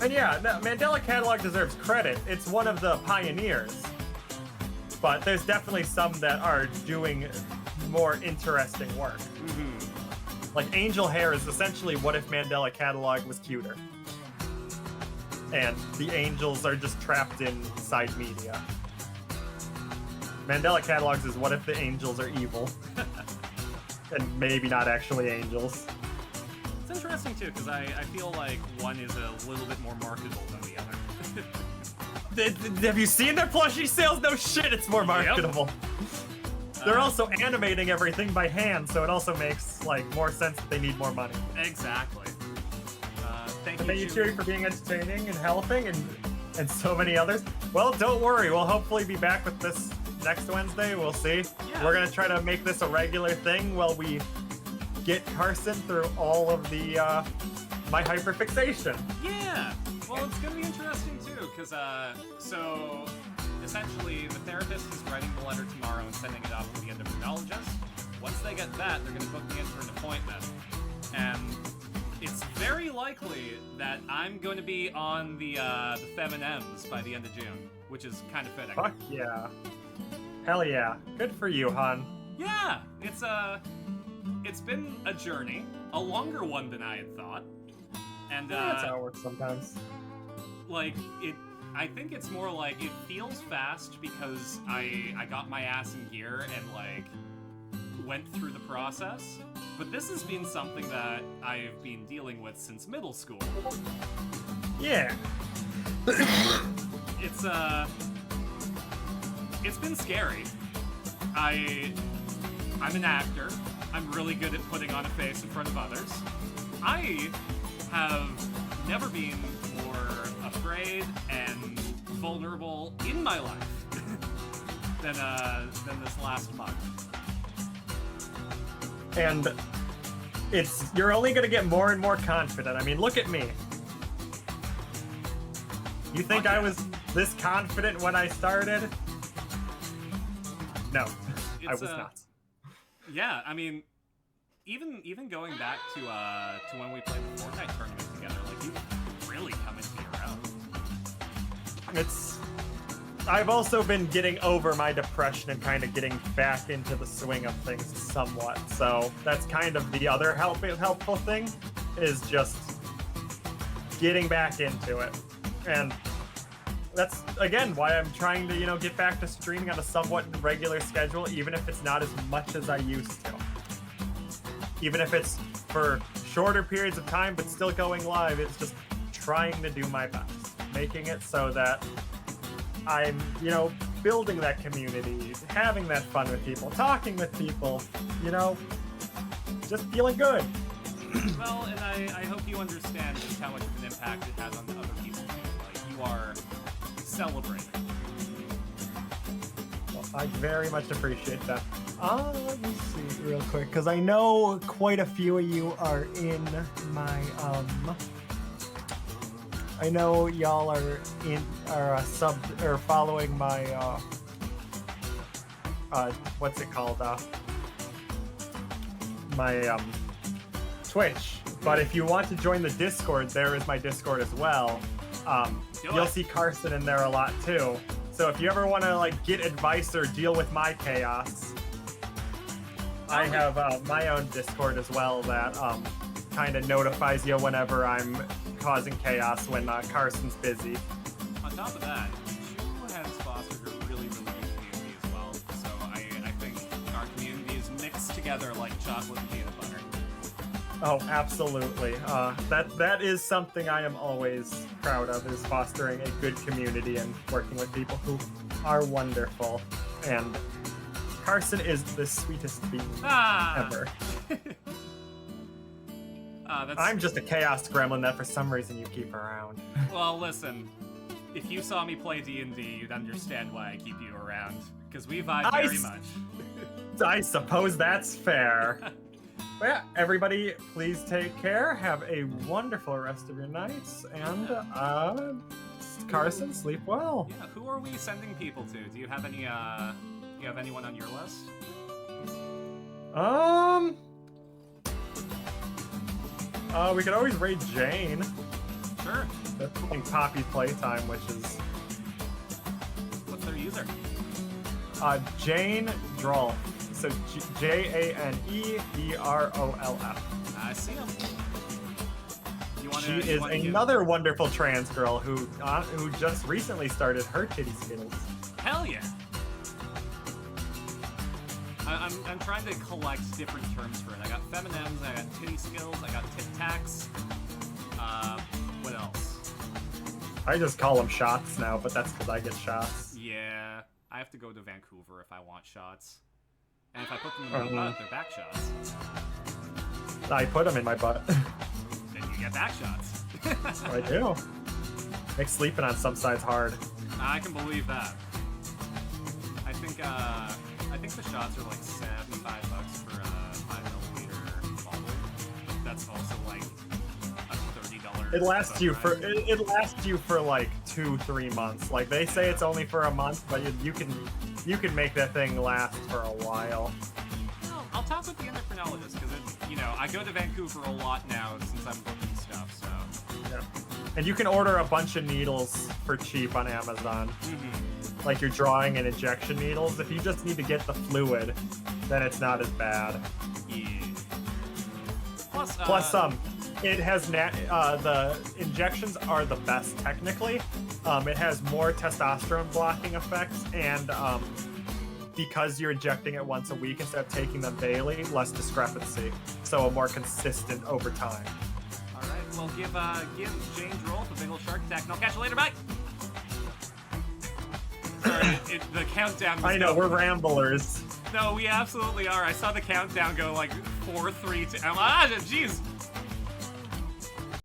And yeah, Mandela Catalog deserves credit. It's one of the pioneers. But there's definitely some that are doing more interesting work. Like Angel Hair is essentially what if Mandela Catalog was cuter. And the angels are just trapped inside media. Mandela Catalogs is what if the angels are evil. And maybe not actually angels. It's interesting too, because I feel like one is a little bit more marketable than the other. Have you seen their plushie sales? No shit, it's more marketable. Yep. They're also animating everything by hand, so it also makes like more sense that they need more money. Exactly. Thank you, Chewie, for being entertaining and helping, and so many others. Well, don't worry, we'll hopefully be back with this next Wednesday. We'll see. Yeah. We're gonna try to make this a regular thing while we get Carsyn through all of the my hyperfixation. Yeah. Well, it's gonna be interesting too, because so essentially the therapist is writing the letter tomorrow and sending it off to the endocrinologist. Once they get that, they're gonna book me in for an appointment, and it's very likely that I'm going to be on the Fem&Ms by the end of June, which is kind of fitting. Fuck yeah. Hell yeah. Good for you, hon. Yeah, it's been a journey, a longer one than I had thought. And that's how it works sometimes. Like I think it's more like it feels fast because I got my ass in gear and like went through the process. But this has been something that I've been dealing with since middle school. Yeah. It's been scary. I'm an actor. I'm really good at putting on a face in front of others. I have never been more afraid and vulnerable in my life than this last month. And you're only gonna get more and more confident. I mean, look at me. You think I was this confident when I started? No, I was not. Yeah, I mean, even going back to when we played the Fortnite tournament together, like you've really come into your own. I've also been getting over my depression and kind of getting back into the swing of things somewhat. So that's kind of the other helpful thing, is just getting back into it. And that's, again, why I'm trying to, get back to streaming on a somewhat regular schedule, even if it's not as much as I used to. Even if it's for shorter periods of time, but still going live, it's just trying to do my best. Making it so that I'm, building that community, having that fun with people, talking with people, just feeling good. Well, and I hope you understand just how much of an impact it has on other people too. Like, you are celebrating. Well, I very much appreciate that. Let me see real quick, because I know quite a few of you are in my, I know y'all are following my what's it called? My Twitch. But if you want to join the Discord, there is my Discord as well. You'll see Carsyn in there a lot too. So if you ever want to get advice or deal with my chaos, I have my own Discord as well that kind of notifies you whenever I'm causing chaos when Carsyn's busy. On top of that, Chewie has fostered a really, really good community as well. So I think our community is mixed together like chocolate and peanut butter. Oh, absolutely. That is something I am always proud of, is fostering a good community and working with people who are wonderful. And Carsyn is the sweetest being ever. I'm just a chaos gremlin that for some reason you keep around. Well, listen, if you saw me play D&D, you'd understand why I keep you around, because we vibe very much. I suppose that's fair. But yeah, everybody, please take care. Have a wonderful rest of your nights, and Carsyn. Sleep well. Yeah, who are we sending people to? Do you have any, you have anyone on your list? We could always raid Jane. Sure. They're playing Poppy Playtime, which is... What's their user? Jane Droll. So Janeerolf. I see him. She is another wonderful trans girl who just recently started her titty skittles. Hell yeah! I'm trying to collect different terms for it. I got feminims, I got titty skills, I got tit tacs. What else? I just call them shots now, but that's because I get shots. Yeah, I have to go to Vancouver if I want shots. And if I put them in my butt, they're back shots. I put them in my butt. Then you get back shots. I do. Makes sleeping on some sides hard. I can believe that. I think the shots are like $75 for a 5ml bottle. That's also like a $30. It lasts you for like 2-3 months. Like they say it's only for a month, but you can make that thing last for a while. Well, I'll talk with the endocrinologist because I go to Vancouver a lot now since I'm booking stuff. So yeah, and you can order a bunch of needles for cheap on Amazon. Like your drawing and injection needles. If you just need to get the fluid, then it's not as bad. Yeah. Plus, it has the injections are the best technically. It has more testosterone blocking effects, and because you're injecting it once a week instead of taking them daily, less discrepancy, so a more consistent over time. All right, well, give James Rolfe a big ol' shark attack, and I'll catch you later. Bye. Sorry, the countdown. I know, we're ramblers. No, we absolutely are. I saw the countdown go like 4, 3, 2. Jeez.